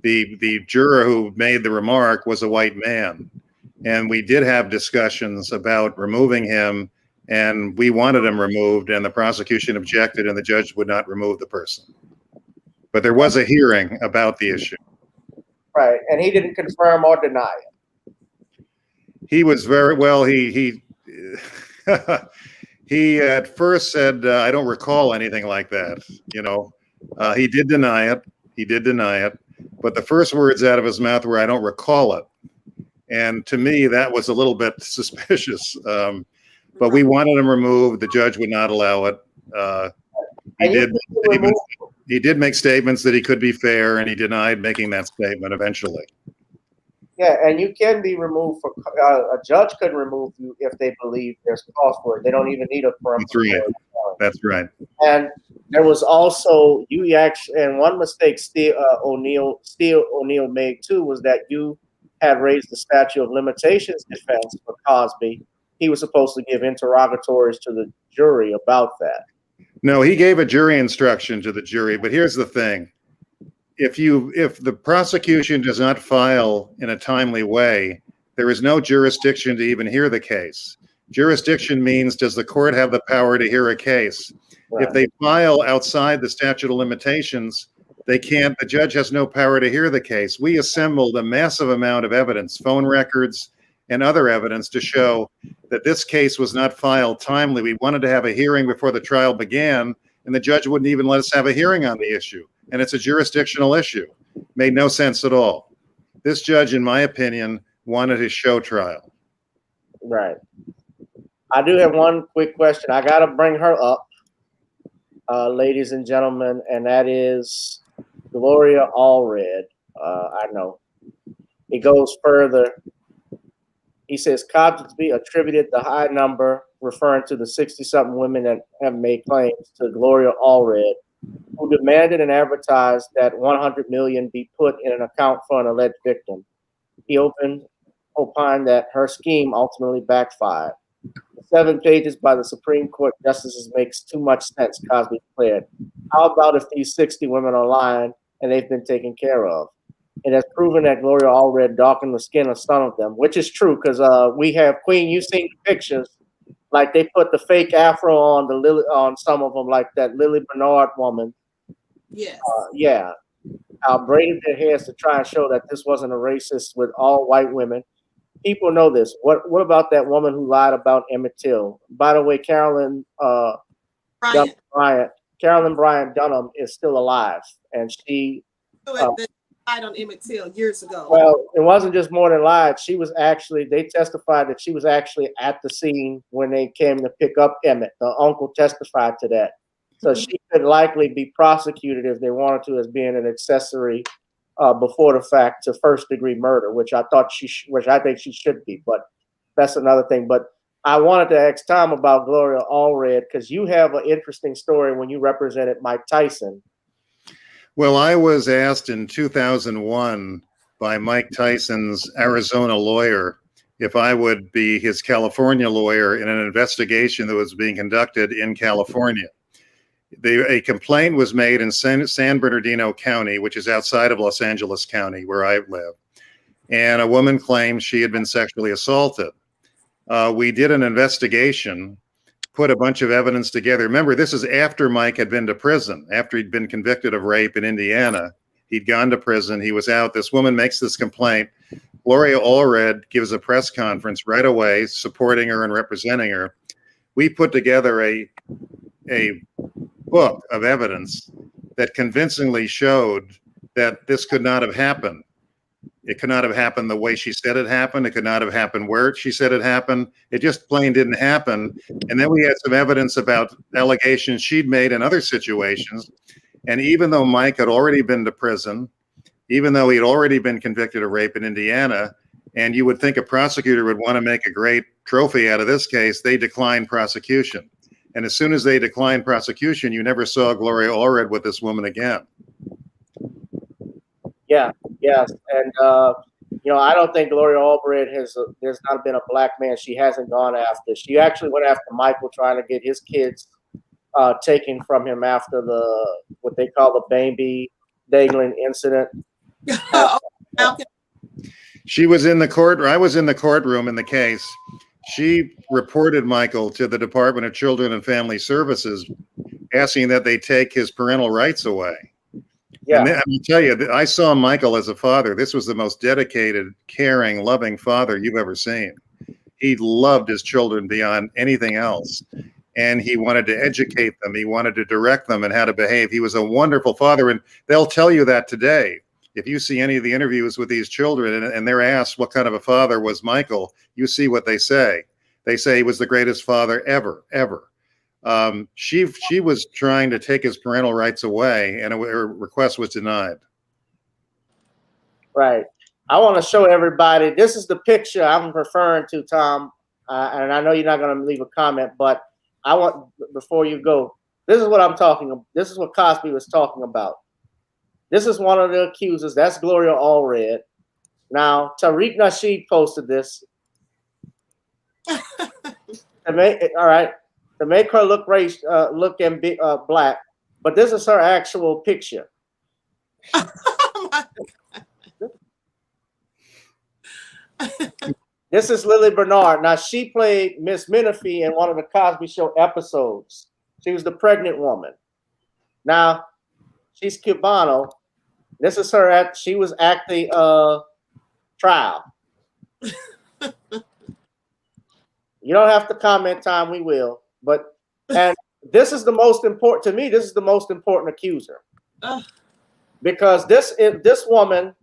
The juror who made the remark was a white man. And we did have discussions about removing him, and we wanted him removed, and the prosecution objected, and the judge would not remove the person. But there was a hearing about the issue. Right, and he didn't confirm or deny it. He was very well. He he at first said, "I don't recall anything like that." You know, he did deny it. He did deny it, but the first words out of his mouth were, "I don't recall it." And to me, that was a little bit suspicious. But we wanted him removed. The judge would not allow it. He did make statements that he could be fair, and he denied making that statement eventually. Yeah, and you can be removed for a judge could remove you if they believe there's cause for it. They don't even need a permit. That's right. That's right. And there was also and one mistake Steele O'Neill made too was that you had raised the statute of limitations defense for Cosby. He was supposed to give interrogatories to the jury about that. No, he gave a jury instruction to the jury, but here's the thing. If the prosecution does not file in a timely way, there is no jurisdiction to even hear the case. Jurisdiction means, does the court have the power to hear a case? Right. If they file outside the statute of limitations, they can't, the judge has no power to hear the case. We assembled a massive amount of evidence, phone records and other evidence to show that this case was not filed timely. We wanted to have a hearing before the trial began, and the judge wouldn't even let us have a hearing on the issue. And it's a jurisdictional issue. Made no sense at all. This judge, in my opinion, wanted his show trial. Right. I do have one quick question. I got to bring her up, ladies and gentlemen, and that is Gloria Allred. I know. It goes further. He says Cosby attributed the high number, referring to the 60-something women that have made claims, to Gloria Allred, who demanded and advertised that 100 million be put in an account for an alleged victim. He opined that her scheme ultimately backfired. The 7 pages by the Supreme Court justices makes too much sense, Cosby declared. How about if these 60 women are lying and they've been taken care of? It has proven that Gloria Allred darkened the skin of some of them, which is true because we have Queen. You've seen the pictures, like they put the fake afro on on some of them, like that Lily Bernard woman. Yes. Yeah, braided their hairs to try and show that this wasn't a racist with all white women. People know this. What about that woman who lied about Emmett Till? By the way, Carolyn Bryant Dunham is still alive, and she died on Emmett Till years ago. Well, it wasn't just more than lied. She was actually, they testified that she was actually at the scene when they came to pick up Emmett. The uncle testified to that. So she could likely be prosecuted if they wanted to as being an accessory before the fact to first-degree murder, which I think she should be, but that's another thing. But I wanted to ask Tom about Gloria Allred because you have an interesting story when you represented Mike Tyson. Well, I was asked in 2001 by Mike Tyson's Arizona lawyer if I would be his California lawyer in an investigation that was being conducted in California. A complaint was made in San Bernardino County, which is outside of Los Angeles County, where I live. And a woman claimed she had been sexually assaulted. We did an investigation, put a bunch of evidence together. Remember, this is after Mike had been to prison, after he'd been convicted of rape in Indiana. He'd gone to prison. He was out. This woman makes this complaint. Gloria Allred gives a press conference right away, supporting her and representing her. We put together a book of evidence that convincingly showed that this could not have happened. It could not have happened the way she said it happened. It could not have happened where she said it happened. It just plain didn't happen. And then we had some evidence about allegations she'd made in other situations. And even though Mike had already been to prison, even though he'd already been convicted of rape in Indiana, and you would think a prosecutor would want to make a great trophy out of this case, they declined prosecution. And as soon as they declined prosecution, you never saw Gloria Allred with this woman again. Yeah, yes. And, I don't think Gloria Allred there's not been a black man she hasn't gone after. She actually went after Michael trying to get his kids taken from him after what they call the baby dangling incident. She was in the court, or I was in the courtroom in the case. She reported Michael to the Department of Children and Family Services, asking that they take his parental rights away. Yeah. And I tell you, I saw Michael as a father. This was the most dedicated, caring, loving father you've ever seen. He loved his children beyond anything else. And he wanted to educate them. He wanted to direct them in how to behave. He was a wonderful father. And they'll tell you that today. If you see any of the interviews with these children and they're asked what kind of a father was Michael, you see what they say. They say he was the greatest father ever, ever. She was trying to take his parental rights away, and her request was denied. Right. I want to show everybody. This is the picture I'm referring to, Tom. And I know you're not going to leave a comment, but I want, before you go, this is what I'm talking about. This is what Cosby was talking about. This is one of the accusers. That's Gloria Allred. Now, Tariq Nasheed posted this. All right. To make her look black, but this is her actual picture. This is Lily Bernard. Now she played Miss Menifee in one of the Cosby Show episodes. She was the pregnant woman. Now she's Cubano. This is her she was at the trial. You don't have to comment, Tom. We will. But and this is the most important to me. This is the most important accuser, because this woman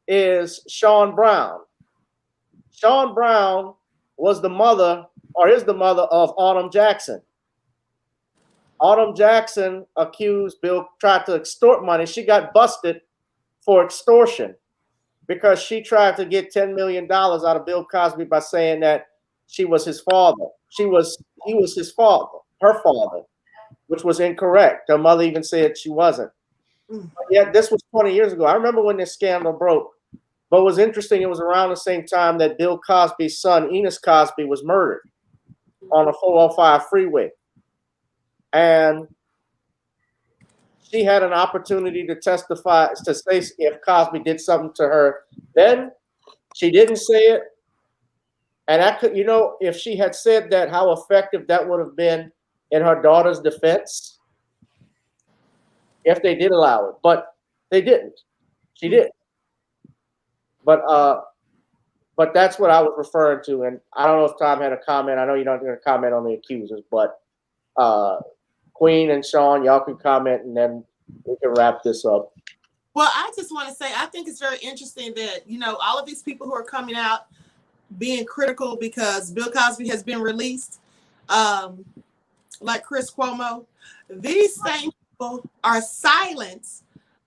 is Shawn Brown. Shawn Brown was the mother, or is the mother, of Autumn Jackson. Autumn Jackson accused Bill, tried to extort money. She got busted for extortion because she tried to get $10 million out of Bill Cosby by saying that she was his father. He was his father, her father. which was incorrect. Her mother even said she wasn't. But yet this was 20 years ago. I remember when this scandal broke. But what was interesting, it was around the same time that Bill Cosby's son, Enos Cosby, was murdered on a 405 freeway. And she had an opportunity to testify, to say if Cosby did something to her. Then she didn't say it. And I could, you know, if she had said that, how effective that would have been in her daughter's defense if they did allow it. But they didn't. She didn't. But that's what I was referring to. And I don't know if Tom had a comment. I know you're not going to comment on the accusers, but Queen and Shawn, y'all can comment, and then we can wrap this up. Well, I just want to say, I think it's very interesting that, you know, all of these people who are coming out being critical because Bill Cosby has been released, like Chris Cuomo, these same people are silent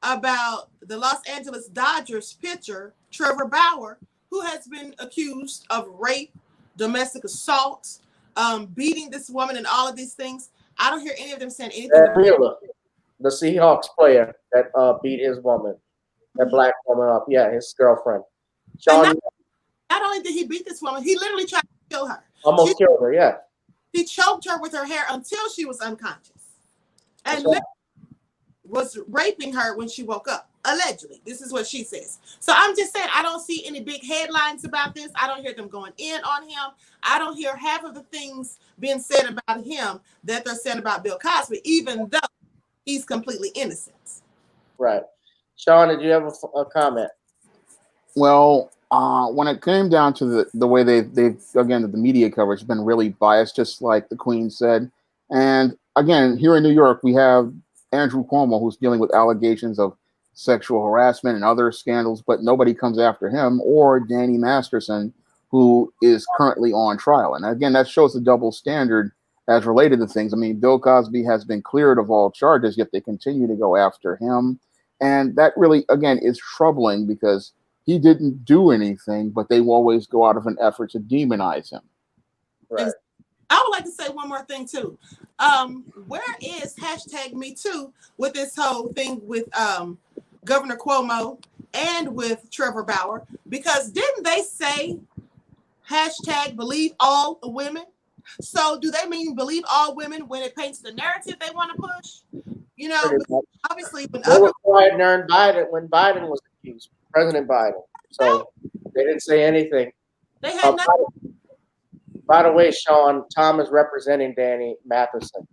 about the Los Angeles Dodgers pitcher, Trevor Bauer, who has been accused of rape, domestic assault, beating this woman, and all of these things. I don't hear any of them saying anything. The Seahawks player that beat his woman, that black woman up, yeah, his girlfriend. Shawn, not only did he beat this woman, he literally tried to kill her. Almost killed her, yeah. He choked her with her hair until she was unconscious, and was raping her when she woke up. Allegedly, this is what she says. So I'm just saying, I don't see any big headlines about this. I don't hear them going in on him. I don't hear half of the things being said about him that they're saying about Bill Cosby, even though he's completely innocent. Right. Shawn, did you have a comment? Well, when it came down to the way they've again, the media coverage has been really biased, just like the Queen said. And again, here in New York, we have Andrew Cuomo, who's dealing with allegations of sexual harassment and other scandals, but nobody comes after him, or Danny Masterson, who is currently on trial. And again, that shows the double standard as related to things. I mean, Bill Cosby has been cleared of all charges, yet they continue to go after him. And that really, again, is troubling because he didn't do anything, but they will always go out of an effort to demonize him. Right. I would like to say one more thing too. Where is #MeToo with this whole thing with Governor Cuomo and with Trevor Bauer? Because didn't they say #believe all women? So do they mean believe all women when it paints the narrative they want to push? You know, obviously when they were quiet during Biden, when Biden was accused, President Biden. So they didn't say anything. They had nothing. By the way, Shawn, Tom is representing Danny Matheson.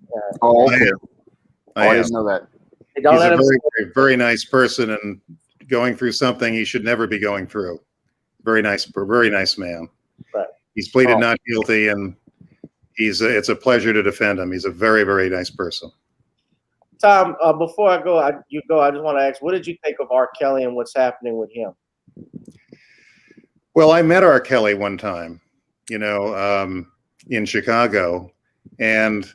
I didn't know that. He's a very, very nice person, and going through something he should never be going through. Very nice man. Right. He's pleaded not guilty, and it's a pleasure to defend him. He's a very, very nice person. Tom, before I go, I just want to ask, what did you think of R. Kelly and what's happening with him? Well, I met R. Kelly one time, in Chicago, and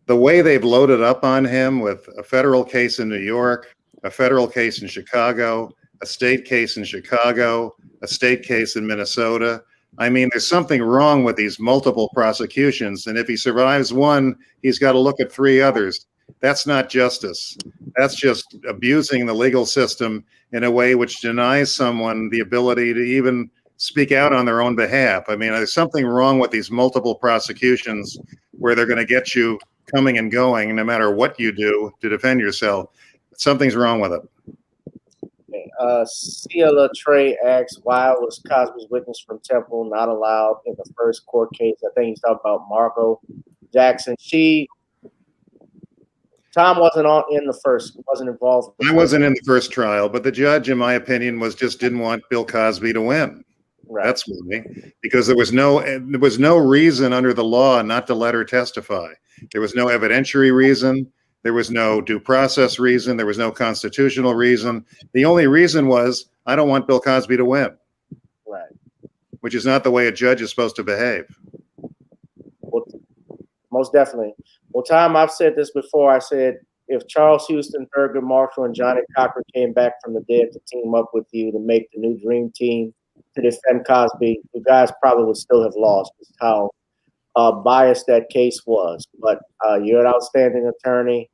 the way they've loaded up on him with a federal case in New York, a federal case in Chicago, a state case in Chicago, a state case in Minnesota. I mean, there's something wrong with these multiple prosecutions, and if he survives one, he's got to look at 3 others. That's not justice. That's just abusing the legal system in a way which denies someone the ability to even speak out on their own behalf. I mean, there's something wrong with these multiple prosecutions where they're going to get you coming and going no matter what you do to defend yourself. Something's wrong with it. Ciela Trey asks, why was Cosby's witness from Temple not allowed in the first court case? I think he's talking about Margot Jackson. Tom wasn't wasn't involved. I wasn't in the first trial, but the judge, in my opinion, didn't want Bill Cosby to win. Right. That's why, because there was no reason under the law not to let her testify. There was no evidentiary reason. There was no due process reason. There was no constitutional reason. The only reason was, I don't want Bill Cosby to win. Right. Which is not the way a judge is supposed to behave. Well, most definitely. Well, Tom, I've said this before. I said, if Charles Houston, Thurgood Marshall, and Johnny Cochran came back from the dead to team up with you to make the new dream team to defend Cosby, you guys probably would still have lost. Just how biased that case was. But you're an outstanding attorney,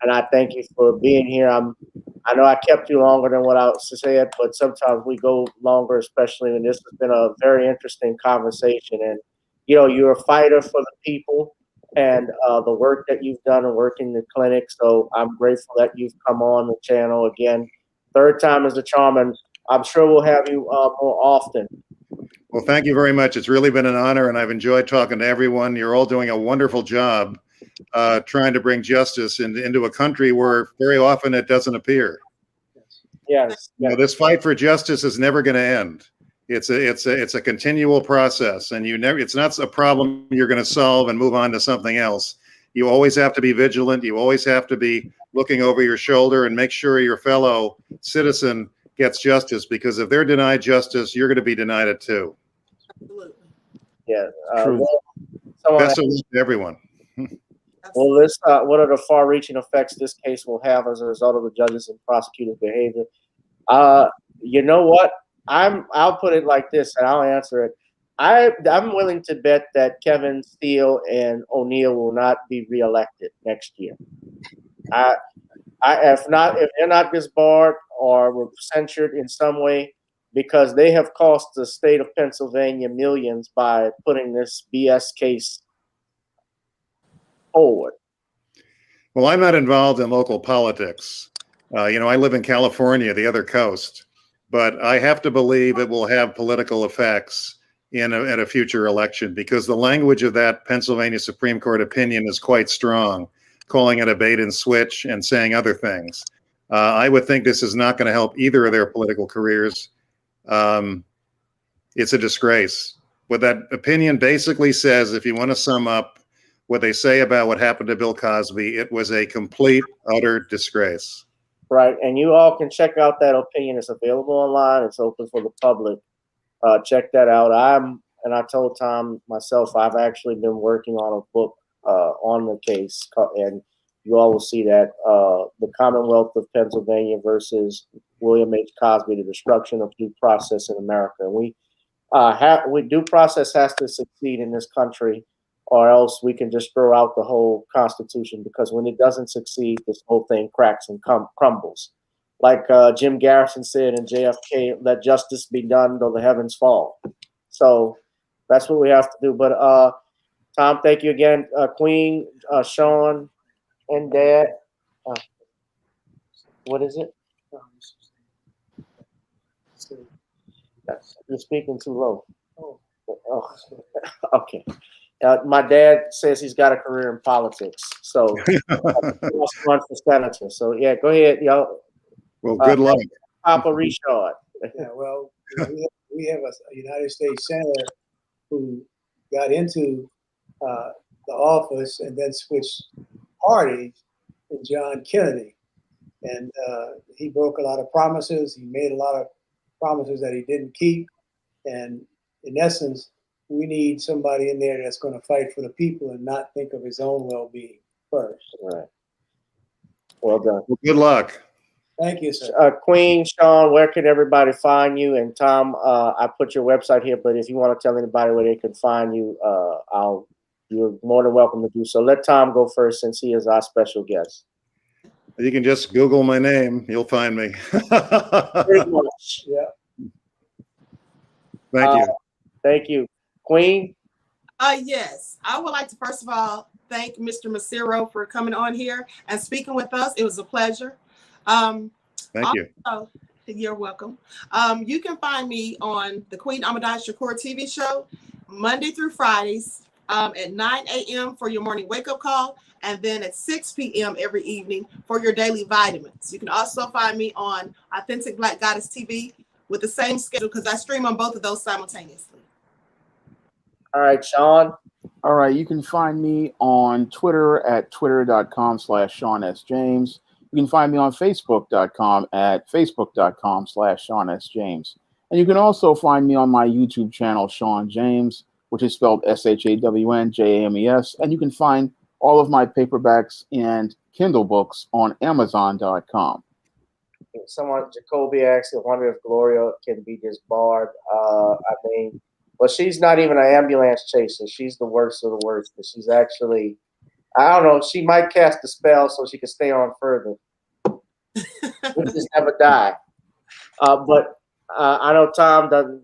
and I thank you for being here. I know I kept you longer than what I said, but sometimes we go longer, especially when this has been a very interesting conversation. And you're a fighter for the people and the work that you've done and working the clinic. So I'm grateful that you've come on the channel again. Third time is the charm, and I'm sure we'll have you more often. Well, thank you very much. It's really been an honor, and I've enjoyed talking to everyone. You're all doing a wonderful job trying to bring justice into a country where very often it doesn't appear. Yes. This fight for justice is never going to end. It's a continual process, and it's not a problem you're going to solve and move on to something else. You always have to be vigilant. You always have to be looking over your shoulder and make sure your fellow citizen gets justice, because if they're denied justice, you're going to be denied it too. Absolutely. Yeah. Best of luck to everyone. Well, what are the far-reaching effects this case will have as a result of the judges' and prosecutors' behavior? You know what? I'll put it like this, and I'll answer it. I'm willing to bet that Kevin Steele and O'Neill will not be reelected next year. If they're not disbarred or were censured in some way, because they have cost the state of Pennsylvania millions by putting this BS case forward. Well, I'm not involved in local politics. I live in California, the other coast, but I have to believe it will have political effects in a future election, because the language of that Pennsylvania Supreme Court opinion is quite strong, calling it a bait and switch and saying other things. I would think this is not going to help either of their political careers. It's a disgrace. What that opinion basically says, if you want to sum up what they say about what happened to Bill Cosby, it was a complete, utter disgrace. Right, and you all can check out that opinion. It's available online. It's open for the public. Check that out. I told Tom myself, I've actually been working on a book on the case, and you all will see that the Commonwealth of Pennsylvania versus William H. Cosby: The Destruction of Due Process in America. And due process has to succeed in this country, or else we can just throw out the whole Constitution, because when it doesn't succeed, this whole thing cracks and crumbles. Like Jim Garrison said in JFK, let justice be done though the heavens fall. So that's what we have to do. But Tom, thank you again. Queen, Shawn, and Dad. What is it? You're speaking too low. Oh, okay. My dad says he's got a career in politics, so he wants to run for senator. So yeah, go ahead, y'all. Well, good luck, Papa Richard. Yeah, well, we have a United States senator who got into the office and then switched parties, in John Kennedy, and he broke a lot of promises. He made a lot of promises that he didn't keep, and in essence, we need somebody in there that's going to fight for the people and not think of his own well-being first. Right. Well done. Well, good luck. Thank you, sir. Queen, Shawn, where can everybody find you? And Tom, I put your website here, but if you want to tell anybody where they can find you, you're more than welcome to do so. Let Tom go first, since he is our special guest. You can just Google my name. You'll find me. Pretty much. Yeah. Thank you. Thank you. Queen? Yes. I would like to, first of all, thank Mr. Meserau for coming on here and speaking with us. It was a pleasure. Thank you. You're welcome. You can find me on the Queen Amadai Shakur TV show Monday through Fridays at 9 a.m. for your morning wake-up call, and then at 6 p.m. every evening for your daily vitamins. You can also find me on Authentic Black Goddess TV with the same schedule, because I stream on both of those simultaneously. All right, Shawn. All right, you can find me on Twitter at twitter.com/ShawnSJames. You can find me on Facebook.com at facebook.com/ShawnSJames. And you can also find me on my YouTube channel, Shawn James, which is spelled ShawnJames. And you can find all of my paperbacks and Kindle books on Amazon.com. Someone, Jacoby, asked, I wonder if Gloria can be disbarred. I mean, Well, she's not even an ambulance chaser. She's the worst of the worst. But she's actually, I don't know, she might cast a spell so she can stay on further. Witches never die. But I know Tom doesn't.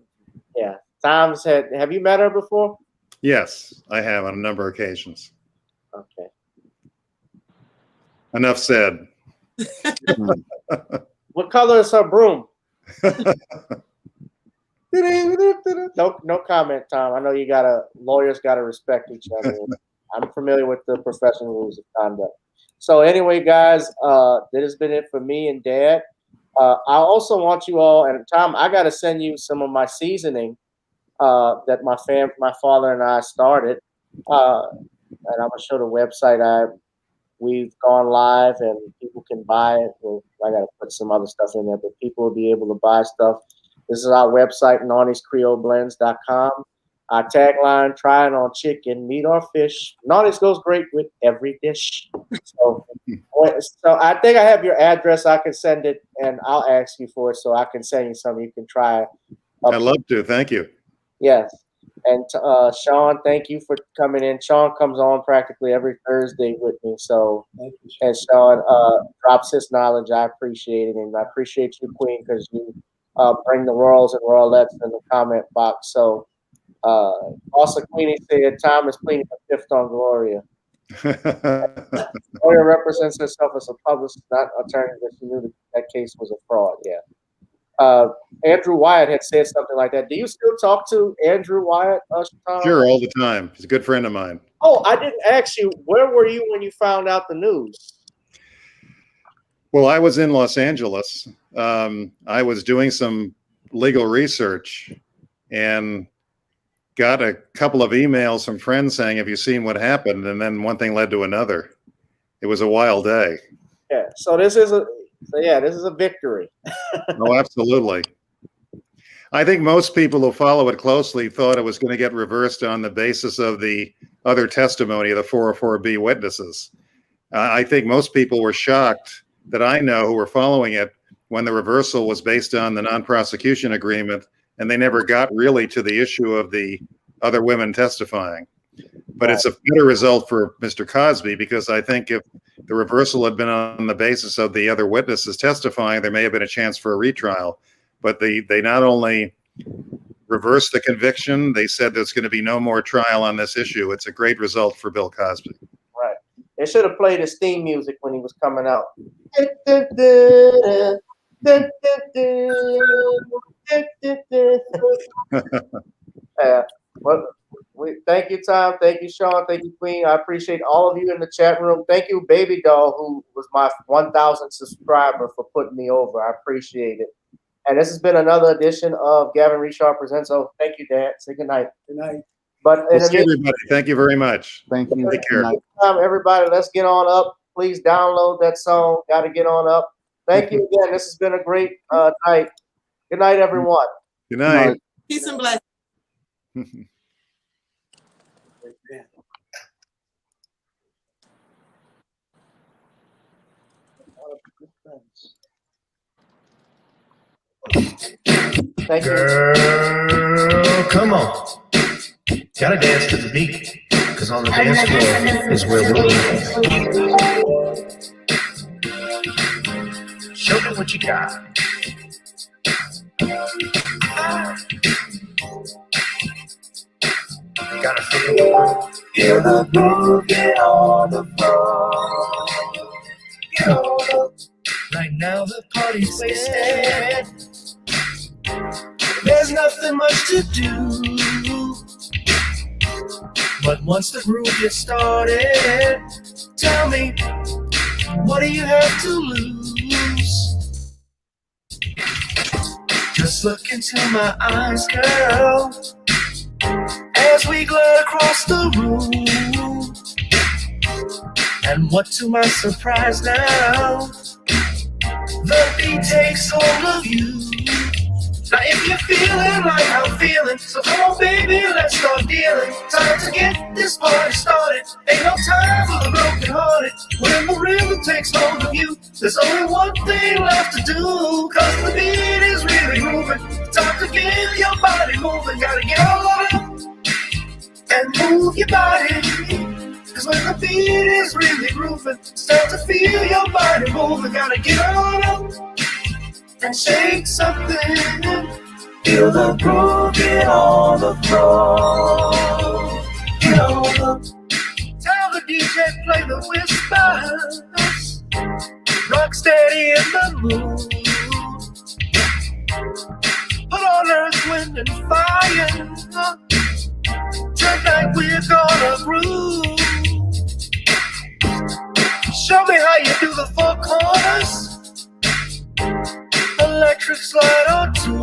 Yeah, Tom's had. Have you met her before? Yes, I have on a number of occasions. Okay. Enough said. What color is her broom? No comment, Tom. I know lawyers gotta respect each other. I'm familiar with the professional rules of conduct. So anyway, guys, that has been it for me and Dad. I also want you all, and Tom, I gotta send you some of my seasoning that my father and I started, and I'm gonna show the website. We've gone live, and people can buy it. Well, I gotta put some other stuff in there, but people will be able to buy stuff. This is our website, Nawny'sCreoleBlends.com. Our tagline: "Try it on chicken, meat, or fish. Nawny's goes great with every dish." So I think I have your address. I can send it, and I'll ask you for it, so I can send you some. You can try. I'd love to. Thank you. Yes. And Shawn, thank you for coming in. Shawn comes on practically every Thursday with me. So, and Shawn drops his knowledge. I appreciate it. And I appreciate you, Queen, because you bring the royals and royalettes in the comment box. So, also, Queenie said, Tom is pleading the fifth on Gloria. Gloria represents herself as a publicist, not attorney, that she knew that case was a fraud. Yeah. Andrew Wyatt had said something like that. Do you still talk to Andrew Wyatt? Sure, all the time. He's a good friend of mine. Oh, I didn't ask you. Where were you when you found out the news? Well, I was in Los Angeles. I was doing some legal research and got a couple of emails from friends saying, "Have you seen what happened?" And then one thing led to another. It was a wild day. Yeah. So this is a victory. Oh, absolutely. I think most people who follow it closely thought it was going to get reversed on the basis of the other testimony of the 404B witnesses. I think most people were shocked that I know who were following it when the reversal was based on the non-prosecution agreement, and they never got really to the issue of the other women testifying. But it's a better result for Mr. Cosby, because I think if the reversal had been on the basis of the other witnesses testifying, there may have been a chance for a retrial. But they not only reversed the conviction, they said there's going to be no more trial on this issue. It's a great result for Bill Cosby. Right. They should have played his theme music when he was coming out. Well, thank you, Tom. Thank you, Shawn. Thank you, Queen. I appreciate all of you in the chat room. Thank you, Baby Doll, who was my 1,000th subscriber, for putting me over. I appreciate it. And this has been another edition of Gavin Richard Presents. Oh, thank you, Dad. Say good night. Good night. But We'll see everybody. Thank you very much. Thank you. Take care. Everybody, let's get on up. Please download that song. Got to get on up. Thank you again. This has been a great night. Good night, everyone. Good night. Peace and blessings. Thank you. Girl, come on. Gotta dance to the beat, because on the dance floor is where we'll be. Show me what you got. Gotta feel the groove. Feel the groove, get on the floor. Get on up. Right now the party's wasted. There's nothing much to do. But once the groove gets started, tell me, what do you have to lose? Just look into my eyes, girl, as we glide across the room. And what to my surprise now, the beat takes hold of you. Now if you're feeling like I'm feeling, so come on baby, let's start dealing. Time to get this party started. Ain't no time for the broken hearted. When the rhythm takes hold of you, there's only one thing left to do. Cause the beat is really moving. Time to get your body moving. Gotta get all over and move your body. Cause when the beat is really grooving, start to feel your body moving. Gotta get on up and shake something. Feel the groove, get on the floor. Get on up. Tell the DJ play the whispers. Rock steady in the mood. Put on earth, wind, and fire. Tonight we're gonna groove. Show me how you do the four corners. Electric slide or two.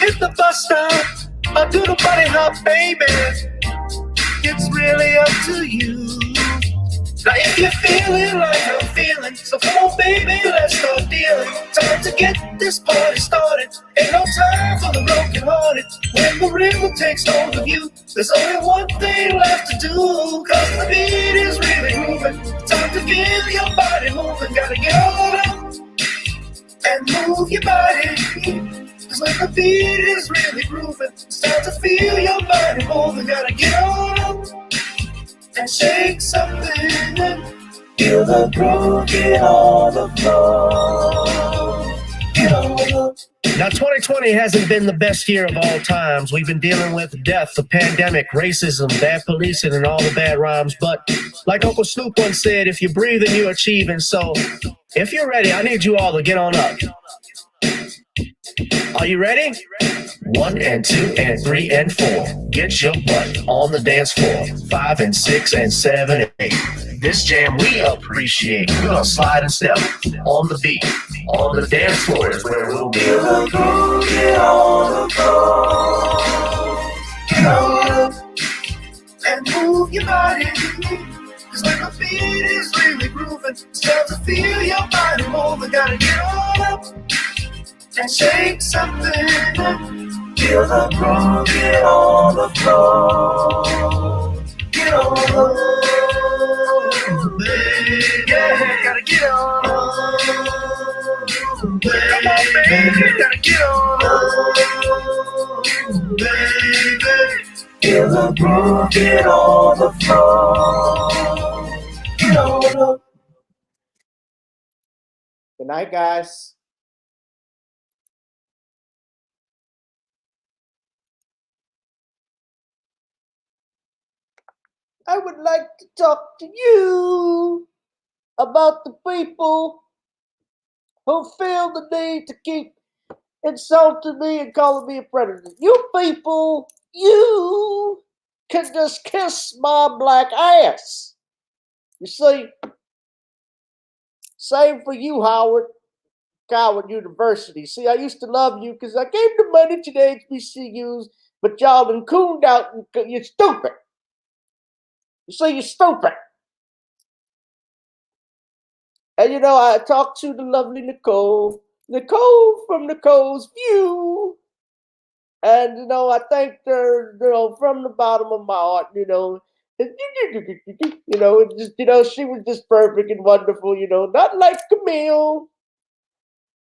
Hit the bus stop or do the bunny hop, baby. It's really up to you. Now if you're feeling like I'm feeling, so come on baby, let's start dealing. Time to get this party started. Ain't no time for the broken hearted. When the rhythm takes hold of you, there's only one thing left to do. Cause the beat is really moving. Time to feel your body moving. Gotta get on up and move your body. Cause when the beat is really grooving, it's time to feel your body moving. Gotta get on up and shake something. Feel the groove, get on the floor. Get on up. Now, 2020 hasn't been the best year of all times. We've been dealing with death, the pandemic, racism, bad policing, and all the bad rhymes. But like Uncle Snoop once said, if you breathe and you achieve. And so, if you're ready, I need you all to get on up. Are you ready? 1 and 2 and 3 and 4. Get your butt on the dance floor. 5 and 6 and 7 and 8. This jam we appreciate. We're gonna slide and step on the beat. On the dance floor is where we'll be. Feel the groove, get on the floor. Get on up and move your body. Cause when the beat is really grooving, start to feel your body moving. Gotta get on up and shake something. Feel the groove, get on the floor. Get on up, baby. Yeah, gotta get on up. Come on, baby, gotta get on up, baby. Feel the groove, get on the floor. Get on up. Good night, guys. I would like to talk to you about the people who feel the need to keep insulting me and calling me a predator. You people, you can just kiss my black ass. You see, same for you, Howard University. See, I used to love you because I gave the money to the HBCUs, but y'all been cooned out and you're stupid. You say you're stupid. And you know, I talked to the lovely Nicole from Nicole's View. And you know, I thanked her, you know, from the bottom of my heart, you know. You know, it just, you know, she was just perfect and wonderful, you know, not like Camille,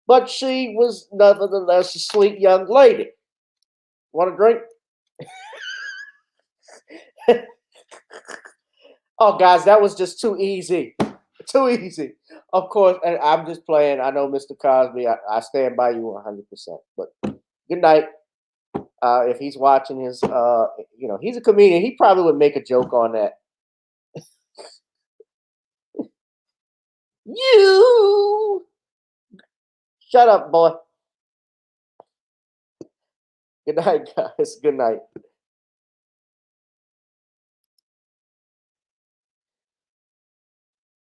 but she was nevertheless a sweet young lady. Want a drink? Oh, guys, that was just too easy. Too easy. Of course, and I'm just playing. I know, Mr. Cosby, I stand by you 100%. But good night. If he's watching his, you know, he's a comedian. He probably would make a joke on that. You shut up, boy. Good night, guys. Good night.